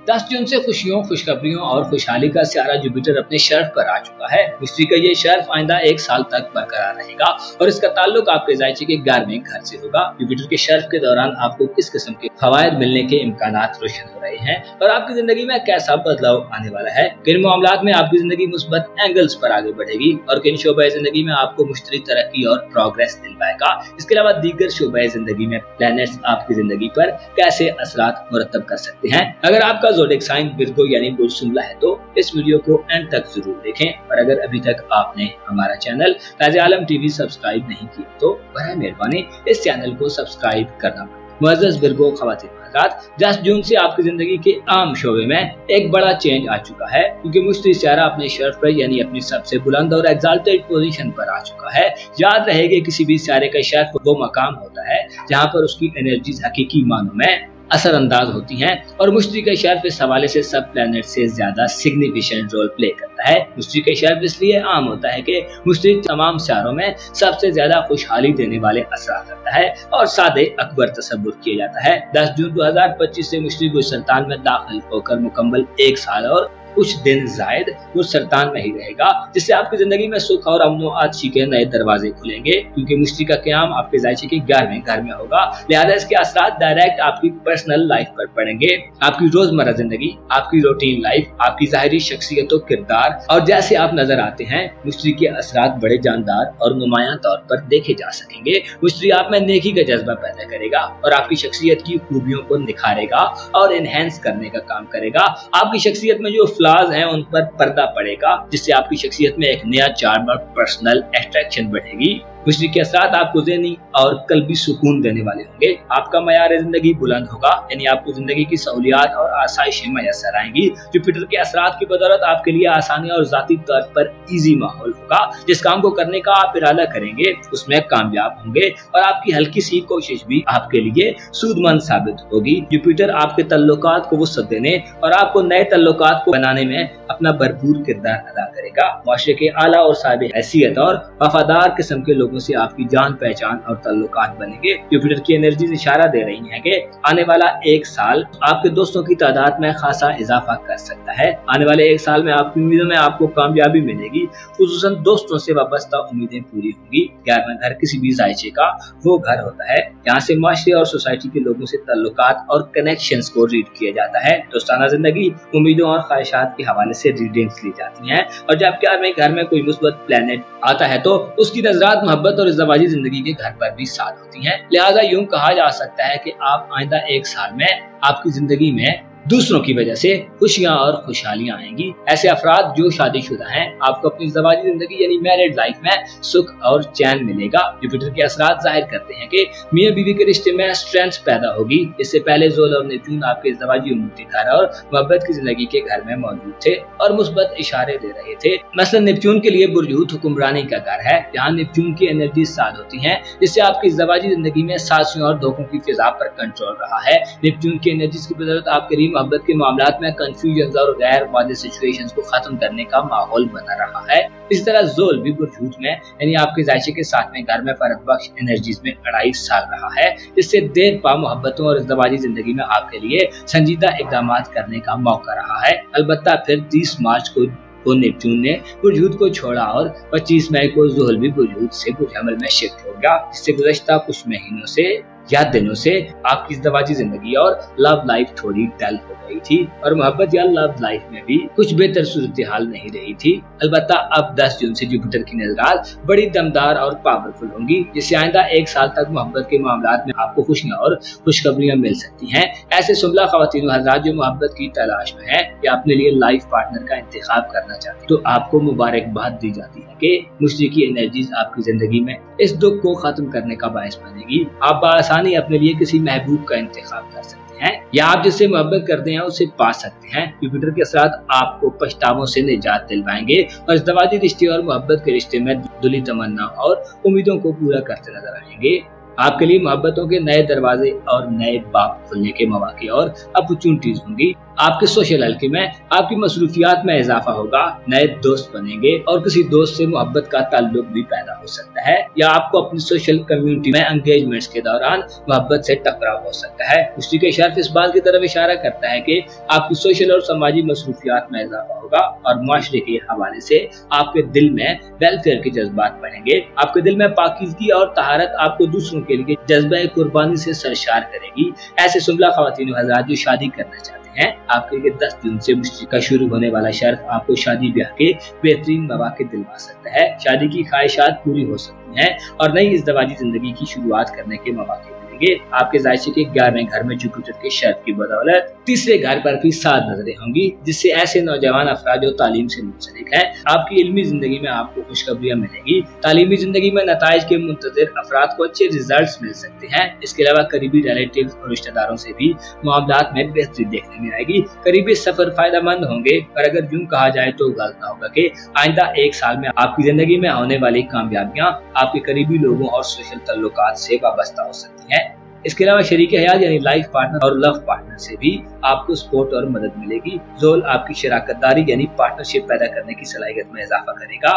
10 जून से खुशियों, खुशखबरियों और खुशहाली का सियारा जुपिटर अपने शर्फ पर आ चुका है। मिस्ट्री का ये शर्फ आइंदा 1 साल तक बरकरार रहेगा और इसका ताल्लुक आपके ज़ायचे के 11वें घर से होगा। जुपिटर के शर्फ के दौरान आपको किस किस्म के फवायद मिलने के इम्कानात रोशन हो रहे हैं और आपकी जिंदगी में कैसा बदलाव आने वाला है, किन मामलात में आपकी जिंदगी मुस्बत एंगल्स पर आगे बढ़ेगी और किन शोबे जिंदगी में आपको मुश्तरी तरक्की और प्रोग्रेस दिलवाएगा। इसके अलावा दीगर शोबे जिंदगी में प्लैनेट्स आपकी जिंदगी पर कैसे असरात मुरतब कर सकते हैं। अगर आपका ज़ोडिएक साइन विर्गो यानी बुर्ज शुमला है तो इस वीडियो को एंड तक जरूर देखें और अगर अभी तक आपने हमारा चैनल ताज़े आलम टीवी सब्सक्राइब नहीं किया तो बराए मेहरबानी इस चैनल को सब्सक्राइब करना। मुअज़्ज़ज़ विर्गो ख़वातीन व हज़रात, 10 जून से आपकी जिंदगी के आम शोबे में एक बड़ा चेंज आ चुका है क्योंकि मुश्तरी सियारा अपने शर्फ पर यानी अपनी सबसे बुलंद और एग्जाल्टेड पोजीशन पर आ चुका है। याद रहे कि किसी भी सियारे का शर्फ वो मकाम होता है जहाँ पर उसकी एनर्जीज हकीकी मानों में असरअंदाज होती हैं और मुश्तरी का शर्फ इस हवाले से सब प्लैनेट से ज्यादा सिग्निफिकेंट रोल प्ले करता है। मुश्तरी का शर्फ इसलिए आम होता है कि मुश्तरी तमाम सियारों में सबसे ज्यादा खुशहाली देने वाले असरात करता है और सादे अकबर तसव्वुर किया जाता है। 10 जून 2025 से मुश्तरी बुर्ज सरतान में दाखिल होकर मुकम्मल 1 साल और कुछ दिन जायद वो सरतान में ही रहेगा, जिससे आपकी जिंदगी में सुख और अमन और आदशी के नए दरवाजे खुलेंगे क्योंकि मुश्तरी का क़याम आपके ज़ायचे के 11वें घर में होगा। लिहाजा इसके असरात डायरेक्ट आपकी पर्सनल लाइफ पर पड़ेंगे, आपकी रोजमर्रा जिंदगी, आपकी रूटीन लाइफ, आपकी ज़ाहिरी शख्सियत और किरदार और जैसे आप नजर आते हैं। मुश्तरी के असरात बड़े जानदार और नुमायां तौर पर देखे जा सकेंगे। मुश्तरी आप में नेकी का जज्बा पैदा करेगा और आपकी शख्सियत की खूबियों को निखारेगा और एनहेंस करने का काम करेगा। आपकी शख्सियत में जो फ्लॉज हैं उन पर पर्दा पड़ेगा जिससे आपकी शख्सियत में एक नया चार्म और पर्सनल अट्रैक्शन बढ़ेगी। मुश्तरी के असरात आपको ज़हनी और कल्बी सुकून देने वाले होंगे। आपका मयार जिंदगी बुलंद होगा यानी आपको जिंदगी की सहूलियात और आसाइशें मैसर आएंगी। जुपिटर के असरात की बदौलत आपके लिए आसानी और जाती तौर पर इजी माहौल होगा। जिस काम को करने का आप इरादा करेंगे उसमें कामयाब होंगे और आपकी हल्की सी कोशिश भी आपके लिए सूदमंद साबित होगी। जुपिटर आपके तल्लुकात को वुसअत देने और आपको नए तल्लुकात को बनाने में अपना भरपूर किरदार अदा करेगा। माशरे के आला और साहिब हैसियत और वफादार किस्म के लोगों से आपकी जान पहचान और तल्लुकात बनेंगे। जुपिटर की एनर्जी इशारा दे रही है कि आने वाला 1 साल आपके दोस्तों की तादाद में खासा इजाफा कर सकता है। आने वाले 1 साल में आपकी उम्मीदों में आपको कामयाबी मिलेगी, खुसूसन दोस्तों से वाबस्ता उम्मीदें पूरी होंगी। 11वां घर किसी भी ज़ायचे का वो घर होता है जहाँ से माशरे और सोसाइटी के लोगों से तल्लुकात और कनेक्शंस को रीड किया जाता है। दोस्ताना जिंदगी, उम्मीदों और ख्वाहिशात के हवाले से रीडिंग्स ली जाती हैं और जब 11वें घर में कोई मुस्बत प्लैनेट आता है तो उसकी नजरात मोहब्बत और इज़्ज़वाजी जिंदगी के घर पर भी साथ होती हैं। लिहाजा यूं कहा जा सकता है कि आप आइंदा 1 साल में आपकी जिंदगी में दूसरों की वजह से खुशियां और खुशहालियां आएंगी। ऐसे अफराद जो शादीशुदा हैं आपको अपनी ज़वाजी जिंदगी यानी मैरिड लाइफ में सुख और चैन मिलेगा। जुपिटर के असरात जाहिर करते हैं कि मियां बीवी के रिश्ते में स्ट्रेंथ पैदा होगी। इससे पहले ज़ोल और नेपच्यून आपके ज़वाजी उम्मती घर और मोहब्बत की जिंदगी के घर में मौजूद थे और मुस्बत इशारे दे रहे थे। मसलन नेपच्यून के लिए बुर्ज हूत हुक्मरानी का घर है जहाँ नेपच्यून की एनर्जी साथ होती है, जिससे आपकी ज़वाजी जिंदगी में साजिशों और धोखों की फिजा पर कंट्रोल रहा है। नेपच्यून की एनर्जी की बदौलत आपके मोहब्बत के मामलात में कंफ्यूजन और गैर वाज़ेह सिचुएशंस को खत्म करने का माहौल बना रहा है। इस तरह ज़ोल भी बुर्ज हूत में यानी आपके ज़ायचे के 7वें घर में फर्क बख्श एनर्जीज में 2.5 साल रहा है। इससे देर पा मोहब्बतों और इज़्ज़वाजी जिंदगी में आपके लिए संजीदा इक़दाम करने का मौका रहा है। अलबत्ता फिर 30 मार्च को नेपच्यून ने बुर्ज हूत को छोड़ा और 25 मई को ज़ोहल भी बुर्ज हूत से बुर्ज हमल में शिफ्ट हो गया, जिससे गुज़श्ता कुछ महीनों से या दिनों से आपकी इज़्दिवाजी जिंदगी और लव लाइफ थोड़ी डल हो गई थी और मोहब्बत या लव लाइफ में भी कुछ बेहतर सूरत हाल नहीं रही थी। अलबत्ता अब 10 जून से जुपिटर की नजरात बड़ी दमदार और पावरफुल होंगी, जिससे आइंदा 1 साल तक मोहब्बत के मामलात में आपको खुशियां और खुशखबरियां मिल सकती हैं। ऐसे सुमला ख्वातीन हज़रात जो मोहब्बत की तलाश में है या अपने लिए लाइफ पार्टनर का इंतखाब करना चाहते हैं, तो आपको मुबारकबाद दी जाती है कि मुश्रिकी एनर्जीज आपकी जिंदगी में इस दुख को खत्म करने का बायस बनेगी। आप बआसानी अपने लिए किसी महबूब का इंतखाब कर सकते हैं या आप जिससे मोहब्बत करते हैं उसे पा सकते हैं। जुपिटर के असरात आपको पछतावों से निजात दिलवाएंगे और इज़्दिवाजी रिश्ते और मोहब्बत के रिश्ते में दिली तमन्ना और उम्मीदों को पूरा करते नजर आएंगे। आपके लिए मोहब्बतों के नए दरवाजे और नए बाब खुलने के मौके और अपॉर्चुनिटीज होंगी। आपके सोशल हल्के में आपकी मसरूफियात में इजाफा होगा, नए दोस्त बनेंगे और किसी दोस्त से मोहब्बत का ताल्लुक भी पैदा हो सकता है या आपको अपनी सोशल कम्युनिटी में एंगेजमेंट्स के दौरान मोहब्बत से टकराव हो सकता है। मुश्रिक शर्फ इस बात की तरफ इशारा करता है कि आपकी सोशल और समाजी मसरूफियात में इजाफा होगा और मुआशरे के हवाले से आपके दिल में वेलफेयर के जज्बात बढ़ेंगे। आपके दिल में पाकीज़गी और तहारत आपको दूसरों के लिए जज्बे कुर्बानी से सरशार करेगी। ऐसे सुमला ख्वातीन हज़रात जो शादी करना चाहते हैं, आपके लिए 10 जून से मुश्रिक का शुरू होने वाला शर्फ आपको शादी ब्याह के बेहतरीन मौके दिलवा सकता है। शादी की ख्वाहिशात पूरी हो सकती हैं और नई इज़्दिवाजी जिंदगी की शुरुआत करने के मौके मिलेंगे। आपके जायचे के 11वें घर में जुपिटर के शर्फ की बदौलत तीसरे घर पर भी 7 नजरें होंगी, जिससे ऐसे नौजवान अफराद जो तालीम से मुंसलिक हैं, आपकी इल्मी जिंदगी में आपको खुशखबरियां मिलेंगी। तालीमी जिंदगी में नताइज के मुंतज़िर अफराद को अच्छे रिजल्ट्स मिल सकते हैं। इसके अलावा करीबी रिलेटिव्स और रिश्तेदारों से भी मामलात में बेहतरी देखने में आएगी। करीबी सफर फायदेमंद होंगे, पर अगर यूं कहा जाए तो गलत ना होगा कि आइंदा 1 साल में आपकी जिंदगी में होने वाली कामयाबियां आपके करीबी लोगों और सोशल ताल्लुकात से वाबस्ता हो सकती हैं। इसके अलावा शरीक हयात यानी लाइफ पार्टनर और लव पार्टनर से भी आपको सपोर्ट और मदद मिलेगी। जोल आपकी शराकतदारी यानी पार्टनरशिप पैदा करने की सलाहियत में इजाफा करेगा।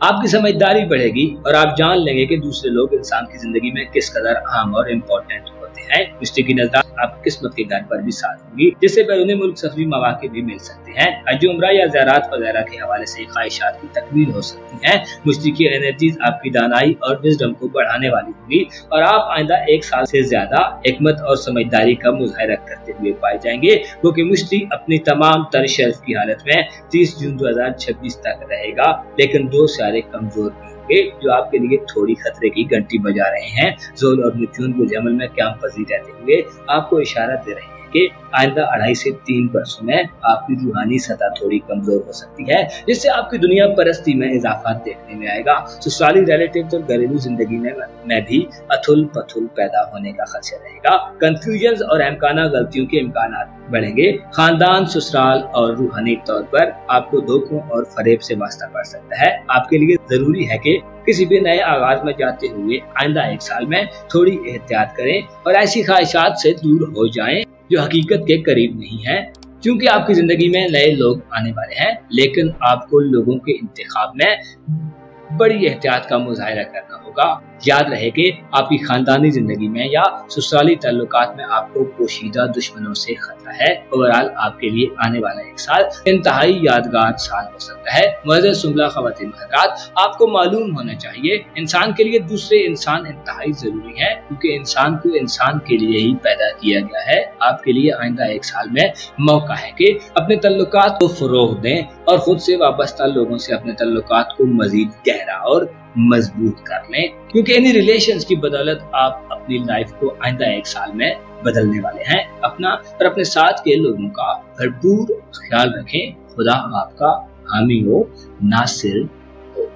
आपकी समझदारी बढ़ेगी और आप जान लेंगे कि दूसरे लोग इंसान की जिंदगी में किस कदर अहम और इम्पोर्टेंट होते हैं। मुश्रिक की नजर आपकी किस्मत के घर पर भी साथ होंगी, जिससे बैरून मुल्क सफरी मौके भी मिल सकते हैं। हज उम्रा या ज़ियारत वगैरह के हवाले से ख्वाहिशात की तकमील हो सकती है। मुश्रिक की एनर्जीज आपकी दानाई और विजडम को बढ़ाने वाली होंगी और आप आइंदा 1 साल से ज्यादा हिकमत और समझदारी का मुजाहरा करते हुए पाए जाएंगे, क्योंकि मुश्रिक अपनी तमाम तर शर्फ की हालत में 30 जून 2026 तक रहेगा। लेकिन 2 सितारे कमजोर भी होंगे जो आपके लिए थोड़ी खतरे की घंटी बजा रहे हैं। जोल और नेपच्यून बुर्ज-ए-अमल में क़याम पज़ीर रहते हुए आपको इशारा दे रहे हैं कि आइंदा 2.5 से 3 वर्षों में आपकी रूहानी सतह थोड़ी कमजोर हो सकती है, जिससे आपकी दुनिया परस्ती में इजाफा देखने में आएगा। ससुराली रिलेटिव्स और घरेलू जिंदगी में भी अथुल पथुल पैदा होने का खदशा रहेगा। कंफ्यूजन और अमकाना गलतियों के इम्कान बढ़ेंगे। खानदान, ससुराल और रूहानी तौर पर आपको धोखों और फरेब से वास्ता पड़ सकता है। आपके लिए जरूरी है कि किसी भी नए आगाज में जाते हुए आइंदा 1 साल में थोड़ी एहतियात करें और ऐसी ख्वाहिशात से दूर हो जाएं जो हकीकत के करीब नहीं है। क्योंकि आपकी जिंदगी में नए लोग आने वाले हैं, लेकिन आपको लोगों के इंतखाब में बड़ी एहतियात का मुजाहरा करना होगा। याद रहे कि आपकी खानदानी जिंदगी में या ससुराली ताल्लुकात में आपको पोशीदा दुश्मनों से खतरा है। ओवरऑल आपके लिए आने वाला 1 साल इंतहाई यादगार साल हो सकता है। मुअज़्ज़ज़ सुमला ख़वातीन हज़रात, आपको मालूम होना चाहिए इंसान के लिए दूसरे इंसान इंतहाई जरूरी है, क्योंकि इंसान को इंसान के लिए ही पैदा किया गया है। आपके लिए आइंदा 1 साल में मौका है कि अपने ताल्लुकात को फरोग दें और खुद से वाबस्ता लोगों से अपने ताल्लुकात को मजीद गहरा और मजबूत कर लें, क्योंकि इन्हीं रिलेशंस की बदौलत आप अपनी लाइफ को आइंदा 1 साल में बदलने वाले हैं। अपना और अपने साथ के लोगों का भरपूर ख्याल रखें। खुदा आपका हामी हो, नासिर हो।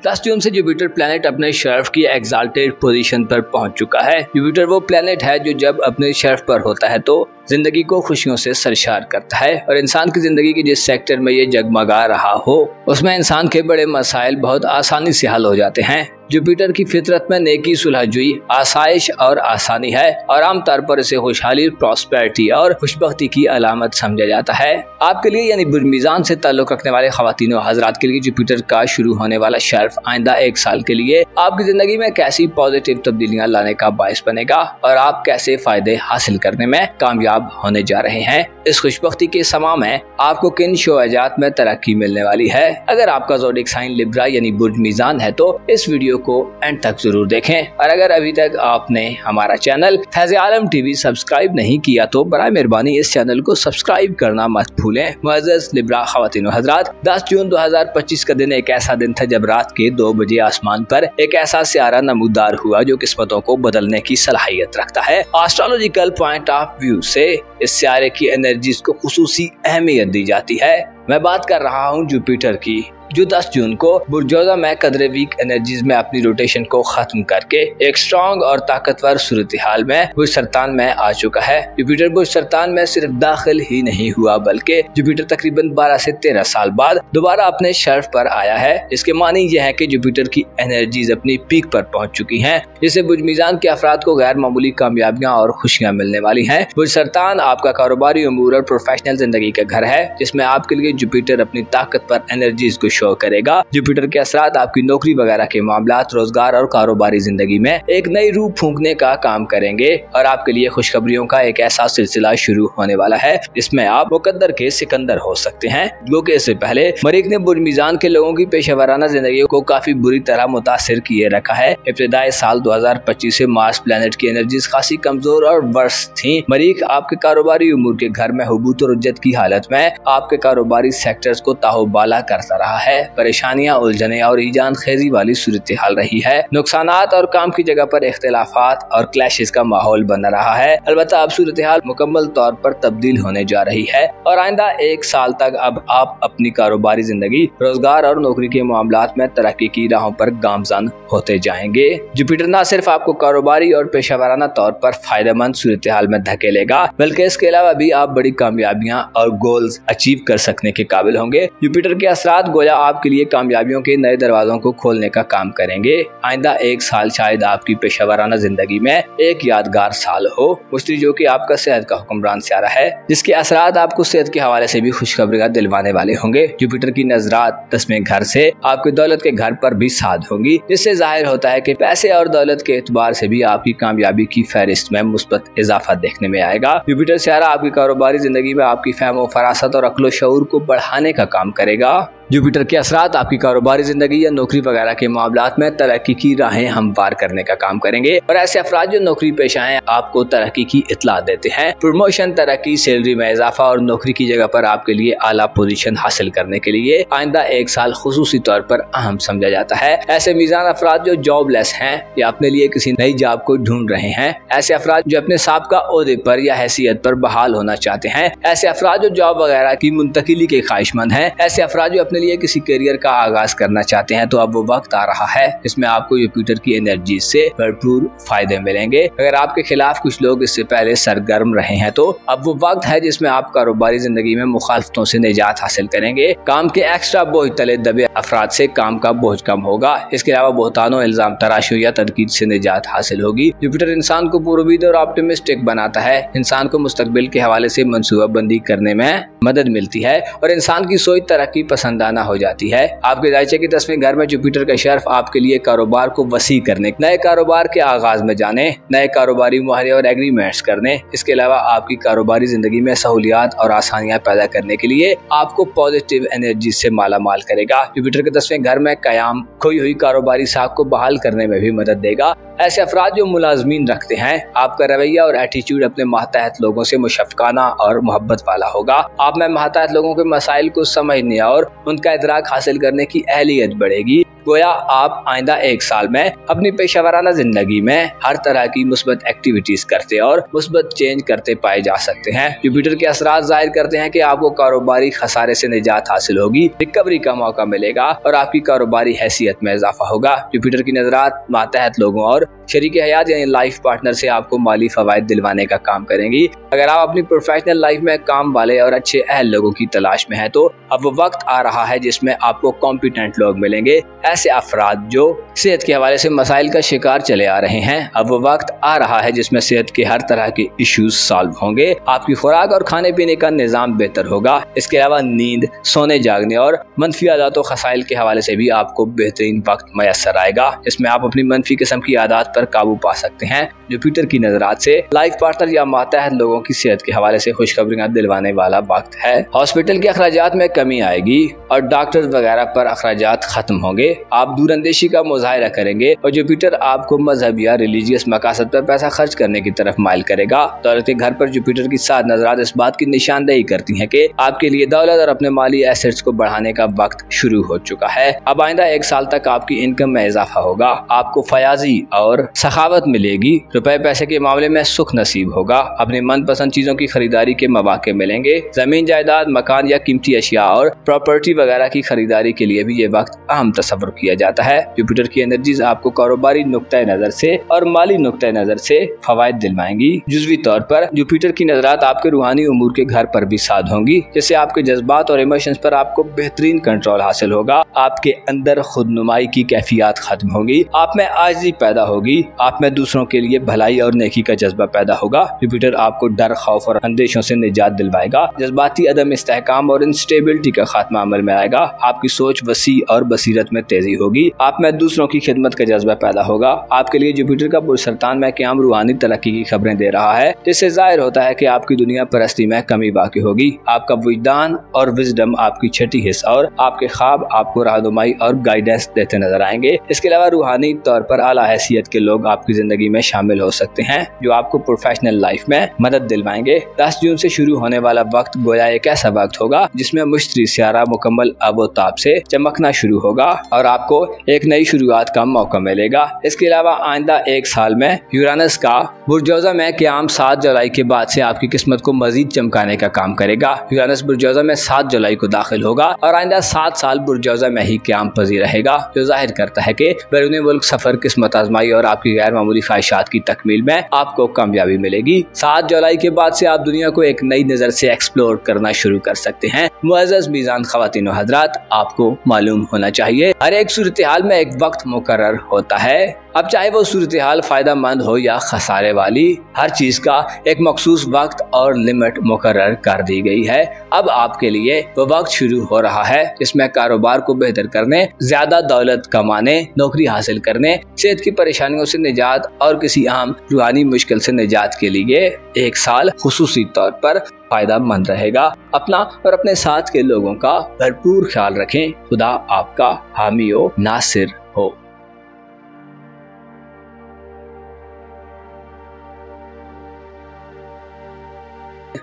10 जून से जुपिटर प्लैनेट अपने शर्फ की एग्जाल्टेड पोजीशन पर पहुंच चुका है। जुपिटर वो प्लैनेट है जो जब अपने शर्फ पर होता है तो जिंदगी को खुशियों से सरशार करता है और इंसान की जिंदगी के जिस सेक्टर में ये जगमगा रहा हो उसमें इंसान के बड़े मसाइल बहुत आसानी से हल हो जाते हैं। जुपिटर की फितरत में नेकी, सुलहजुई, आसाइश और आसानी है और आमतौर पर इसे खुशहाली, प्रॉस्पेरिटी और खुशबख्ती की अलामत समझा जाता है। आपके लिए यानी बुर्ज मीज़ान से ताल्लुक़ रखने वाले ख़वातीन हज़रात के लिए जुपिटर का शुरू होने वाला शर्फ आइंदा 1 साल के लिए आपकी जिंदगी में कैसी पॉजिटिव तब्दीलियां लाने का बायस बनेगा और आप कैसे फायदे हासिल करने में कामयाब कामयाब होने जा रहे हैं। इस खुशबख्ती के समा में आपको किन शोअजात में तरक्की मिलने वाली है। अगर आपका ज़ोडिएक साइन लिब्रा यानी बुर्ज मीज़ान है तो इस वीडियो को एंड तक जरूर देखें। और अगर अभी तक आपने हमारा चैनल फैज़ आलम टीवी सब्सक्राइब नहीं किया तो बराए मेहरबानी इस चैनल को सब्सक्राइब करना मत भूलें। मुअज़्ज़ज़ लिब्रा ख़वातीन व हज़रात, 10 जून 2025 का दिन एक ऐसा दिन था जब रात के 2 बजे आसमान पर एक ऐसा सियारा नमूदार हुआ जो किस्मतों को बदलने की सलाहियत रखता है। एस्ट्रोलॉजिकल पॉइंट ऑफ व्यू से इस सियारे की एनर्जीज को खुसूसी अहमियत दी जाती है। मैं बात कर रहा हूँ जुपिटर की, जो 10 जून को बुर्जोजा में कदरे वीक एनर्जीज में अपनी रोटेशन को खत्म करके एक स्ट्रॉन्ग और ताकतवर सूरत हाल में बुर्ज सरतान में आ चुका है। जुपिटर बुर्ज सरतान में सिर्फ दाखिल ही नहीं हुआ बल्कि जुपिटर तकरीबन 12 से 13 साल बाद दोबारा अपने शर्फ पर आया है। इसके मानी यह है कि जुपिटर की एनर्जीज अपनी पीक पर पहुंच चुकी हैं, जिससे बुर्ज मीज़ान के अफराद को गैर मामूली कामयाबियां और खुशियां मिलने वाली हैं। बुर्ज सरतान आपका कारोबारी उमूर और प्रोफेशनल जिंदगी का घर है, जिसमें आपके लिए जुपिटर अपनी ताकतवर एनर्जीज को शो करेगा। जुपिटर के असरात आपकी नौकरी वगैरह के मामलात, रोजगार और कारोबारी जिंदगी में एक नई रूह फूंकने का काम करेंगे और आपके लिए खुशखबरियों का एक ऐसा सिलसिला शुरू होने वाला है जिसमें आप मुकद्दर के सिकंदर हो सकते हैं। क्योंकि इससे पहले मरीख ने बुर्ज मीज़ान के लोगों की पेशेवराना जिंदगी को काफी बुरी तरह मुतासिर किए रखा है। इब्तिदाई साल 2025 से मार्स प्लेनेट की एनर्जीज खासी कमजोर और वर्स थी। मरीख आपके कारोबारी उमूर के घर में हुबूत और उज्जत की हालत में आपके कारोबारी सेक्टर्स को ताहुबाला करता रहा है। परेशानियां, उलझने और ईजान खेजी वाली सूरत हाल रही है। नुकसानात और काम की जगह पर इख्तिलाफात और क्लैशेस का माहौल बना रहा है। अलबत्ता अब सूरत हाल मुकम्मल तौर पर तब्दील होने जा रही है और आइंदा 1 साल तक अब आप अपनी कारोबारी जिंदगी, रोजगार और नौकरी के मामलात में तरक्की की राहों पर गामजन होते जाएंगे। जुपिटर न सिर्फ आपको कारोबारी और पेशेवराना तौर पर फायदेमंद सूरत हाल में धकेलेगा, बल्कि इसके अलावा भी आप बड़ी कामयाबियां और गोल्स अचीव कर सकने के काबिल होंगे। जुपिटर के असरात गोया आपके लिए कामयाबियों के नए दरवाजों को खोलने का काम करेंगे। आइंदा 1 साल शायद आपकी पेशेवराना जिंदगी में एक यादगार साल हो। मुश्तरी जो कि आपका सेहत का हुक्मरान सियारा है, जिसके असरात आपको सेहत के हवाले से भी खुशखबरी दिलवाने वाले होंगे। जुपिटर की नजरात 10वें घर से आपकी दौलत के घर पर भी साध होंगी, जिससे जाहिर होता है कि पैसे और दौलत के एतबार से भी आपकी कामयाबी की फहरिस्त में मुस्बत इजाफा देखने में आएगा। जुपिटर सियारा आपकी कारोबारी जिंदगी में आपकी फहम फरासत और अक्ल शऊर को बढ़ाने का काम करेगा। जुपिटर के असरात आपकी कारोबारी जिंदगी या नौकरी वगैरह के मामलात में तरक्की की राहें हमवार करने का काम करेंगे और ऐसे अफराद जो नौकरी पेशा हैं आपको तरक्की की इत्तला देते हैं। प्रमोशन, तरक्की, सैलरी में इजाफा और नौकरी की जगह पर आपके लिए आला पोजीशन हासिल करने के लिए आइंदा 1 साल खुसूसी तौर पर अहम समझा जाता है। ऐसे मीज़ान अफराद जो जॉबलेस हैं या अपने लिए किसी नई जॉब को ढूंढ रहे हैं, ऐसे अफराद जो अपने साबिका ओहदे पर या हैसियत पर बहाल होना चाहते हैं, ऐसे अफराद जो जॉब वगैरह की मुंतकिली के ख्वाहिशमंद हैं, ऐसे अफराद जो अपने लिए किसी करियर का आगाज करना चाहते हैं, तो अब वो वक्त आ रहा है जिसमें आपको जुपिटर की एनर्जी से भरपूर फायदे मिलेंगे। अगर आपके खिलाफ कुछ लोग इससे पहले सरगर्म रहे हैं तो अब वो वक्त है जिसमें आप कारोबारी जिंदगी में मुखालफतों से निजात हासिल करेंगे। काम के एक्स्ट्रा बोझ तले दबे अफराद से काम का बोझ कम होगा। इसके अलावा बहुतानों, इल्जाम तराशियों या तनकीद से निजात हासिल होगी। जुपिटर इंसान को पुरुमीद और ऑप्टिमिस्टिक बनाता है, इंसान को मुस्तकबिल के हवाले से मनसूबाबंदी करने में मदद मिलती है और इंसान की सोच तरक्की पसंदाना हो जाती है। आपके दायचे के 10वें घर में जुपिटर का शर्फ आपके लिए कारोबार को वसी करने, नए कारोबार के आगाज में जाने, नए कारोबारी मुआहदे और एग्रीमेंट्स करने, इसके अलावा आपकी कारोबारी जिंदगी में सहूलियात और आसानियां पैदा करने के लिए आपको पॉजिटिव एनर्जी से माला माल करेगा। जुपिटर के 10वें घर में कयाम खोई हुई कारोबारी साख को बहाल करने में भी मदद देगा। ऐसे अफराद जो मुलाजमीन रखते हैं, आपका रवैया और एटीट्यूड अपने मातहत लोगों से मुशफ़क़ाना और मोहब्बत वाला होगा। आप में मातहत लोगों के मसाइल को समझने और उनका इदराक हासिल करने की अहलियत बढ़ेगी। गोया आप आइंदा 1 साल में अपनी पेशेवराना जिंदगी में हर तरह की मुस्बत एक्टिविटीज करते और मुस्बत चेंज करते पाए जा सकते हैं। जुपिटर के असरात जाहिर करते हैं कि आपको कारोबारी खसारे से निजात हासिल होगी, रिकवरी का मौका मिलेगा और आपकी कारोबारी हैसियत में इजाफा होगा। जुपिटर की नजरात मातहत लोगों और शरीक हयात यानी लाइफ पार्टनर से आपको माली फवायद दिलवाने का काम करेंगी। अगर आप अपनी प्रोफेशनल लाइफ में काम वाले और अच्छे अहल लोगों की तलाश में हैं, तो अब वो वक्त आ रहा है जिसमें आपको कॉम्पिटेंट लोग मिलेंगे। ऐसे अफराद जो सेहत के हवाले से मसाइल का शिकार चले आ रहे हैं, अब वो वक्त आ रहा है जिसमें सेहत के हर तरह के इश्यूज सॉल्व होंगे। आपकी खुराक और खाने पीने का निजाम बेहतर होगा। इसके अलावा नींद, सोने जागने और मनफी आदत व खसाइल के हवाले से भी आपको बेहतरीन वक्त मैसर आएगा, जिसमें आप अपनी मनफी किस्म की आदत पर काबू पा सकते हैं। जुपिटर की नजरात से लाइफ पार्टनर या मातहत लोगों की सेहत के हवाले से खुशखबरियां दिलवाने वाला वक्त है। हॉस्पिटल के अखराजात में कमी आएगी और डॉक्टर वगैरह पर अखराजात खत्म होंगे। आप दूरअंदेशी का मुजाहिरा करेंगे और जुपिटर आपको मजहब या रिलीजियस मकासद पर पैसा खर्च करने की तरफ माइल करेगा। दौलत के घर पर जुपिटर की 7 नजरात इस बात की निशानदेही करती हैं कि आपके लिए दौलत और अपने माली एसेट्स को बढ़ाने का वक्त शुरू हो चुका है। अब आइंदा 1 साल तक आपकी इनकम में इजाफा होगा। आपको फयाजी और सखावत मिलेगी। रुपए पैसे के मामले में सुख नसीब होगा। अपनी मनपसंद चीजों की खरीदारी के मौके मिलेंगे। जमीन जायदाद, मकान या कीमती अशिया और प्रॉपर्टी वगैरह की खरीदारी के लिए भी ये वक्त अहम तस्वर किया जाता है। जुपिटर की एनर्जीज आपको कारोबारी नुक्ता नजर से और माली नुक्ता नजर से फवायद दिलवाएंगी। जुज़वी तौर पर जुपिटर की नजरात आपके रूहानी उमूर के घर पर भी साध होंगी, जिससे आपके जज्बात और इमोशंस पर आपको बेहतरीन कंट्रोल हासिल होगा। आपके अंदर खुदनुमाई की कैफियत खत्म होगी। आप में आजिज़ी पैदा होगी। आप में दूसरों के लिए भलाई और नेकी का जज्बा पैदा होगा। जुपिटर आपको डर, खौफ और अंदेशों से निजात दिलवाएगा। जज्बाती अदम इस्तेहकाम और इंस्टेबिलिटी का खात्मा अमल में आएगा। आपकी सोच वसी और बसीरत में तेजी होगी। आप में दूसरों की खिदमत का जज्बा पैदा होगा। आपके लिए जुपिटर का पुरसरतान में क़याम रूहानी तरक्की की खबरें दे रहा है, जिससे जाहिर होता है कि आपकी दुनिया परस्ती में कमी बाकी होगी। आपका विजदान और विजडम आपकी छठी हिस्स और आपके ख्वाब आपको रहनुमाई और गाइडेंस देते नजर आएंगे। इसके अलावा रूहानी तौर पर आला हैसियत के लोग आपकी जिंदगी में शामिल हो सकते हैं, जो आपको प्रोफेशनल लाइफ में मदद दिलवाएंगे। 10 जून से शुरू होने वाला वक्त गोया एक ऐसा वक्त होगा जिसमें मुश्तरी सियारा मुकम्मल आबोताब से चमकना शुरू होगा और आपको एक नई शुरुआत का मौका मिलेगा। इसके अलावा आइंदा 1 साल में यूरानस का बुर्जौजा में क़याम 7 जुलाई के बाद से आपकी किस्मत को मजीद चमकाने का काम करेगा। यूरानस बुर्जौजा में 7 जुलाई को दाखिल होगा और आइंदा 7 साल बुर्जौजा में ही क़याम पजीर रहेगा, जो जाहिर करता है कि बैरून मुल्क सफर, किस्मत आजमाई और आपकी गैर मामूली ख्वाहिशात की तकमील में आपको कामयाबी मिलेगी। 7 जुलाई के बाद से आप दुनिया को एक नई नजर से एक्सप्लोर करना शुरू कर सकते हैं। मुअज़्ज़ज़ मीज़ान ख़वातीन व हज़रात, आपको मालूम होना चाहिए हर एक सूरत हाल में एक वक्त मुकर्रर होता है। अब चाहे वो सूरत हाल फायदा मंद हो या खसारे वाली, हर चीज का एक मखसूस वक्त और लिमिट मुकर्रर कर दी गई है। अब आपके लिए वो वक्त शुरू हो रहा है जिसमें कारोबार को बेहतर करने, ज्यादा दौलत कमाने, नौकरी हासिल करने, सेहत की परेशानियों से निजात और किसी अहम रूहानी मुश्किल से निजात के लिए 1 साल खुसूसी तौर पर फायदा मंद रहेगा। अपना और अपने साथ के लोगों का भरपूर ख्याल रखें। खुदा आपका हामी हो, नासिर हो।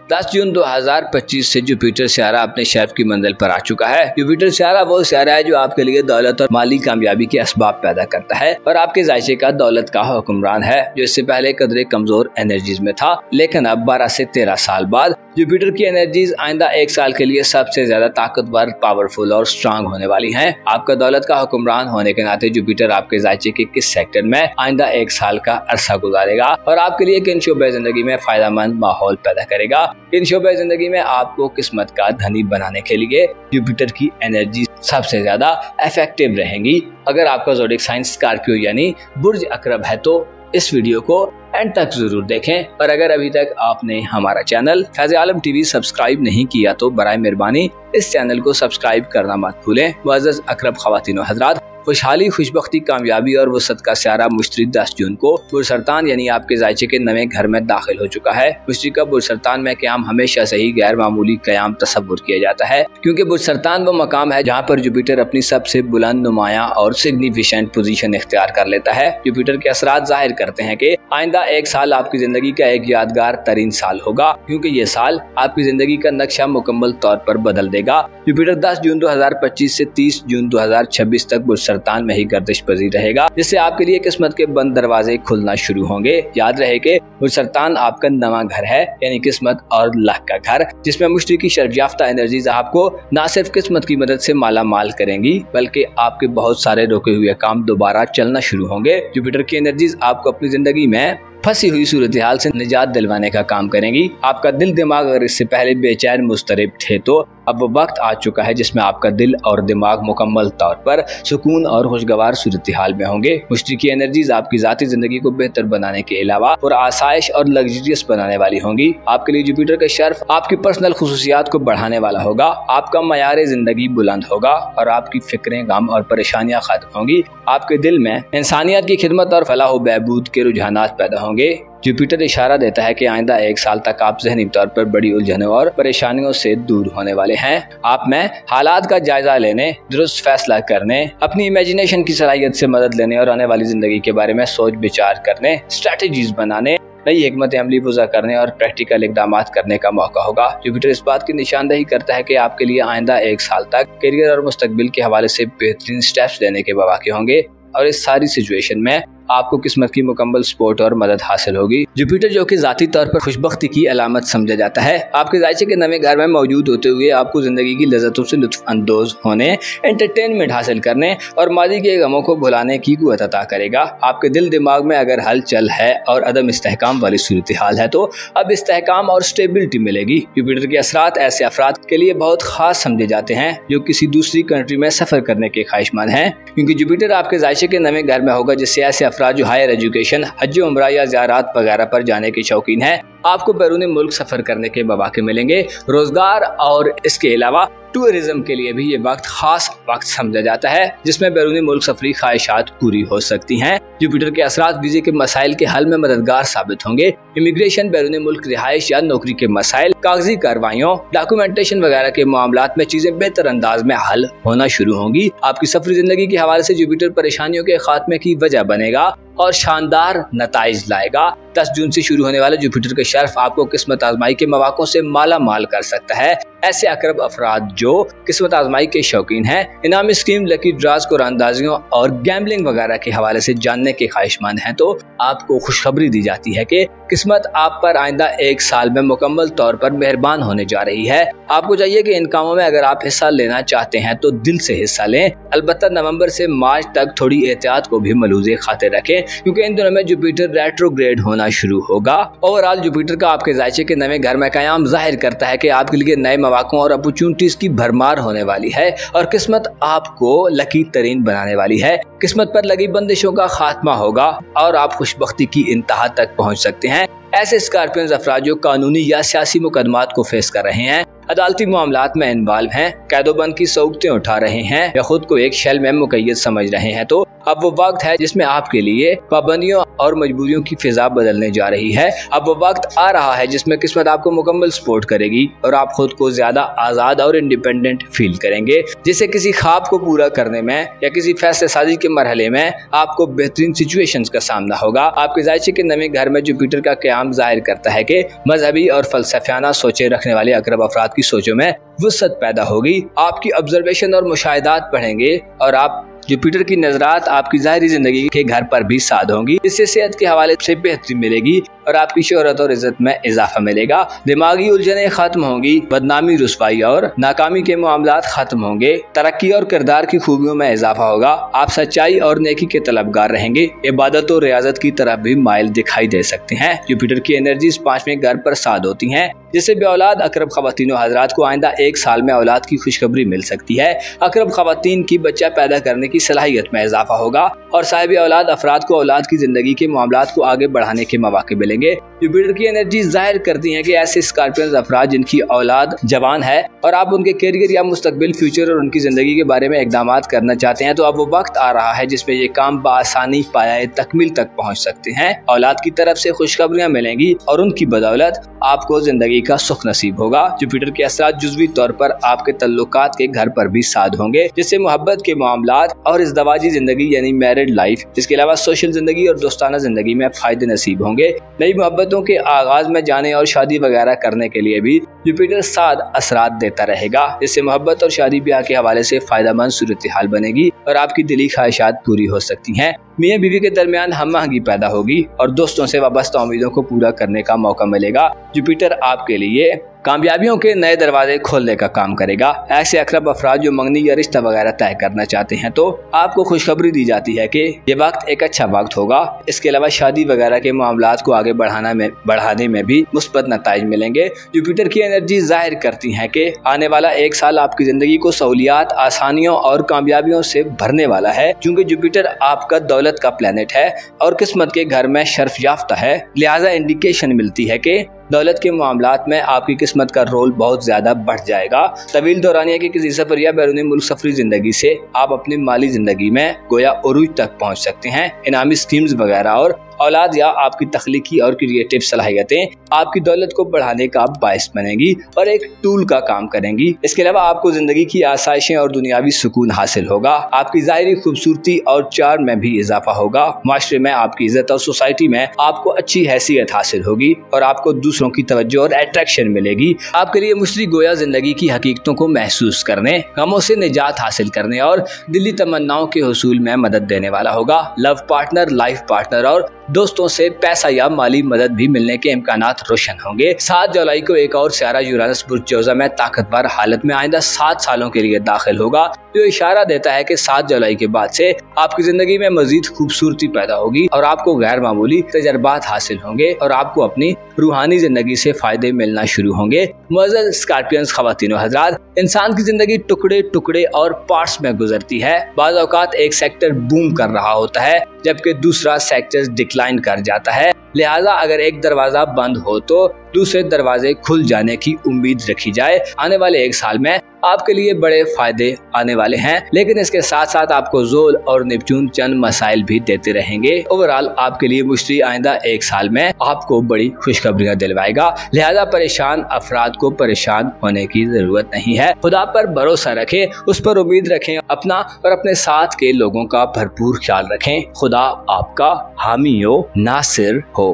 10 जून 2025 से जुपिटर सियारा अपने शेफ की मंजिल पर आ चुका है। जुपिटर सियारा वो सियारा है जो आपके लिए दौलत और माली कामयाबी के असबाब पैदा करता है और आपके जायचे का दौलत का हुक्मरान है, जो इससे पहले कदरे कमजोर एनर्जीज में था, लेकिन अब 12 से 13 साल बाद जुपिटर की एनर्जीज आइंदा 1 साल के लिए सबसे ज्यादा ताकतवर, पावरफुल और स्ट्रांग होने वाली हैं। आपका दौलत का हुक्मरान होने के नाते जुपिटर आपके जायचे के किस सेक्टर में आइंदा 1 साल का अरसा गुजारेगा और आपके लिए किन शोबे जिंदगी में फायदेमंद माहौल पैदा करेगा। इन शोबे जिंदगी में आपको किस्मत का धनी बनाने के लिए जुपिटर की एनर्जी सबसे ज्यादा इफेक्टिव रहेंगी। अगर आपका ज़ोडिएक साइन स्कॉर्पियो यानी बुर्ज अकरब है तो इस वीडियो को एंड तक जरूर देखें और अगर अभी तक आपने हमारा चैनल फैज़ आलम टीवी सब्सक्राइब नहीं किया तो बराए मेहरबानी इस चैनल को सब्सक्राइब करना मत भूलें। मुअज़्ज़ज़ अकरब ख़वातीन व हज़रात, खुशहाली, खुशबख्ती, कामयाबी और वसअत का सियारा मुश्तरी 10 जून को बुरसरतान यानी आपके जायचे के नए घर में दाखिल हो चुका है। मुश्तरी का बुरसरतान में क़याम हमेशा से ही गैर मामूली क़याम तसव्वुर किया जाता है, क्योंकि बुरसरतान वो मकाम है जहाँ पर जुपिटर अपनी सबसे बुलंद, नुमायां और सिग्निफिकेंट पोजीशन इख्तियार कर लेता है। जुपिटर के असरात जाहिर करते हैं कि आइंदा 1 साल आपकी जिंदगी का एक यादगार तरीन साल होगा, क्योंकि ये साल आपकी जिंदगी का नक्शा मुकम्मल तौर पर बदल देगा। जुपिटर 10 जून 2025 से 30 जून 2026 तक बुरसरतान में ही गर्दिश पजीर रहेगा, जिससे आपके लिए किस्मत के बंद दरवाजे खुलना शुरू होंगे। याद रहे कि बुरसरतान आपका नवा घर है, यानी किस्मत और लक का घर, जिसमें मुश्तरी की शर्फयाफ्ता एनर्जीज आपको न सिर्फ किस्मत की मदद से माला माल करेंगी, बल्कि आपके बहुत सारे रुके हुए काम दोबारा चलना शुरू होंगे। जुपिटर की एनर्जीज आपको अपनी जिंदगी में फंसी हुई सूरत हाल से निजात दिलवाने का काम करेंगी। आपका दिल दिमाग अगर इससे पहले बेचैन मुस्तरिब थे तो अब वो वक्त आ चुका है जिसमें आपका दिल और दिमाग मुकम्मल तौर पर सुकून और खुशगवार सूरत हाल में होंगे। मुश्तरी की एनर्जीज आपकी ज़ाती जिंदगी को बेहतर बनाने के अलावा और आसाइश और लग्जरियस बनाने वाली होंगी। आपके लिए जुपिटर का शर्फ आपकी पर्सनल खुसूसियात को बढ़ाने वाला होगा। आपका मयार जिंदगी बुलंद होगा और आपकी फिक्रें, गम और परेशानियां खत्म होंगी। आपके दिल में इंसानियत की खिदमत और फलाह व बहबूद के रुझानात पैदा होंगे। जुपिटर इशारा देता है कि आइंदा 1 साल तक आप ज़हनी तौर पर बड़ी उलझनों और परेशानियों से दूर होने वाले हैं। आप में हालात का जायजा लेने, दुरुस्त फैसला करने, अपनी इमेजिनेशन की सलाहियत से मदद लेने और आने वाली जिंदगी के बारे में सोच विचार करने, स्ट्रेटेजीज बनाने, नई हिकमत अमली वज़ा करने और प्रैक्टिकल इकदाम करने का मौका होगा। जुपिटर इस बात की निशानदही करता है कि आपके लिए आइंदा 1 साल तक करियर और मुस्तकबिल के हवाले से बेहतरीन स्टेप्स लेने के मौके होंगे और इस सारी सिचुएशन में आपको किस्मत की मुकम्मल सपोर्ट और मदद हासिल होगी। जुपिटर जो कि ज़ाती तौर पर खुशबख्ती की अलामत समझा जाता है, आपके जायचे के नवे घर में मौजूद होते हुए आपको ज़िंदगी की लज़्ज़तों से लुत्फ़ अंदोज़ होने, एंटरटेनमेंट हासिल करने और मादी के गमों को भुलाने की क़ुव्वत अता करेगा। आपके दिल दिमाग में अगर हलचल है और अदम इस्तेहकाम वाली सूरत हाल है तो अब इस्तेहकाम और स्टेबिलिटी मिलेगी। जुपिटर के असरात ऐसे अफराद के लिए बहुत ख़ास समझे जाते हैं जो किसी दूसरी कंट्री में सफ़र करने के ख्वाहिशमंद हैं, क्योंकि जुपिटर आपके जायचे के नवे घर में होगा, जिससे ऐसे अफराद जो हायर एजुकेशन, हज उम्रा या ज़ियारत वगैरह पर जाने के शौकीन हैं, आपको बैरून मुल्क सफ़र करने के मौके मिलेंगे। रोजगार और इसके अलावा टूरिज्म के लिए भी ये वक्त खास वक्त समझा जाता है, जिसमें बैरून मुल्क सफरी ख्वाहिशात पूरी हो सकती हैं। जुपिटर के असरात वीज़े के मसाइल के हल में मददगार साबित होंगे। इमिग्रेशन, बैरून मुल्क रिहाइश या नौकरी के मसाइल, कागजी कार्रवाइयों, डॉक्यूमेंटेशन वगैरह के मामलात में चीजें बेहतर अंदाज में हल होना शुरू होंगी। आपकी सफरी जिंदगी के हवाले से जुपिटर परेशानियों के खात्मे की वजह बनेगा और शानदार नताइज लाएगा। 10 जून से शुरू होने वाले जुपिटर का शर्फ आपको किस्मत आजमाई के मौकों से माला माल कर सकता है। ऐसे अकरब अफराद जो किस्मत आजमाई के शौकीन हैं, इनामी स्कीम, लकी ड्राज, कुरानदाजियों और गैम्बलिंग वगैरह के हवाले से जानने के ख्वाहिशमंद हैं, तो आपको खुशखबरी दी जाती है कि किस्मत आप पर आइंदा 1 साल में मुकम्मल तौर पर मेहरबान होने जा रही है। आपको चाहिए कि इन कामों में अगर आप हिस्सा लेना चाहते हैं तो दिल से हिस्सा लें। अलबत्ता नवंबर से मार्च तक थोड़ी एहतियात को भी मलूज़े खातिर रखें, क्योंकि इन दिनों में जुपिटर रेट्रोग्रेड होना शुरू होगा। ओवरऑल जुपिटर का आपके जायचे के नए घर में कयाम जाहिर करता है कि आपके लिए नए मौकों और अपॉर्चुनिटीज की भरमार होने वाली है और किस्मत आपको लकी तरीन बनाने वाली है। किस्मत पर लगी बंदिशों का खात्मा होगा और आप खुशबख्ती की इंतहा तक पहुंच सकते हैं। ऐसे स्कॉर्पियंस अफराद जो कानूनी या सियासी मुकदमात को फेस कर रहे हैं, अदालती मामलात में इन्वॉल्व हैं, कैदोबंद की सऊकतें उठा रहे हैं या खुद को एक शेल में मुकय्यद समझ रहे हैं, तो अब वो वक्त है जिसमें आपके लिए पाबंदियों और मजबूरियों की फिजा बदलने जा रही है। अब वो वक्त आ रहा है जिसमें किस्मत आपको मुकम्मल सपोर्ट करेगी और आप खुद को ज्यादा आजाद और इंडिपेंडेंट फील करेंगे, जिससे किसी ख्वाब को पूरा करने में या किसी फैसले साजी के मरहले में आपको बेहतरीन सिचुएशंस का सामना होगा। आपके जायचे के नए घर में जुपिटर का क़याम जाहिर करता है कि मजहबी और फलसफियाना सोचें रखने वाले अकरब अफराद की सोचों में वुसअत पैदा होगी। आपकी ऑब्जर्वेशन और मुशाहिदात बढ़ेंगे और आप जुपिटर की नजरात आपकी ज़ाहिरी जिंदगी के घर पर भी साध होंगी। इससे सेहत के हवाले से बेहतरी मिलेगी और आपकी शोहरत और इज्जत में इजाफा मिलेगा। दिमागी उलझनें खत्म होंगी, बदनामी, रुसवाई और नाकामी के मामलात खत्म होंगे, तरक्की और किरदार की खूबियों में इजाफा होगा। आप सच्चाई और नेकी के तलबगार रहेंगे, इबादत और रियाजत की तरफ भी माइल दिखाई दे सकते हैं। जुपिटर की एनर्जीज 5वें घर पर साध होती हैं, जिससे बेऔलाद अकरब ख़वातीन हज़रात को आइंदा 1 साल में औलाद की खुशखबरी मिल सकती है। अकरब ख़वातीन की बच्चा पैदा करने की सलाहियत में इजाफा होगा और साहिब औलाद अफराद को औलाद की जिंदगी के मामलात को आगे बढ़ाने के मौके मिलेंगे। जुपिटर की एनर्जी जाहिर करती है कि ऐसे स्कॉर्पियंस अफराद जिनकी औलाद जवान है और आप उनके करियर या मुस्तकबिल, फ्यूचर और उनकी जिंदगी के बारे में इकदाम करना चाहते हैं, तो अब वो वक्त आ रहा है जिसमें ये काम बआसानी पाया तकमील तक पहुँच सकते हैं। औलाद की तरफ से खुशखबरियाँ मिलेंगी और उनकी बदौलत आपको जिंदगी का सुख नसीब होगा। जुपिटर के असरात जुज़वी तौर पर आपके तल्लुकात के घर पर भी साध होंगे, जिससे मोहब्बत के मामलात और इज़दवाजी जिंदगी यानी मैरिड लाइफ, इसके अलावा सोशल जिंदगी और दोस्ताना जिंदगी में फायदे नसीब होंगे। नई मोहब्बतों के आगाज में जाने और शादी वगैरह करने के लिए भी जुपिटर साद असरात देता रहेगा, जिससे मोहब्बत और शादी ब्याह के हवाले से फायदेमंद सूरत हाल बनेगी और आपकी दिली ख्वाहिशात पूरी हो सकती हैं। मियां बीवी के दरमियान हमआहंगी पैदा होगी और दोस्तों से वाबस्ता उम्मीदों को पूरा करने का मौका मिलेगा। जुपिटर आपके लिए कामयाबियों के नए दरवाजे खोलने का काम करेगा। ऐसे अकरब अफराद जो मंगनी या रिश्ता वगैरह तय करना चाहते हैं तो आपको खुशखबरी दी जाती है कि ये वक्त एक अच्छा वक्त होगा। इसके अलावा शादी वगैरह के मामलात को आगे बढ़ाने में भी मुस्बत नताइज मिलेंगे। जुपिटर की एनर्जी जाहिर करती है कि आने वाला एक साल आपकी जिंदगी को सहूलियात, आसानियों और कामयाबियों से भरने वाला है। चूँकि जुपिटर आपका दौलत का प्लेनेट है और किस्मत के घर में शर्फ याफ्ता है, लिहाजा इंडिकेशन मिलती है कि दौलत के मामलात में आपकी किस्मत का रोल बहुत ज्यादा बढ़ जाएगा। तवील दौरानिया के किसी सफर या बैरूनी मुल्क सफरी जिंदगी से आप अपनी माली जिंदगी में गोया उरूज तक पहुंच सकते हैं। इनामी स्कीम्स वगैरह और औलाद या आपकी तख्लीकी और क्रिएटिव सलाहियतें आपकी दौलत को बढ़ाने का बायस बनेंगी और एक टूल का काम करेंगी। इसके अलावा आपको जिंदगी की आसाइशें और दुनियावी सुकून हासिल होगा। आपकी ज़ाहिरी खूबसूरती और चार्म में भी इजाफा होगा। माशरे में आपकी इज्जत और सोसाइटी में आपको अच्छी हैसियत हासिल होगी और आपको दूसरों की तवज्जो और अट्रैक्शन मिलेगी। आपके लिए मुश्तरी गोया जिंदगी की हकीकतों को महसूस करने, गमों से निजात हासिल करने और दिली तमन्नाओं के हुसूल में मदद देने वाला होगा। लव पार्टनर, लाइफ पार्टनर और दोस्तों से पैसा या माली मदद भी मिलने के इम्कानात रोशन होंगे। 7 जुलाई को एक और सियारा यूरानस बुर्ज जोजा में ताकतवर हालत में आइंदा 7 सालों के लिए दाखिल होगा, जो इशारा देता है कि 7 जुलाई के बाद से आपकी जिंदगी में मजीद खूबसूरती पैदा होगी और आपको गैर मामूली तजर्बात हासिल होंगे और आपको अपनी रूहानी जिंदगी से फायदे मिलना शुरू होंगे। मुअज़्ज़ज़ स्कॉर्पियंस ख़वातीनो हज़रात, इंसान की जिंदगी टुकड़े टुकड़े और पार्ट्स में गुजरती है। बाज़ औक़ात एक सेक्टर बूम कर रहा होता है जबकि दूसरा सेक्टर डिक्लाइन कर जाता है। लिहाजा अगर एक दरवाजा बंद हो तो दूसरे दरवाजे खुल जाने की उम्मीद रखी जाए। आने वाले एक साल में आपके लिए बड़े फायदे आने वाले हैं, लेकिन इसके साथ साथ आपको ज़ोल और नेपच्यून चंद मसाइल भी देते रहेंगे। ओवरऑल आपके लिए मुश्तरी आइंदा एक साल में आपको बड़ी खुशखबरियां दिलवाएगा। लिहाजा परेशान अफराद को परेशान होने की जरूरत नहीं है। खुदा पर भरोसा रखें, उस पर उम्मीद रखें, अपना और अपने साथ के लोगों का भरपूर ख्याल रखें। खुदा आपका हामी हो, नासिर हो।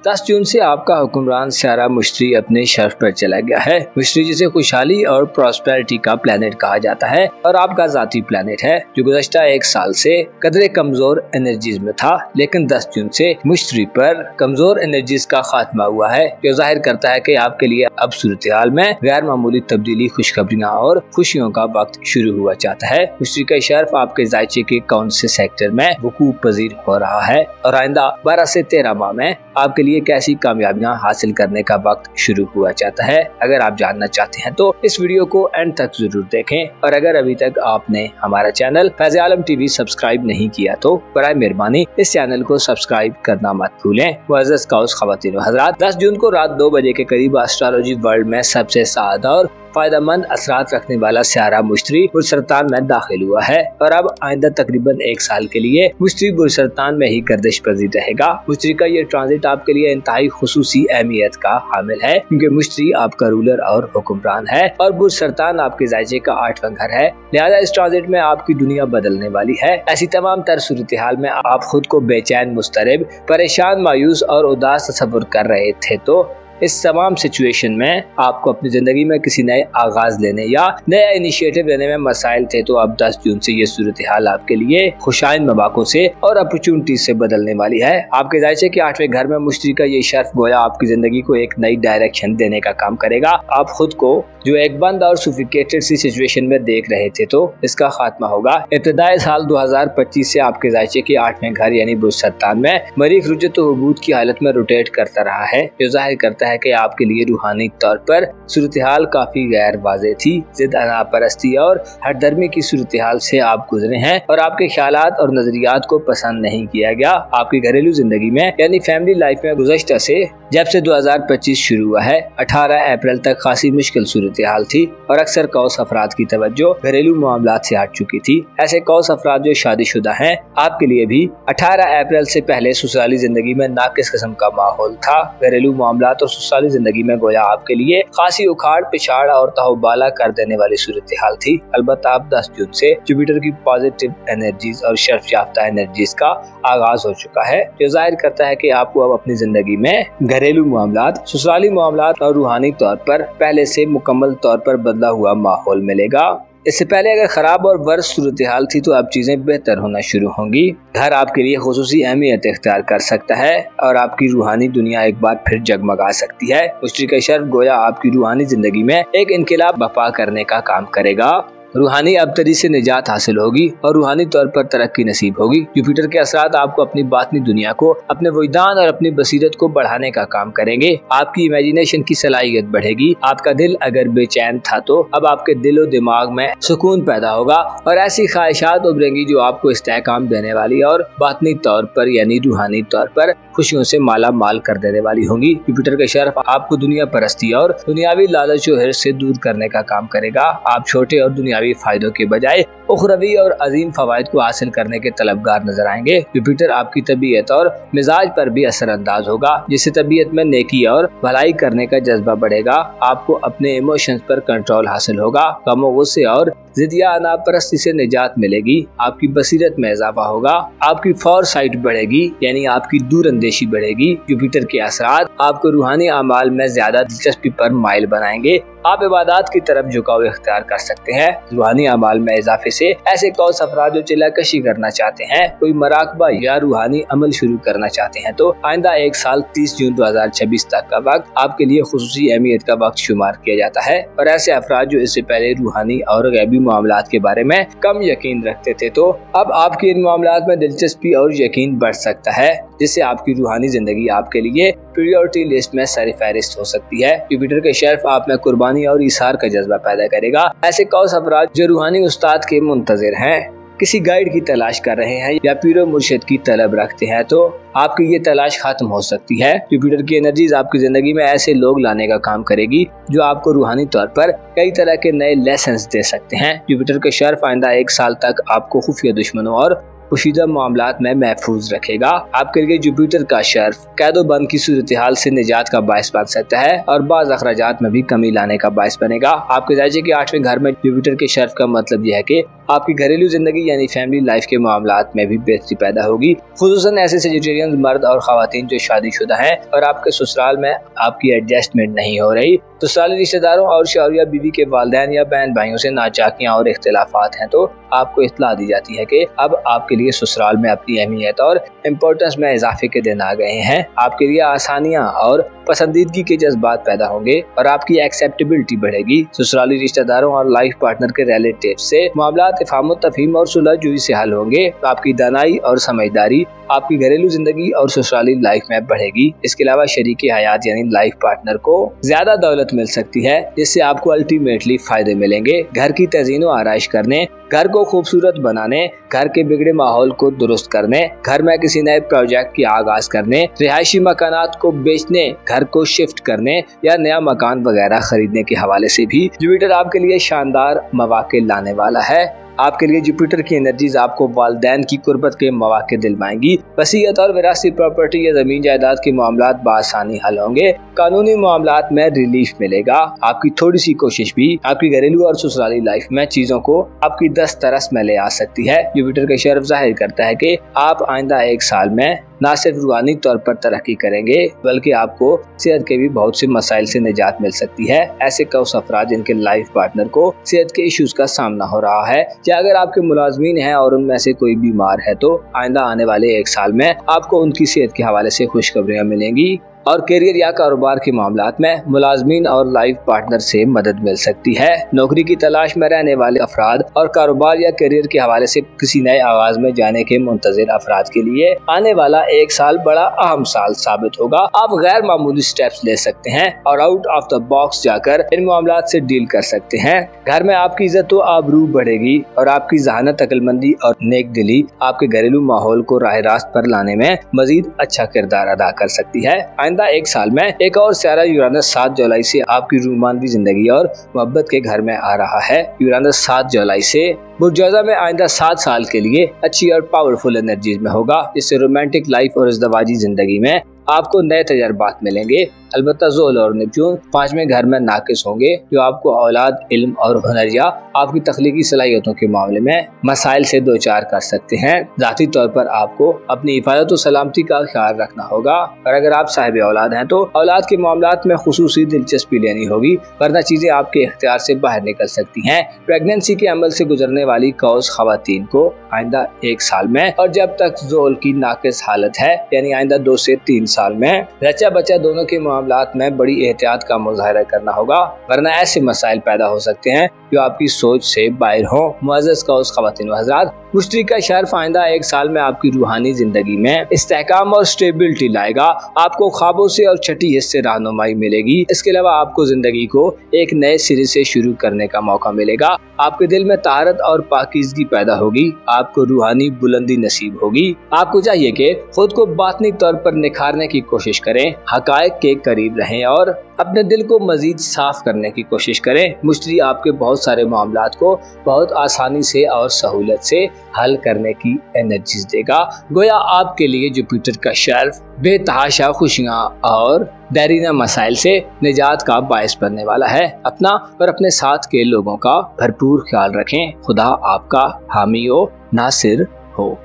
10 जून से आपका हुक्मरान सियारा मुश्तरी अपने शर्फ पर चला गया है। मुश्तरी जिसे खुशहाली और प्रॉस्पेरिटी का प्लेनेट कहा जाता है और आपका जाती प्लेनेट है, जो गुज़श्ता एक साल से कदरे कमजोर एनर्जीज में था, लेकिन 10 जून से मुश्तरी पर कमजोर एनर्जीज का खात्मा हुआ है, जो जाहिर करता है कि आपके लिए अब सूरत हाल में गैर मामूली तब्दीली, खुशखबरियाँ और खुशियों का वक्त शुरू हुआ चाहता है। मुश्तरी का शर्फ आपके जायचे के कौन से सेक्टर में वकूफ पजीर हो रहा है और आइंदा 12 से 13 माह में आपके लिए कैसी कामयाबियां हासिल करने का वक्त शुरू हुआ चाहता है। अगर आप जानना चाहते हैं तो इस वीडियो को एंड तक जरूर देखें और अगर अभी तक आपने हमारा चैनल फैज़ आलम टीवी सब्सक्राइब नहीं किया तो बराए मेहरबानी इस चैनल को सब्सक्राइब करना मत भूलें। मुअज़्ज़ज़ काउस ख़वातीनो हज़रात, 10 जून को रात 2 बजे के करीब एस्ट्रोलॉजी वर्ल्ड में सबसे सादा और फायदेमंद असरात रखने वाला सियारा मुश्तरी बुर्ज सरतान में दाखिल हुआ है और अब आइंदा तकरीबन एक साल के लिए मुश्तरी बुर्ज सरतान में ही गर्दिश पजीर रहेगा। मुश्तरी का ये ट्रांजिट आपके लिए इंतहाई खुसूसी अहमियत का हामिल है, क्योंकि मुश्तरी आपका रूलर और हुक्मरान है और बुर्ज सरतान आपके जायचे का 8वां घर है। लिहाजा इस ट्रांजिट में आपकी दुनिया बदलने वाली है। ऐसी तमाम तर सूरत हाल में आप खुद को बेचैन, मुस्तरब, परेशान, मायूस और उदास तस्वुर कर रहे थे, तो इस तमाम सिचुएशन में आपको अपनी जिंदगी में किसी नए आगाज लेने या नया इनिशिएटिव लेने में मसाइल थे, तो अब 10 जून से ये सूरत हाल आपके लिए खुशाइन मौक़ों से और अपॉर्चुनिटी से बदलने वाली है। आपके जायचे के 8वें घर में मुश्तरी का ये शर्फ गोया आपकी जिंदगी को एक नई डायरेक्शन देने का काम करेगा। आप खुद को जो एक बंद और सुफिकेटेड सी सिचुएशन में देख रहे थे, तो इसका खात्मा होगा। इब्तिदाई साल 2025 से आपके जायचे के 8वें घर यानी बुर्ज सरतान में मरीख रुजत व हुबूत की हालत में रोटेट करता रहा है, जो जाहिर करता है कि आपके लिए रूहानी तौर पर सूरत हाल काफी गैर वाज़ेह थी। जिद, अनापरस्ती और हरदर्मी की सूरत हाल से आप गुजरे हैं और आपके ख्यालात और नजरियात को पसंद नहीं किया गया। आपकी घरेलू जिंदगी में यानी फैमिली लाइफ में गुज़श्ता से जब से 2025 शुरू हुआ है, 18 अप्रैल तक खासी मुश्किल सूरत हाल थी और अक्सर कौस अफराद की तवज्जो घरेलू मामलात से हट चुकी थी। ऐसे कौस अफराद जो शादीशुदा हैं, आपके लिए भी 18 अप्रैल से पहले ससुराली जिंदगी में नाकिस किस्म का माहौल था। घरेलू मामलात और ससुराली जिंदगी में गोया आपके लिए खासी उखाड़ पिछाड़ और तहबाला कर देने वाली सूरत हाल थी। अलबत्ता अब 10 जून से जुपिटर की पॉजिटिव एनर्जीज और शर्फ याफ्ता एनर्जीज का आगाज हो चुका है, जो जाहिर करता है कि आपको अब अपनी जिंदगी में घरेलू मामलात, ससुराली मामलात और रूहानी तौर पर पहले से मुकम्मल तौर पर बदला हुआ माहौल मिलेगा। इससे पहले अगर खराब और वर्ष सूरत हाल थी तो अब चीजें बेहतर होना शुरू होंगी। घर आपके लिए खुसूसी अहमियत इख्तियार कर सकता है और आपकी रूहानी दुनिया एक बार फिर जगमगा सकती है। मुश्तरी का शर्फ गोया आपकी रूहानी जिंदगी में एक इनकलाब बर्पा करने का काम करेगा। रूहानी अबतरी से निजात हासिल होगी और रूहानी तौर पर तरक्की नसीब होगी। जुपिटर के असरात आपको अपनी बातनी दुनिया को, अपने वजदान और अपनी बसीरत को बढ़ाने का काम करेंगे। आपकी इमेजिनेशन की सलाहियत बढ़ेगी। आपका दिल अगर बेचैन था तो अब आपके दिलो दिमाग में सुकून पैदा होगा और ऐसी ख्वाहिशात उभरेंगी जो आपको इस्तेहकाम देने वाली और बातनी तौर पर यानी रूहानी तौर पर खुशियों से माला माल कर देने वाली होंगी। जुपिटर के शर्फ आपको दुनिया परस्ती और दुनियावी लालच और हिर्स से दूर करने का काम करेगा। आप छोटे और दुनियावी फायदों के बजाय उखरवी और अजीम फवायद को हासिल करने के तलबगार नजर आएंगे। जुपिटर आपकी तबीयत और मिजाज पर भी असरअंदाज होगा, जिससे तबीयत में नेकी और भलाई करने का जज्बा बढ़ेगा। आपको अपने इमोशंस पर कंट्रोल हासिल होगा। गमो गुस्से और जिदिया अनापरस्ती से निजात मिलेगी। आपकी बसीरत में इजाफा होगा। आपकी फॉरसाइट बढ़ेगी यानी आपकी दूरअंदेशी बढ़ेगी। जुपिटर के असरात आपको रूहानी अमाल में ज्यादा दिलचस्पी पर माइल बनाएंगे। आप इबादत की तरफ झुकाव इख्तियार कर सकते हैं। रूहानी अमाल में इजाफे से ऐसे कौस अफराद जो चिल्लाकशी करना चाहते हैं, कोई मराकबा या रूहानी अमल शुरू करना चाहते हैं तो आइंदा एक साल 30 जून 2026 तक का वक्त आपके लिए खुसूसी अहमियत का वक्त शुमार किया जाता है। और ऐसे अफराद जो इससे पहले रूहानी और गैबी मामलात के बारे में कम यकीन रखते थे तो अब आपकी इन मामलात में दिलचस्पी और यकीन बढ़ सकता है, जिससे आपकी रूहानी जिंदगी आपके लिए प्रायोरिटी लिस्ट में सरफहरिस्त हो सकती है। जुपिटर के शर्फ आप में कुर्बानी और इसार का जज्बा पैदा करेगा। ऐसे कौस अफराद जो रूहानी उस्ताद के मुंतजिर हैं, किसी गाइड की तलाश कर रहे हैं या पीरो मुर्शिद की तलब रखते हैं तो आपकी ये तलाश खत्म हो सकती है। जुपिटर की एनर्जीज आपकी जिंदगी में ऐसे लोग लाने का काम करेगी जो आपको रूहानी तौर पर कई तरह के नए लेसन्स दे सकते हैं। जुपिटर के शर्फ आइंदा एक साल तक आपको खुफिया दुश्मनों और पोशीदा मामलात में महफूज रखेगा। आपके लिए जुपिटर का शर्फ कैदो बंद की सूरत हाल से निजात का बायस बन सकता है और बाज़ अखराजात में भी कमी लाने का बायस बनेगा। आपके दायजे के 8वें घर में जुपिटर के शर्फ का मतलब यह है कि आपकी घरेलू जिंदगी यानी फैमिली लाइफ के मामलात में भी बेहतरी पैदा होगी। खुसूसन ऐसे सेजिटेरियन मर्द और खवातीन जो शादीशुदा हैं और आपके ससुराल में आपकी एडजस्टमेंट नहीं हो रही, ससुराली रिश्तेदारों और शौहर या बीवी के वालिदैन या बहन भाइयों से नाचाकियाँ और इख्तिलाफात हैं तो आपको इत्तला दी जाती है कि अब आपके लिए ससुराल में अपनी अहमियत और इम्पोर्टेंस में इजाफे के दिन आ गए हैं। आपके लिए आसानियाँ और पसंदीदगी के जज्बात पैदा होंगे और आपकी एक्सेप्टेबिलिटी बढ़ेगी। ससुराली रिश्तेदारों और लाइफ पार्टनर के रिलेटिव से मामला इफ़हाम तफहीम और सुलह-जुही से हल होंगे। आपकी दानाई और समझदारी आपकी घरेलू जिंदगी और ससुराली लाइफ में बढ़ेगी। इसके अलावा शरीके हयात यानी लाइफ पार्टनर को ज्यादा दौलत मिल सकती है, जिससे आपको अल्टीमेटली फायदे मिलेंगे। घर की तज़ीनो आराइश करने, घर को खूबसूरत बनाने, घर के बिगड़े माहौल को दुरुस्त करने, घर में किसी नए प्रोजेक्ट की आगाज करने, रिहायशी मकानात को बेचने, घर को शिफ्ट करने या नया मकान वगैरह खरीदने के हवाले से भी जुपिटर आपके लिए शानदार मौके लाने वाला है। आपके लिए जुपिटर की एनर्जीज आपको वालिदैन की कुर्बत के मौके दिलवाएंगी। वसीयत और विरासती प्रॉपर्टी या जमीन जायदाद के मामलात बआसानी हल होंगे। कानूनी मामलात में रिलीफ मिलेगा। आपकी थोड़ी सी कोशिश भी आपकी घरेलू और ससुराली लाइफ में चीजों को आपकी दस्तरस में ले आ सकती है। जुपिटर का शर्फ जाहिर करता है कि आप आइंदा एक साल में न सिर्फ रूहानी तौर पर तरक्की करेंगे बल्कि आपको सेहत के भी बहुत से मसाइल से निजात मिल सकती है। ऐसे कौस अफराद जिनके लाइफ पार्टनर को सेहत के इश्यूज का सामना हो रहा है या अगर आपके मुलाजमीन हैं और उनमें से कोई बीमार है तो आइंदा आने वाले एक साल में आपको उनकी सेहत के हवाले से खुशखबरियां मिलेंगी। और कैरियर या कारोबार के मामलात में मुलाजमीन और लाइफ पार्टनर से मदद मिल सकती है। नौकरी की तलाश में रहने वाले अफराद और कारोबार या कैरियर के हवाले से किसी नए आगाज में जाने के मुंतजिर अफराद के लिए आने वाला एक साल बड़ा अहम साल साबित होगा। आप गैर मामूली स्टेप्स ले सकते हैं और आउट ऑफ द बॉक्स जाकर इन मामलात से डील कर सकते हैं। घर में आपकी इज्जत व आबरू बढ़ेगी और आपकी जहानत, अक्लमंदी और नेक दिली आपके घरेलू माहौल को राह रास्त पर लाने में मजीद अच्छा किरदार अदा कर सकती है। एक साल में एक और सियारा यूरानस 7 जुलाई से आपकी रूमानवी जिंदगी और मोहब्बत के घर में आ रहा है। यूरानस 7 जुलाई से बुर्जौजा में आइंदा 7 साल के लिए अच्छी और पावरफुल एनर्जीज में होगा, जिससे रोमांटिक लाइफ और इज़्दवाजी जिंदगी में आपको नए तजर्बात मिलेंगे। अलबत्ता ज़ोल और नेपच्यून 5वें घर में नाकिस होंगे, जो आपको औलाद, इल्म और हुनर या आपकी तख्लीकी सलाहियतों के मामले में मसाइल से दो चार कर सकते हैं। ज़ाती तौर पर आपको अपनी हिफाजत और सलामती का ख्याल रखना होगा, और अगर आप साहिब औलाद हैं तो औलाद के मामलात में खुसूसी दिलचस्पी लेनी होगी, वरना चीजें आपके इख्तियार से बाहर निकल सकती हैं। प्रेगनेंसी के अमल से गुजरने वाली कौस खवातीन को आइंदा 1 साल में, और जब तक ज़ोल की नाकिस हालत है यानी आइंदा 2 से 3 साल में, रचा बच्चा दोनों के मामलात में बड़ी एहतियात का मुजाहरा करना होगा, वरना ऐसे मसाइल पैदा हो सकते हैं जो आपकी सोच से बाहर हो। मुअज़्ज़ज़ कौस ख़वातीन व हज़रात, मुश्तरी का शर्फ आइंदा 1 साल में आपकी रूहानी जिंदगी में इस्तेहकाम और स्टेबिलिटी लाएगा। आपको ख्वाबों से और छठी हिस्से रहनुमाई मिलेगी। इसके अलावा आपको जिंदगी को एक नए सिरे से शुरू करने का मौका मिलेगा। आपके दिल में तारत और पाकीज़गी पैदा होगी। आपको रूहानी बुलंदी नसीब होगी। आपको चाहिए कि खुद को बातनी तौर पर निखारने की कोशिश करें, हकायक के करीब रहें और अपने दिल को मजीद साफ करने की कोशिश करें। मुश्तरी आपके बहुत सारे मामलात को बहुत आसानी से और सहूलत से हल करने की एनर्जीज देगा। गोया आपके लिए जुपिटर का शर्फ बेतहाशा खुशियाँ और देरीना मसाइल से निजात का बायस बनने वाला है। अपना और अपने साथ के लोगों का भरपूर ख्याल रखें। खुदा आपका हामी हो, नासिर हो।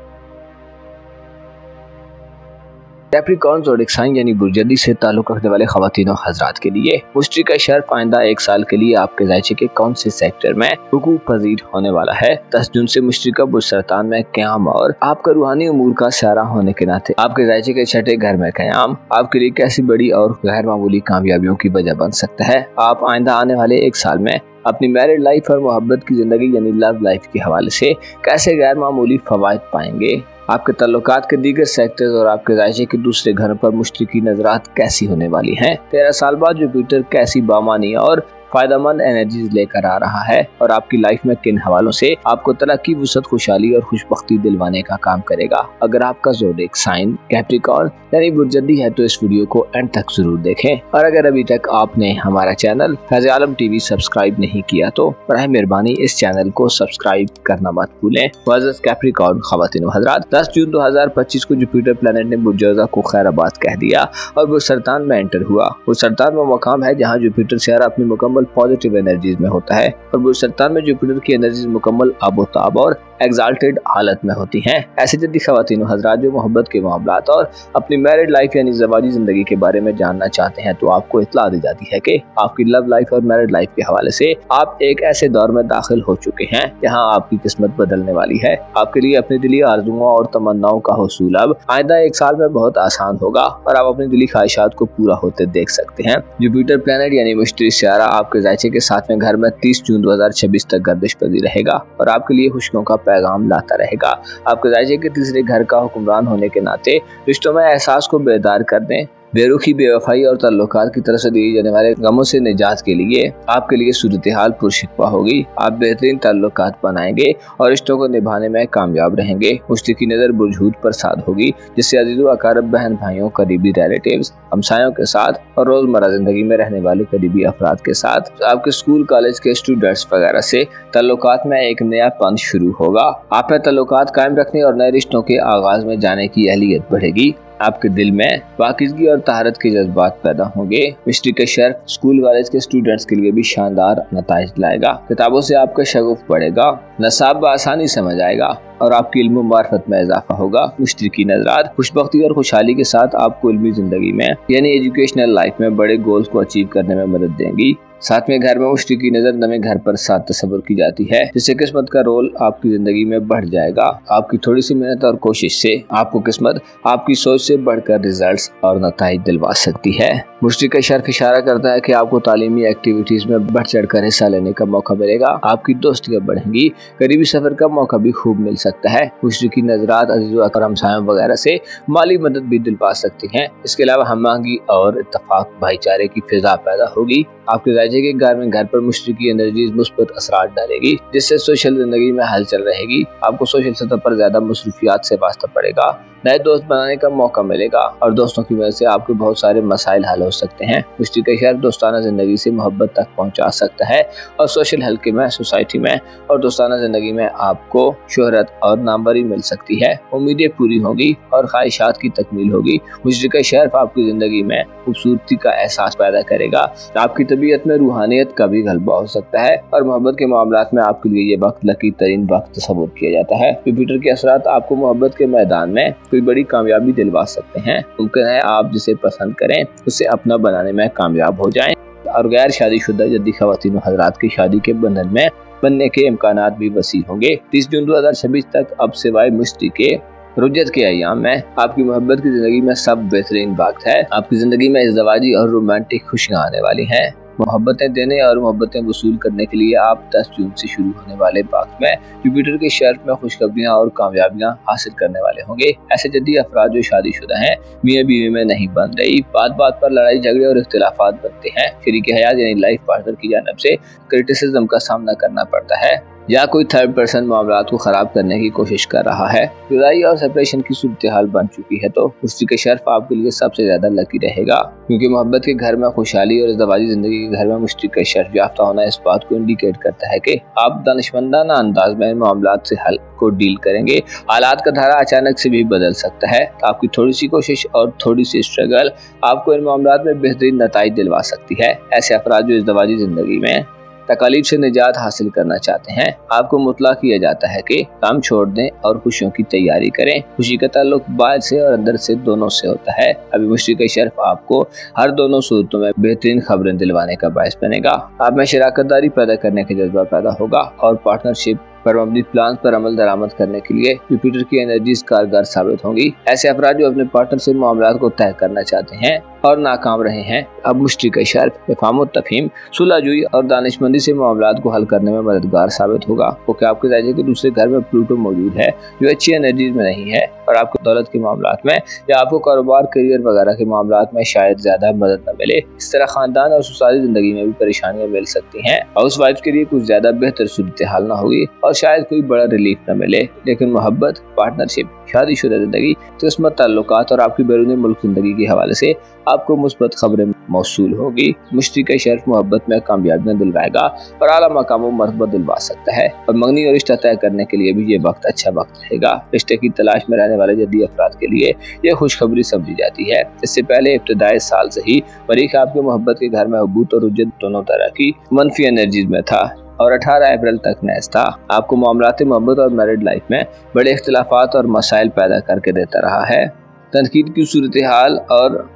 कैप्रिकॉर्न ज़ोडिक साइन यानी बुर्जदी से ताल्लुक़ रखने वाले ख़वातीन हज़रात के लिए मुश्तरी का शर्फ आइंदा 1 साल के लिए आपके ज़ायचे के कौन से सेक्टर में हुकूक पजीर होने वाला है। 10 जून से मुश्तरी का बुर्ज-सरतान में क़याम और आपका रूहानी उमूर का सारा होने के नाते आपके ज़ायचे के छठे घर में क़याम आपके लिए कैसी बड़ी और गैर मामूली कामयाबियों की वजह बन सकता है। आप आइंदा आने वाले 1 साल में अपनी मैरिड लाइफ और मोहब्बत की ज़िंदगी यानी लव लाइफ के हवाले से कैसे गैर मामूली फ़वाइद पाएंगे। आपके तल्लुकात के दीगर सेक्टर्स और आपके ज़ायचे के दूसरे घर पर मुश्तरी की नजरात कैसी होने वाली हैं। 13 साल बाद जुपिटर कैसी बामानी और फायदेमंद एनर्जीज लेकर आ रहा है और आपकी लाइफ में किन हवालों से आपको तरक्की, वुसअत, खुशहाली और खुशबख्ती दिलवाने का काम करेगा। अगर आपका ज़ोडिक साइन कैप्रिकॉर्न यानी बुर्जदी है तो इस वीडियो को एंड तक जरूर देखें, और अगर अभी तक आपने हमारा चैनल फैज़ आलम टीवी सब्सक्राइब नहीं किया तो बराए मेहरबानी इस चैनल को सब्सक्राइब करना मत भूलें। मुअज़्ज़ज़ कैप्रिकॉर्न ख़वातीन व हज़रात, 10 जून 2025 को जुपिटर प्लैनेट ने बुर्ज-ए-ज़ा को खैराबाद कह दिया और बुर्ज-सरतान में एंटर हुआ। बुर्ज-सरतान वो मकाम है जहाँ जुपिटर सियारा अपनी मुकम्मल पॉजिटिव एनर्जीज में होता है और बुर्ज-सरतान में जुपिटर की एनर्जीज मुकम्मल आबोताब और एग्जाल्टेड हालत में होती हैं। ऐसे जद्दी ख़वातीन हज़रात जो मोहब्बत के मामलात और अपनी मैरिड लाइफ यानी ज़वाजी ज़िंदगी के बारे में जानना चाहते हैं तो आपको इत्तला दी जाती है कि आपकी लव लाइफ और मैरिड लाइफ के हवाले से आप एक ऐसे दौर में दाखिल हो चुके हैं जहां आपकी किस्मत बदलने वाली है। आपके लिए अपनी दिली आरज़ुओं और तमन्नाओं का हुसूल अब आइंदा 1 साल में बहुत आसान होगा और आप अपनी दिली ख्वाहिशात को पूरा होते देख सकते हैं। जुपिटर प्लैनेट यानी मुश्तरी सियारा आपके ज़ायचे के 7वें घर में 30 जून 2026 तक गर्दिश पज़ीर रहेगा और आपके लिए खुशियों का पैगाम लाता रहेगा। आपके ज़ायचे के तीसरे घर का हुक्मरान होने के नाते रिश्तों में एहसास को बेदार करने, बेरुखी, बेवफाई और ताल्लुकात की तरफ से दिए जाने वाले गमों से निजात के लिए आपके लिए सूरत हाल पुरशिकवा होगी। आप बेहतरीन ताल्लुकात बनाएंगे और रिश्तों को निभाने में कामयाब रहेंगे। मुश्तरी की नज़र बुरजूद पर साध होगी जिससे अजीज़ व अकारब, बहन भाइयों, करीबी रिलेटिव्स, हमसायों के साथ और रोज़मर्रा ज़िंदगी में रहने वाले करीबी अफराद के साथ आपके स्कूल कॉलेज के स्टूडेंट्स वगैरह से ताल्लुकात में एक नया पंथ शुरू होगा। आप में ताल्लुकात कायम रखने और नए रिश्तों के आगाज में जाने की अहलियत बढ़ेगी। आपके दिल में पाकीज़गी और तहारत के जज्बात पैदा होंगे। मुश्तरी का शर्फ स्कूल कॉलेज के स्टूडेंट्स के लिए भी शानदार नताइज लाएगा। किताबों से आपका शगुफ बढ़ेगा, नसाब आसानी समझ आएगा और आपकी इल्म मार्फत में इजाफा होगा। मुश्तरी की नज़रात खुशबख्ती और खुशहाली के साथ आपको इल्मी ज़िंदगी में यानी एजुकेशनल लाइफ में बड़े गोल्स को अचीव करने में मदद देंगी। 7वें घर में मुश्तरी की नज़र नवें घर पर साथ तस्वुर की जाती है जिससे किस्मत का रोल आपकी ज़िंदगी में बढ़ जाएगा। आपकी थोड़ी सी मेहनत और कोशिश से आपको किस्मत आपकी सोच से बढ़कर रिजल्ट्स और नताइज दिलवा सकती है। मुश्तरी का शर्फ इशारा करता है कि आपको तालीमी एक्टिविटीज़ में बढ़ चढ़ कर हिस्सा लेने का मौका मिलेगा। आपकी दोस्तियाँ बढ़ेंगी, करीबी सफ़र का मौका भी खूब मिल सकता है। मुश्तरी की नज़रात अज़ीज़ व हमसायों वगैरह से माली मदद भी दिलवा सकती हैं। इसके अलावा हमआहंगी और इत्तफाक भाईचारे की फिजा पैदा होगी। आपके ज़ायचे के घर पर मुश्तरी की एनर्जीज मुस्बत असरात डालेगी जिससे सोशल जिंदगी में हलचल रहेगी। आपको सोशल सतह पर ज्यादा मसरूफियात से वास्ता पड़ेगा नए दोस्त बनाने का मौका मिलेगा और दोस्तों की वजह से आपके बहुत सारे मसाइल हल हो सकते हैं। मुश्तरी का शहर दोस्ताना जिंदगी से मोहब्बत तक पहुंचा सकता है और सोशल हल्के में, सोसाइटी में और दोस्ताना जिंदगी में आपको शोहरत और नामवरी मिल सकती है। उम्मीदें पूरी होगी और ख्वाहिशात की तकमील होगी। मुश्तरी का शहर आपकी जिंदगी में खूबसूरती का एहसास पैदा करेगा। आपकी तबीयत में रूहानियत का भी गलबा हो सकता है और मोहब्बत के मामलात में आपके लिए ये वक्त लकी तरीन वक्त तस्वुर किया जाता है। जुपिटर के असरात आपको मोहब्बत के मैदान में कोई बड़ी कामयाबी दिलवा सकते हैं। मुमकिन है आप जिसे पसंद करें उसे अपना बनाने में कामयाब हो जाएं और गैर शादीशुदा जद्दी ख़वातीन हज़रात की शादी के बंधन में बनने के इम्कानात भी वसी होंगे। 30 जून 2026 तक अब सिवाय मुश्तरी के रुजत के अयाम में आपकी मोहब्बत की जिंदगी में सब बेहतरीन वक्त है। आपकी जिंदगी में इज़्दवाजी और रोमांटिक खुशियाँ आने वाली हैं। मोहब्बतें देने और मोहब्बतें वसूल करने के लिए आप 10 जून से शुरू होने वाले वक्त में जुपिटर के शहर में खुशखबरियां और कामयाबियां हासिल करने वाले होंगे। ऐसे जद्दी अफराद जो शादीशुदा हैं, मियां बीवी में नहीं बन रही, बात बात पर लड़ाई झगड़े और इख्तिलाफात बनते हैं, शरीक हयात यानी लाइफ पार्टनर की जानिब से क्रिटिसिज्म का सामना करना पड़ता है या कोई थर्ड पर्सन मामलात को खराब करने की कोशिश कर रहा है, जुदाई और सेपरेशन की सूरत हाल बन चुकी है, तो मुश्तरी का शर्फ आपके लिए सबसे ज्यादा लकी रहेगा। क्योंकि मोहब्बत के घर में खुशहाली और इज़्दवाजी जिंदगी के घर में मुश्तरी का शर्फ याफ्ता होना इस बात को इंडिकेट करता है कि आप दानिशमंदाना अंदाज में मामलात से हल को डील करेंगे। हालात का धारा अचानक से भी बदल सकता है। आपकी थोड़ी सी कोशिश और थोड़ी सी स्ट्रगल आपको इन मामलात में बेहतरीन नताइज दिलवा सकती है। ऐसे अफराद जो इज़्दवाजी जिंदगी में तकालीफ से निजात हासिल करना चाहते हैं, आपको मुतला किया जाता है कि काम छोड़ दें और खुशियों की तैयारी करें। खुशी का ताल्लुक बाहर से और अंदर से दोनों से होता है। अभी मुश्तरी का शर्फ आपको हर दोनों सूरतों में बेहतरीन खबरें दिलवाने का बायस बनेगा। आप में शराकतदारी पैदा करने का जज्बा पैदा होगा और पार्टनरशिप पर मबनी प्लान पर अमल दरामद करने के लिए जुपिटर की एनर्जीज कारगर साबित होंगी। ऐसे अफराद जो अपने पार्टनर से मामलात को तय करना चाहते हैं और नाकाम रहे हैं, अब मुश्तरी का शर्फ इफ़हाम तफहीम, सुलहजुई और दानिशमंदी से मामलात को हल करने में मददगार साबित होगा। क्योंकि आपके जायजे के दूसरे घर में प्लूटो मौजूद है जो अच्छी एनर्जीज में नहीं है और आपको दौलत के मामलात में या आपको कारोबार, करियर वगैरह के मामलात में शायद ज्यादा मदद न मिले। इस तरह खानदान और ससुराली जिंदगी में भी परेशानियां मिल सकती हैं। हाउस वाइफ के लिए कुछ ज्यादा बेहतर सूरत हाल न होगी और शायद कोई बड़ा रिलीफ न मिले, लेकिन मोहब्बत, पार्टनरशिप, शादीशुदा जिंदगी, किस्मत, ताल्लुकात और आपकी बैरून मुल्क जिंदगी के हवाले से आपको मुस्बत खबरें मौसूल होगी। मुश्तरी का शर्फ मोहब्बत में कामयाबियां दिलवाएगा और आला मकामों मरतबा दिलवा सकता है और मंगनी और रिश्ता तय करने के लिए भी ये वक्त अच्छा वक्त रहेगा। रिश्ते की तलाश में रहने वाले जद्दी अफराद के लिए यह खुशखबरी समझी जाती है। इससे पहले इब्तदाई साल से ही मरीख आपके मोहब्बत के घर में हबूत और रुजत दोनों तरह की मनफी एनर्जीज में था और 18 अप्रैल तक नेस था। आपको मामलात मोहब्बत और मैरिड लाइफ में बड़े इख्तिलाफात और मसाइल पैदा करके देता रहा है। तनकीद की सूरत हाल और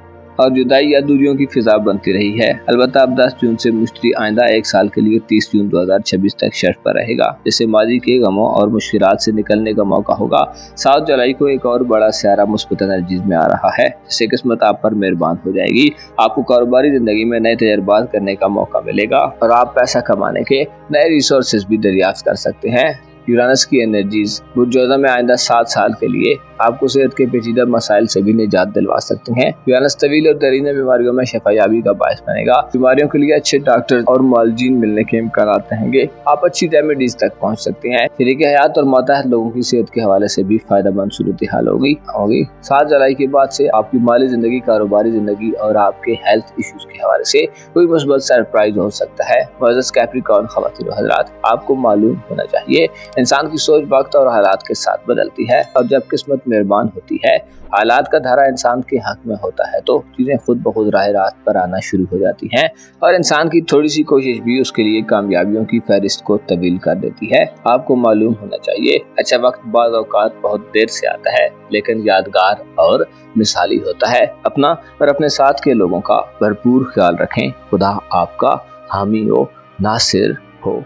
जुदाई या दूरियों की फिजा बनती रही है। अलबत्ता अब 10 जून से मुश्तरी आइंदा एक साल के लिए 30 जून 2026 तक शर्फ पर रहेगा, जिससे माजी के गमों और मुश्किलात से निकलने का मौका होगा। 7 जुलाई को एक और बड़ा सियारा मुस्बत एनर्जीज में आ रहा है, जिससे किस्मत आप पर मेहरबान हो जाएगी। आपको कारोबारी जिंदगी में नए तजर्बात करने का मौका मिलेगा और आप पैसा कमाने के नए रिसोर्सेज भी दरियाफ्त कर सकते हैं। यूरानस की एनर्जीज बुर्जोजा में आइंदा 7 साल के लिए आपको सेहत के पेचीदा मसाइल से भी निजात दिलवा सकते हैं। यूरानस तवील और दरीना बीमारियों में शफायाबी का बायस बनेगा। बीमारियों के लिए अच्छे डॉक्टर और मालजीन मिलने के इम्कान रहेंगे। आप अच्छी रेमेडीज तक पहुंच सकते हैं। शरीक हयात और मातहत लोगों की सेहत के हवाले से भी फायदेमंद सूरत हाल होगी। 7 जुलाई के बाद से आपकी माली जिंदगी, कारोबारी जिंदगी और आपके हेल्थ इश्यूज के हवाले से कोई मुस्बत सरप्राइज हो सकता है। मुअज़्ज़ज़ कैप्रिकॉर्न ख़वातीन और हज़रात, आपको मालूम होना चाहिए इंसान की सोच वक्त और हालात के साथ बदलती है और जब किस्मत मेहरबान होती है, हालात का धारा इंसान के हक में होता है, तो चीजें खुद ब खुद राह रास्त पर आना शुरू हो जाती हैं और इंसान की थोड़ी सी कोशिश भी उसके लिए कामयाबियों की फहरिस्त को तवील कर देती है। आपको मालूम होना चाहिए अच्छा वक्त बाज़ औक़ात बहुत देर से आता है, लेकिन यादगार और मिसाली होता है। अपना और अपने साथ के लोगों का भरपूर ख्याल रखें। खुदा आपका हामी हो, नासिर हो।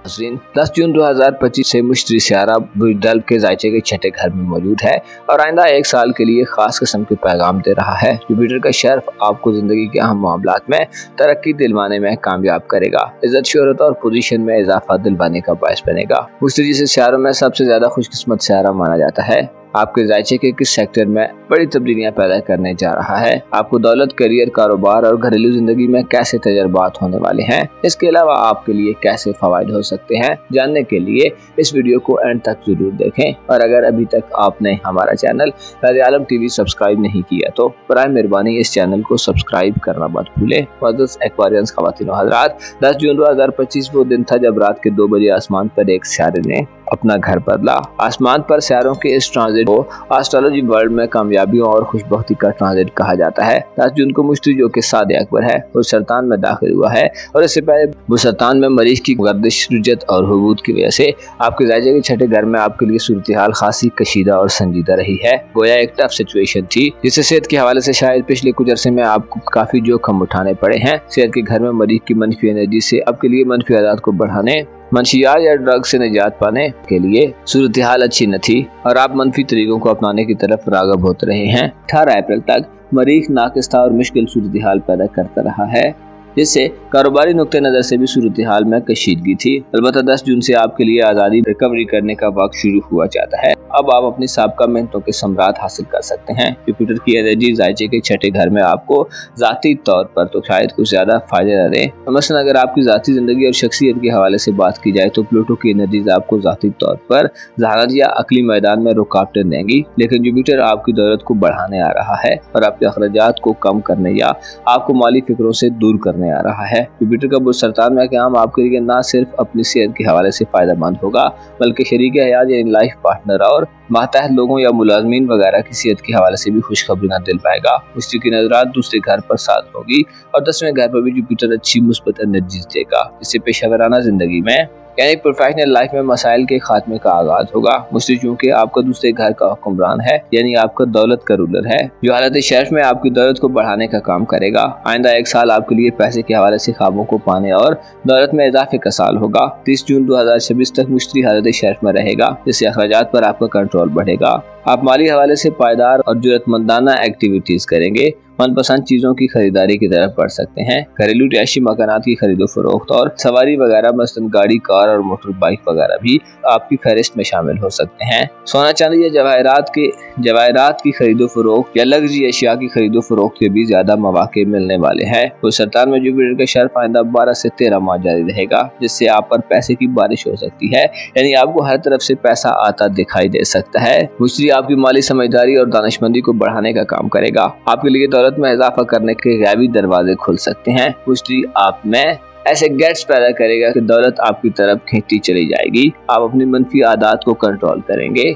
10 जून 2025 से मुश्तरी सियारा बुर्ज के जायचे के छठे घर में मौजूद है और आइंदा एक साल के लिए खास किस्म के पैगाम दे रहा है। जुपिटर का शर्फ आपको जिंदगी के अहम मामलात में तरक्की दिलवाने में कामयाब करेगा। इज्जत, शोहरत और पोजीशन में इजाफा दिलवाने का बायस बनेगा। मुश्तरी जिसे सियारों में सबसे ज्यादा खुशकिस्मत सियारा माना जाता है। आपके जायचे के किस सेक्टर में बड़ी तब्दीलियां पैदा करने जा रहा है। आपको दौलत, करियर, कारोबार और घरेलू जिंदगी में कैसे तजर्बात होने वाले हैं, इसके अलावा आपके लिए कैसे फवायद हो सकते हैं, जानने के लिए इस वीडियो को एंड तक जरूर देखें। और अगर अभी तक आपने हमारा चैनल राज़े-आलम टीवी सब्सक्राइब नहीं किया तो बराए मेहरबानी इस चैनल को सब्सक्राइब करना मत भूलें। मुअज़्ज़ज़ एक्वारियंस ख़वातीन व हज़रात, 10 जून 2025 वो दिन था जब रात के 2 बजे आसमान पर एक सियारे ने अपना घर बदला। आसमान पर सियारों के इस ट्रांजिट को एस्ट्रोलॉजी वर्ल्ड में कामयाबियों और खुशबख्ती का ट्रांजिट कहा जाता है। 10 जून को मुश्तरी, जो कि सादे अकबर है, वो सरतान में दाखिल हुआ है और इससे पहले वो सरतान में मरीज की गर्दिश, रुजत और हुबूत की वजह से आपके जायजे के छठे घर में आपके लिए सूरत हाल खासी कशीदा और संजीदा रही है। गोया एक टफ सिचुएशन थी जिससे सेहत के हवाले से शायद पिछले कुछ अरसे में आपको काफी जोखिम उठाने पड़े हैं। सेहत के घर में मरीज की मनफी एनर्जी से आपके लिए मनफी आदत को बढ़ाने, मंशियात या ड्रग से निजात पाने के लिए सूरत हाल अच्छी न थी और आप मनफी तरीकों को अपनाने की तरफ राग़ब होते रहे हैं। 18 अप्रैल तक मरीख नाकिस था और मुश्किल सूरत हाल पैदा करता रहा है, जिससे कारोबारी नुक्ते नज़र से भी सूरत हाल में कशीदगी थी। अलबत्ता 10 जून से आपके लिए आज़ादी रिकवरी करने का वक्त शुरू हुआ जाता है। अब आप अपनी साबका मेहनतों के समरात हासिल कर सकते हैं। जुपिटर की एनर्जी जायचे के छठे घर में आपको ज़ाती तौर पर तो शायद कुछ ज़्यादा फायदे न दें। मसलन अगर आपकी ज़ाती ज़िंदगी और शख्सियत के हवाले से बात की जाए तो प्लूटो की एनर्जीज आपको ज़ाती तौर पर जहानत या अकली मैदान में रुकावटें देंगी, लेकिन जुपिटर आपकी दौलत को बढ़ाने आ रहा है और आपके अखराजात को कम करने या आपको माली फिक्रों से दूर करने आ रहा है। जुपिटर का बुर्ज सरतान में क़याम आपके लिए न सिर्फ अपनी सेहत के हवाले से फायदेमंद होगा बल्कि शरीक हयात यानी लाइफ पार्टनर और मातहत लोगों या मुलाजमीन वगैरह की सेहत के हवाले से भी खुशखबरी न दिल पाएगा। मुश्तरी की नजरात दूसरे घर पर साथ होगी और 10वें घर पर भी जुपिटर अच्छी मुस्बत एनर्जीज देगा, जिससे पेशेवराना जिंदगी में यानी प्रोफेशनल लाइफ में मसाइल के खात्मे का आगाज होगा। मुश्तरी चूँकि आपका दूसरे घर का हुक्मरान है यानी आपका दौलत का रूलर है, जो हालत शर्फ में आपकी दौलत को बढ़ाने का काम करेगा। आइंदा एक साल आपके लिए पैसे के हवाले से ख्वाबों को पाने और दौलत में इजाफे का साल होगा। 30 जून 2026 तक मुश्तरी हालत शर्फ में रहेगा, जिससे अखराजात पर आपका कंट्रोल बढ़ेगा। आप माली हवाले से पायदार और जुर्रतमंदाना एक्टिविटीज करेंगे। मनपसंद चीजों की खरीदारी की तरफ बढ़ सकते हैं। घरेलू रिहायशी मकानात की खरीदो फरोख्त और सवारी वगैरह मसलन गाड़ी, कार और मोटर बाइक वगैरह भी आपकी फहरिस्त में शामिल हो सकते हैं। सोना चांदी या जवाहरात की खरीदो फरोख्त या लग्जरी अशिया की खरीदो फरोख्त के भी ज्यादा मौके मिलने वाले हैं। तो सरतान में जुपिटर का शर्फ आइंदा 12 से 13 माह जारी रहेगा, जिससे आप पर पैसे की बारिश हो सकती है, यानी आपको हर तरफ से पैसा आता दिखाई दे सकता है। मुश्तरी आपकी माली समझदारी और दानिशमंदी को बढ़ाने का काम करेगा। आपके लिए दौलत में इजाफा करने के गैबी दरवाजे खुल सकते हैं। मुश्तरी आप में ऐसे गेट्स पैदा करेगा कि दौलत आपकी तरफ खींचती चली जाएगी। आप अपनी मनफी आदत को कंट्रोल करेंगे।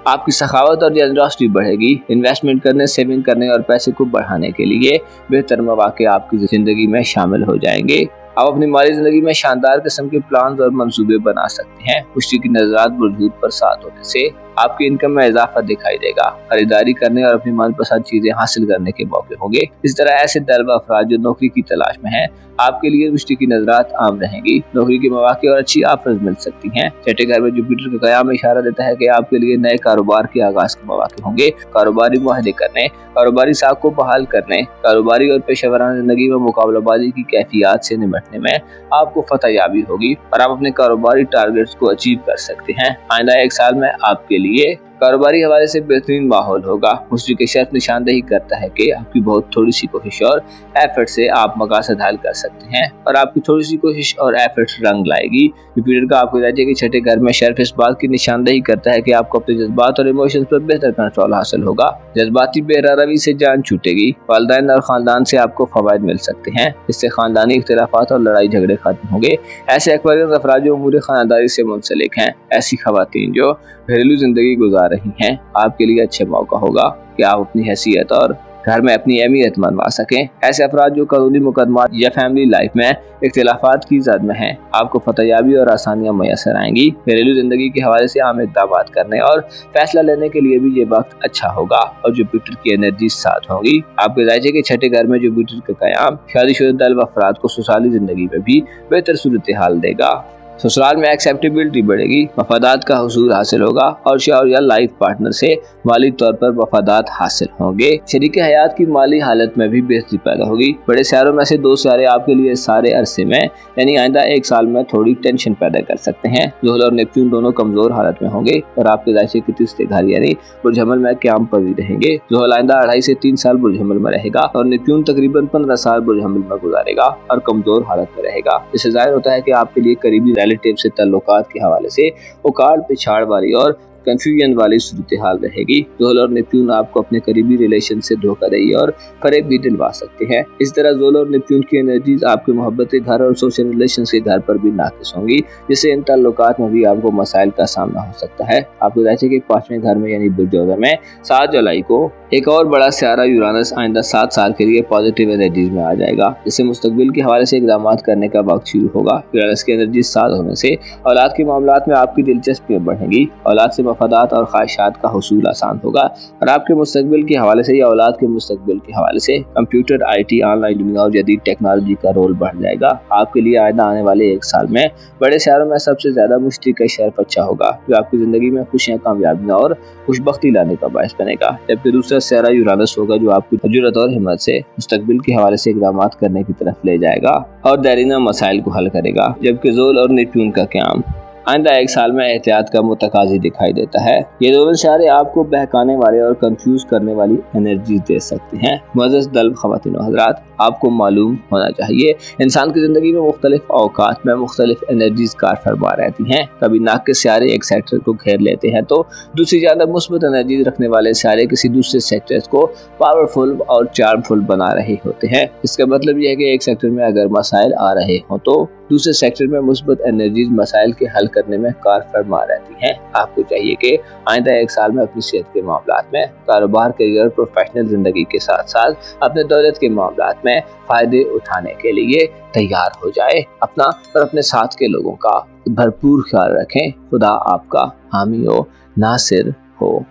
आपकी सखावत और जनरॉसिटी बढ़ेगी। इन्वेस्टमेंट करने, सेविंग करने और पैसे को बढ़ाने के लिए बेहतर मौके आपकी जिंदगी में शामिल हो जाएंगे। आप अपनी माली जिंदगी में शानदार किस्म के प्लान और मंसूबे बना सकते हैं। मुश्तरी की नजरात बुरजूद पर साथ होने से आपकी इनकम में इजाफा दिखाई देगा। खरीदारी करने और अपनी मनपसंद चीजें हासिल करने के मौके होंगे। इस तरह ऐसे तलबा अफराद जो नौकरी की तलाश में हैं, आपके लिए मुश्तरी की नजरात आम रहेंगी। नौकरी के मौके और अच्छी ऑफर्स मिल सकती हैं। छठे घर में जुपिटर का क़याम इशारा देता है कि आपके लिए नए कारोबार के आगाज के मौके होंगे। कारोबारी मुआहदे करने, कारोबारी साख को बहाल करने, कारोबारी और पेशेवराना जिंदगी में मुकाबलाबाजी की कैफियत से निपटने में आपको फतहयाबी होगी और आप अपने कारोबारी टारगेट्स को अचीव कर सकते हैं। आइंदा एक साल में आपके लिए कारोबारी हवाले से बेहतरीन माहौल होगा। मुश्तरी के शर्फ निशानदेही करता है कि आपकी बहुत थोड़ी सी कोशिश और एफर्ट से आप मकासद हासिल कर सकते हैं और आपकी थोड़ी सी कोशिश और एफर्ट रंग लाएगी। जुपिटर का आपके राज्य के छठे घर में शर्फ इस बात की निशानदेही करता है कि आपको अपने जज्बात और इमोशंस पर बेहतर कंट्रोल हासिल होगा। जज्बाती बेरारवी से जान छूटेगी। वालिदैन और खानदान से आपको फवायद मिल सकते हैं। इससे खानदानी इख्तिलाफात और लड़ाई झगड़े खत्म होंगे। ऐसे एक्वारियस अफराद जो उमूर खानदानी से मुंसलिक हैं, ऐसी खवातीन जो घरेलू जिंदगी गुजार रही हैं, आपके लिए अच्छे मौका होगा कि आप अपनी हैसियत और घर में अपनी अहमियत मनवा सकें। ऐसे अफराद जो कानूनी मुकदमा या फैमिली लाइफ में इख्तिलाफात की जद में हैं, आपको फतहयाबी और आसानियां मैसर आएंगी। घरेलू जिंदगी के हवाले से आम इक़दाम करने और फैसला लेने के लिए भी ये वक्त अच्छा होगा और जुपिटर की एनर्जी साथ होगी। आपके जायजे के छठे घर में जुपिटर का क़याम शादीशुदा अफराद को ससुराली जिंदगी में भी बेहतर सूरत हाल देगा। ससुराल में एक्सेप्टेबिलिटी बढ़ेगी, मफादात का हुसूल हासिल होगा और शौहर या लाइफ पार्टनर से माली तौर पर मफादात हासिल होंगे। शरीके हयात की माली हालत में भी बेहतरी पैदा होगी। बड़े सियारों में से 2 सियारे आपके लिए सारे अरसे में यानी आइंदा 1 साल में थोड़ी टेंशन पैदा कर सकते हैं। ज़ुहल और नेपच्यून दोनों कमजोर हालत में होंगे और आपके राशि के तीसरे घर यानी बुर्ज हमल में क़याम पज़ीर रहेंगे। ज़ुहल आइंदा 2.5 से 3 साल बुर्ज हमल में रहेगा और नेपच्यून तकरीबन 15 साल बुर्ज हमल में गुजारेगा और कमजोर हालत में रहेगा। इससे जाहिर होता है कि आपके लिए करीबी रिलेटिव से ताल्लुकात के हवाले से उकाड़ पिछाड़ वाली और कंफ्यूजन वाली सूरत हाल रहेगी। ज़ुहल और नेपच्यून आपको अपने करीबी रिलेशन से धोखाधड़ी और फरेब भी दिलवा सकते हैं। इस तरह ज़ुहल और नेपच्यून की एनर्जीज आपके मोहब्बत के घर और सोशल रिलेशन के घर पर भी नाकिस होंगी, जिससे इन ताल्लुकात में भी आपको मसाइल का सामना हो सकता है। आपको राशि के 5वें घर में यानी बुर्ज जोज़ा में 7 जुलाई को एक और बड़ा सियारा यूरानस आइंदा 7 साल के लिए पॉजिटिव एनर्जीज में आ जाएगा, जिससे मुस्तकबिल के हवाले से इक़दाम करने का वक्त शुरू होगा। यूरानस की एनर्जी 7 होने से औलाद के मामलात में आपकी दिलचस्पियाँ बढ़ेंगी, औलाद से मफादात और ख्वाहिशात का हुसूल आसान होगा और आपके मुस्तकबिल के हवाले से या औलाद के मुस्तकबिल के हवाले से कंप्यूटर, IT, ऑनलाइन दुनिया और जदीद टेक्नोलॉजी का रोल बढ़ जाएगा। आपके लिए आइंदा आने वाले 1 साल में बड़े शहरों में सबसे ज्यादा मुश्तरी का शर्फ अच्छा होगा, जो आपकी जिंदगी में खुशियां, कामयाबियां और खुशबख्ती लाने का बायस बनेगा। जबकि दूसरा सियारा यूरानस होगा, जो आपकी जुर्रत और हिम्मत से मुस्तकबिल के हवाले से इक़दाम करने की तरफ ले जाएगा और दैरीना मसाइल को हल करेगा। जबकि ज़ुहल और नेपच्यून का क़याम आइंदा 1 साल में एहतियात का मुतकाज़ी दिखाई देता है। ये दोनों इशारे आपको बहकाने वाले और कंफ्यूज करने वाली एनर्जी दे सकते हैं। मुअज़्ज़ज़ तलब ख़वातीन व हज़रात, आपको मालूम होना चाहिए इंसान की ज़िंदगी में मुख्तलिफ औकात में मुख्तलिफ एनर्जीज कार फरमा रहती हैं। कभी नाक़िस सियारे एक सेक्टर को घेर लेते हैं तो दूसरी ज़्यादा मुस्बत एनर्जीज रखने वाले सियारे किसी दूसरे सेक्टर्स को पावरफुल और चार्मफुल बना रहे होते हैं। इसका मतलब यह है कि एक सेक्टर में अगर मसाइल आ रहे हों तो दूसरे सेक्टर में मुस्बत एनर्जीज मसाइल के हल करने में कार फरमा रहती हैं। आपको चाहिए कि आइंदा 1 साल में अपनी सेहत के मामलात में, कारोबार, करियर, प्रोफेशनल जिंदगी के साथ साथ अपने दौलत के मामलात में फायदे उठाने के लिए तैयार हो जाए। अपना और अपने साथ के लोगों का भरपूर ख्याल रखें। खुदा आपका हामी हो, नासिर हो।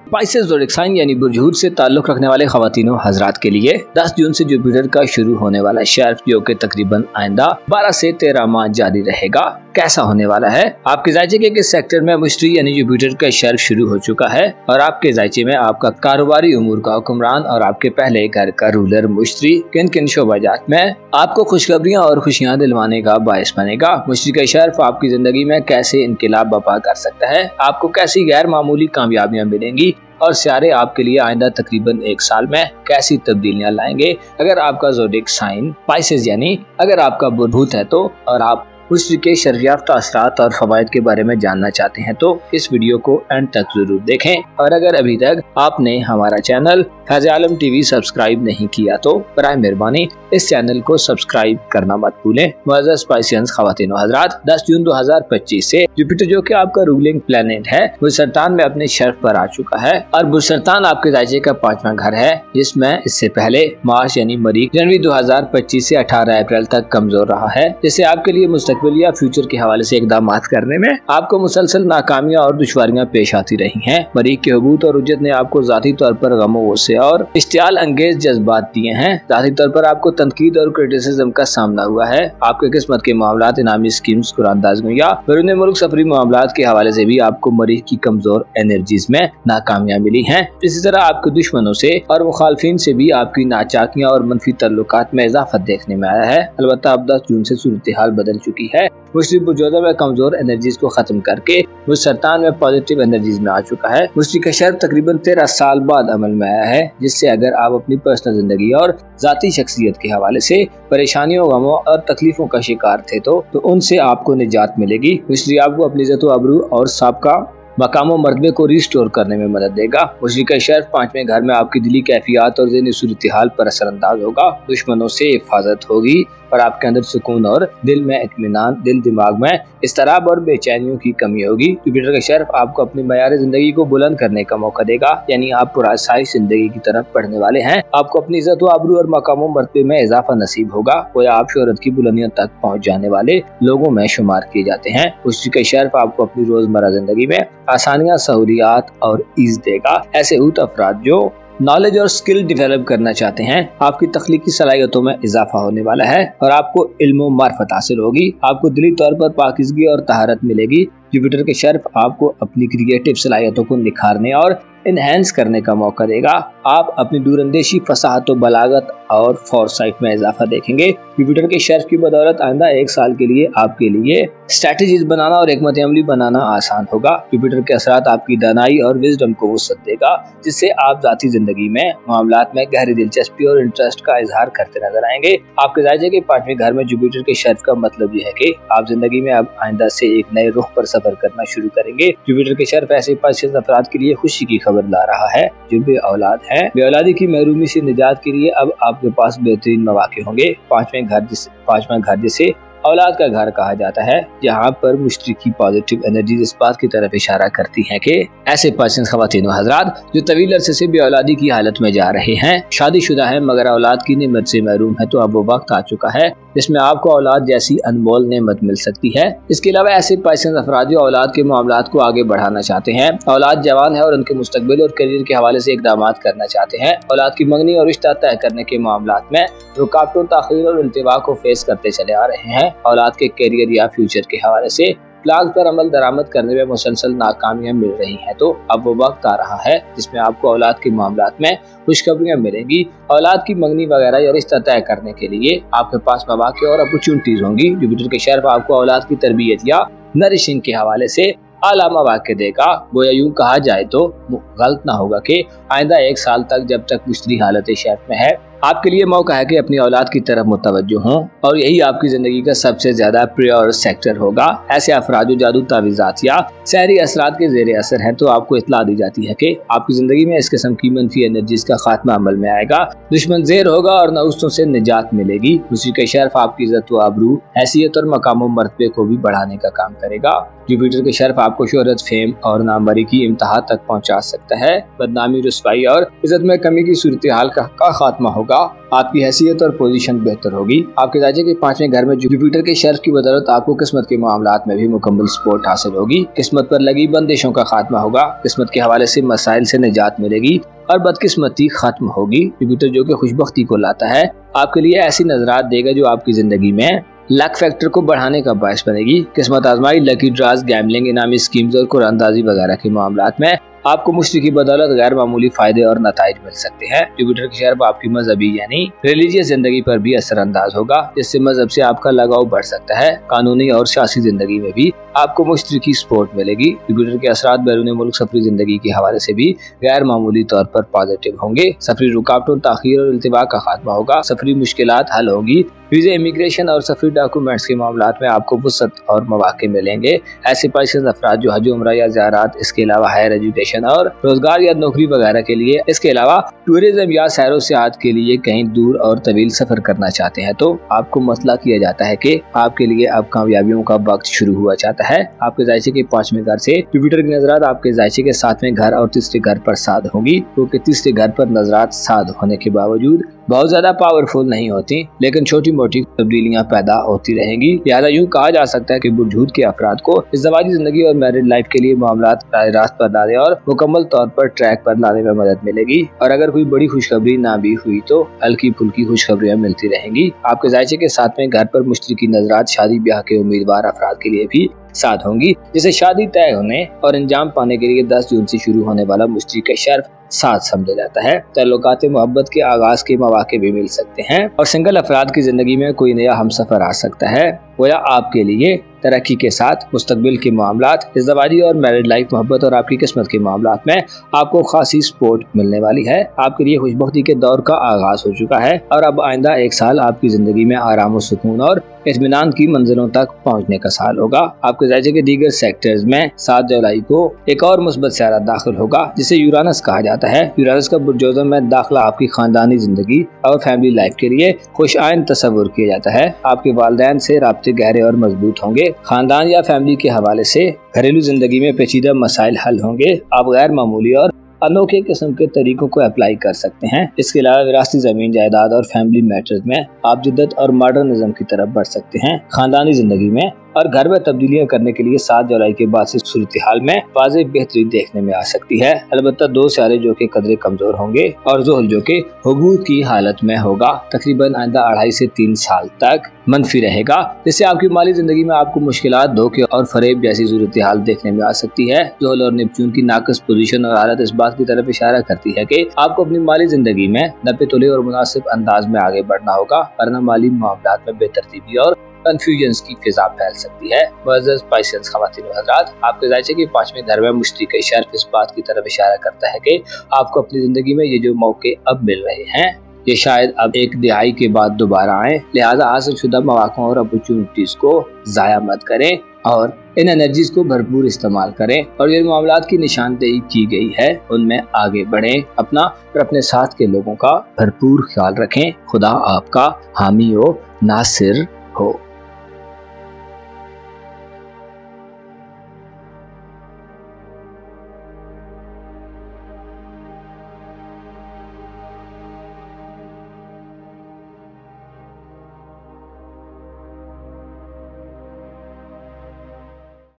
स्पाइसेस ज़ोडिएक साइन यानी बुर्ज हूत से ताल्लुक़ रखने वाले ख़वातीनों हज़रात के लिए 10 जून से जुपिटर का शुरू होने वाला शर्फ, जो कि तकरीबन आइंदा 12 से 13 माह जारी रहेगा, कैसा होने वाला है। आपके ज़ायचे के किस सेक्टर में मुश्तरी यानी जुपिटर का शर्फ शुरू हो चुका है और आपके ज़ायचे में आपका कारोबारी उमूर का हुक्मरान और आपके पहले घर का रूलर मुश्तरी किन किन शोबाजात में आपको खुशखबरियाँ और खुशियाँ दिलवाने का बायस बनेगा। मुश्तरी का शर्फ आपकी ज़िंदगी में कैसे इनकलाब बर्पा कर सकता है, आपको कैसी गैर मामूली कामयाबियाँ मिलेंगी और सियारे आपके लिए आइंदा तकरीबन 1 साल में कैसी तब्दीलियां लाएंगे। अगर आपका ज़ोडिएक साइन स्पाइसेस यानी अगर आपका बुर्ज हूत है तो और आप मुश्तरी के शर्फयाफ्ता असरात और फवायद के बारे में जानना चाहते हैं तो इस वीडियो को एंड तक जरूर देखें। और अगर अभी तक आपने हमारा चैनल फैज़ आलम टीवी सब्सक्राइब नहीं किया तो बराए मेहरबानी इस चैनल को सब्सक्राइब करना मत भूलें। मुअज़्ज़ज़ स्पाइसियंस ख़वातीन व हज़रात, 10 जून 2025 से जुपिटर, जो कि आपका रूलिंग प्लेनेट है, बुर्ज सरतान में अपने शर्फ पर आ चुका है और बुर्ज सरतान आपके ज़ायचे का 5वां घर है, जिसमें इससे पहले मार्च यानी मरीख जनवरी 2025 से 18 अप्रैल तक कमजोर रहा है, जिससे आपके लिए मुस्तकबिल या फ्यूचर के हवाले से इक़दाम करने में आपको मुसलसल नाकामियां और दुश्वारियां पेश आती रही हैं। मरीख के हुबूत और उज्जत ने आपको ज़ाती तौर पर गमो गुस्से और इश्तियाल अंगेज जज्बात दिए हैं। ज़ाती तौर पर आपको तनकीद और क्रिटिसिज्म का सामना हुआ है। आपके किस्मत के मामलात, इनामी स्कीम्स, कुरानदाज़ियों या बैरून मुल्क सफरी मामलात के हवाले से भी आपको मरीख की कमजोर एनर्जीज में नाकामियां मिली हैं। इसी तरह आपके दुश्मनों से और मुखालफिन से भी आपकी नाचाकियां और मनफी तल्लुकात में इजाफा देखने में आया है। अलबत्ता अब 10 जून से सूरत हाल बदल चुकी है। मुश्तरी बुर्ज जोज़ा में कमजोर एनर्जीज को खत्म करके बुर्ज सरतान में पॉजिटिव एनर्जीज में आ चुका है। मुश्तरी का शर्फ तकरीबन 13 साल बाद अमल में आया है, जिससे अगर आप अपनी पर्सनल जिंदगी और जाती शख्सियत के हवाले से परेशानियों, गमों और तकलीफों का शिकार थे तो उनसे आपको निजात मिलेगी। मुश्तरी आपको अपनी इज्जत व आबरू और साबका मकाम और मर्तबे को रिस्टोर करने में मदद देगा। मुश्तरी का शर्फ 5वें घर में आपकी दिली कैफियत और ज़हनी सूरत हाल पर असरअंदाज होगा। दुश्मनों से हिफाजत होगी और आपके अंदर सुकून और दिल में इत्मीनान, दिल दिमाग में इस्तराब और बेचैनियों की कमी होगी। जुपिटर का शर्फ आपको अपनी मयार जिंदगी को बुलंद करने का मौका देगा, यानी आप पुरआसाइश जिंदगी की तरफ बढ़ने वाले हैं। आपको अपनी इज्जत व आबरू और मकाम और मर्तबे में इजाफा नसीब होगा। गोया आप शोहरत की बुलंदियों तक पहुँच जाने वाले लोगों में शुमार किए जाते हैं। मुश्तरी का शर्फ आपको अपनी रोजमर्रा जिंदगी में आसानियाँ, सहूलियात और ईज़ देगा। ऐसे हूत अफराद जो नॉलेज और स्किल डेवलप करना चाहते हैं, आपकी तख्लीकी सलाहियतों में इजाफा होने वाला है और आपको इल्म मार्फत हासिल होगी। आपको दिली तौर पर पाकीज़गी और तहारत मिलेगी। जुपिटर के शर्फ आपको अपनी क्रिएटिव सलाहियतों को निखारने और इनहेंस करने का मौका देगा। आप अपनी दूरंदेशी, फसाहत, बलागत और फोरसाइट में इजाफा देखेंगे। जुपिटर के शर्फ की बदौलत आइंदा 1 साल के लिए आपके लिए स्ट्रैटेजीज बनाना और हिकमत अमली बनाना आसान होगा। जुपिटर के असरात आपकी दानाई और विजडम को वुसअत देगा, जिससे आप जाती जिंदगी में मामलात में गहरी दिलचस्पी और इंटरेस्ट का इजहार करते नजर आएंगे। आपके जायजे के 5वें घर में जुपिटर के शर्फ का मतलब यह है कि आप जिंदगी में अब आइंदा से एक नए रुख पर सफर करना शुरू करेंगे। जुपिटर के शर्फ ऐसे 5 अफराद के लिए खुशी की खबर ला रहा है जो बे औलाद है। बे औलादी की महरूमी से निजात के लिए अब आपके पास बेहतरीन मौके होंगे। 5वां घर जिसे औलाद का घर कहा जाता है, जहाँ पर मुश्तरकी पॉजिटिव एनर्जी इस बात की तरफ इशारा करती हैं कि ऐसे पर्सन ख़वातीन व हज़रात जो तवील अरसे से बे औलादी की हालत में जा रहे हैं, शादीशुदा हैं मगर औलाद की नेमत से महरूम है, तो अब वो वक्त आ चुका है जिसमें आपको औलाद जैसी अनमोल नेमत मिल सकती है। इसके अलावा ऐसे पर्सन अफराद जो औलाद के मामलात को आगे बढ़ाना चाहते हैं, औलाद जवान है और उनके मुस्तकबिल और करियर के हवाले से इक़दाम करना चाहते हैं, औलाद की मंगनी और रिश्ता तय करने के मामलात में रुकावटों, ताख़ीर और इल्तिवा को फेस करते चले आ रहे हैं, औलाद के करियर या फ्यूचर के हवाले से प्लान पर अमल दरामद करने में मुसलसल नाकामियां मिल रही हैं, तो अब वो वक्त आ रहा है जिसमें आपको औलाद के मामलात में खुशखबरियां मिलेंगी। औलाद की मंगनी वगैरह या रिश्ता तय करने के लिए आपके पास मौके और अपॉर्चुनिटीज होंगी। जुपिटर के शर्फ आपको औलाद की तरबियत या नरिशिंग के हवाले से आला मौके देगा। गोया यूं कहा जाए तो गलत ना होगा कि आइंदा 1 साल तक, जब तक मुश्तरी हालत शर्फ में है, आपके लिए मौका है कि अपनी औलाद की तरफ मुतवज्जो हों और यही आपकी जिंदगी का सबसे ज्यादा प्रियोर सेक्टर होगा। ऐसे अफराद जो जादू, तावीज़ात या सहरी असरात के ज़ेरे असर हैं, तो आपको इत्तला दी जाती है कि आपकी जिंदगी में इस किस्म की मनफी एनर्जीज का खात्मा अमल में आएगा, दुश्मन ज़ेर होगा और नउस्तों से निजात मिलेगी। दूसरी का शर्फ आपकी इज्जत व आबरू, हैसियत और मकाम व मर्तबे को भी बढ़ाने का काम करेगा। जुपिटर के शर्फ आपको शोहरत, फेम और नामवरी की इंतहा तक पहुँचा सकता है। बदनामी, रुसवाई और इज्जत में कमी की सूरत हाल का खात्मा होगा। आपकी हैसियत और पोजीशन बेहतर होगी। आपके राज्य के 5वें घर में जुपिटर के शर्फ की बदौलत आपको किस्मत के मामलात में भी मुकम्मल सपोर्ट हासिल होगी। किस्मत पर लगी बंदिशों का खात्मा होगा। किस्मत के हवाले से मसाइल से निजात मिलेगी और बदकिस्मती खत्म होगी। जुपिटर जो कि खुशबख्ती को लाता है, आपके लिए ऐसी नजरात देगा जो आपकी जिंदगी में लक फैक्टर को बढ़ाने का बायस बनेगी। किस्मत आजमाई, लकी ड्राज, गैम्बलिंग, इनामी स्कीम्स और कुरानदाजी वगैरह के मामलात में आपको मुश्तरी की बदौलत गैर मामूली फायदे और नताइज मिल सकते हैं। जुपिटर की शर्फ आपकी मजहबी यानी रिलीजियस जिंदगी पर भी असरअंदाज होगा, जिससे मजहब से आपका लगाव बढ़ सकता है। कानूनी और सियासी जिंदगी में भी आपको मुश्तरी की सपोर्ट मिलेगी। जुपिटर के असरात बैरून मुल्क सफरी जिंदगी के हवाले से भी गैर मामूली तौर पर पॉजिटिव होंगे। सफरी रुकावटों, ताखीर और इल्तिवा का खात्मा होगा। सफरी मुश्किलात हल होगी। वीज़ा, इमिग्रेशन और सफरी डॉक्यूमेंट्स के मामलात में आपको वुसअत और मौके मिलेंगे। ऐसे पर्सन अफराद जो हज, उम्रा या ज़ियारत, इसके अलावा हायर एजुकेशन और रोजगार या नौकरी वगैरह के लिए, इसके अलावा टूरिज्म या सैरो सियाहत के लिए कहीं दूर और तवील सफर करना चाहते हैं, तो आपको मसला किया जाता है कि आपके लिए अब कामयाबियों का वक्त शुरू हुआ चाहता है। आपके जायचे के 5वें घर से जुपिटर की नजरात आपके जायचे के 7वें घर और तीसरे घर पर साध होंगी, क्योंकि तीसरे घर पर नजरात साध होने के बावजूद बहुत ज्यादा पावरफुल नहीं होती, लेकिन छोटी मोटी तब्दीलियां पैदा होती रहेंगी। लिहाजा यूं कहा जा सकता है कि बुरझूद के अफराद को इज़्दवाजी जिंदगी और मैरिड लाइफ के लिए मामलात रास्त पर लाने और मुकम्मल तौर पर ट्रैक पर लाने में मदद मिलेगी। और अगर कोई बड़ी खुशखबरी ना भी हुई तो हल्की फुल्की खुशखबरियां मिलती रहेंगी। आपके जायचे के 7वें घर पर मुश्तरी की नजरात शादी ब्याह के उम्मीदवार अफराद के लिए भी साथ होंगी, जिसे शादी तय होने और अंजाम पाने के लिए 10 जून से शुरू होने वाला मुश्तरी का शर्फ साथ समझा जाता है। तल्लुकात मोहब्बत के आगाज के मौके भी मिल सकते हैं और सिंगल अफराद की जिंदगी में कोई नया हमसफर आ सकता है। गोया आपके लिए तरक्की के साथ मुस्तकबिल के मामलात, इज़्दवाजी और मैरिड लाइफ, मोहब्बत और आपकी किस्मत के मामलात में आपको खासी सपोर्ट मिलने वाली है। आपके लिए खुशबख्ती के दौर का आगाज हो चुका है और अब आइंदा 1 साल आपकी जिंदगी में आराम और सुकून और इत्मीनान की मंजिलों तक पहुंचने का साल होगा। आपके जायचे के दीगर सेक्टर्स में 7 जुलाई को एक और मुस्बत सियारा दाखिल होगा, जिसे यूरानस कहा जाता है। यूरानस का बुर्जोज़म में दाखिला आपकी खानदानी जिंदगी और फैमिली लाइफ के लिए खुशआइन तस्वुर किया जाता है। आपके वालिदैन से राब्ते गहरे और मजबूत होंगे। खानदान या फैमिली के हवाले से घरेलू जिंदगी में पेचीदा मसाइल हल होंगे। आप गैर मामूली और अनोखे किस्म के तरीकों को अप्लाई कर सकते हैं। इसके अलावा विरासती जमीन, जायदाद और फैमिली मैटर्स में आप जिद्दत और मॉडर्निज्म की तरफ बढ़ सकते हैं। खानदानी जिंदगी में और घर में तब्दीलियां करने के लिए 7 जुलाई के बाद से सूरत हाल में वाज़ेह बेहतरी देखने में आ सकती है। अलबत्ता 2 सितारे जो कि कदरे कमजोर होंगे और ज़ुहल जो कि हुबूत की हालत में होगा, तकरीबन आइंदा 2.5 से 3 साल तक मनफी रहेगा, जिससे आपकी माली जिंदगी में आपको मुश्किलात, धोखे और फरेब जैसी सूरत हाल देखने में आ सकती है। ज़ुहल और नेपच्यून की नाकस पोजीशन और हालत इस बात की तरफ इशारा करती है कि आपको अपनी माली जिंदगी में नपे तुले और मुनासिब अंदाज में आगे बढ़ना होगा, वरना माली मामलात में बेतरतीबी और कंफ्यूजन की फिजा फैल सकती है। मुअज़्ज़ज़ पाइसेंस ख़वातीन व हज़रात, आपके ज़ायचे की 5वें घर में मुश्तरी का शर्फ इस बात की तरफ इशारा करता है कि आपको अपनी जिंदगी में ये जो मौके अब मिल रहे हैं ये शायद अब एक दिहाई के बाद दोबारा आए, लिहाजा हासिल शुदा मौक़ों और अपॉर्चुनिटीज को ज़ाया मत करें और इन एनर्जीज को भरपूर इस्तेमाल करें और जिन मामलात की निशानदेही की गई है उनमें आगे बढ़ें। अपना और अपने साथ के लोगों का भरपूर ख्याल रखें। खुदा आपका हामी हो, नासिर हो।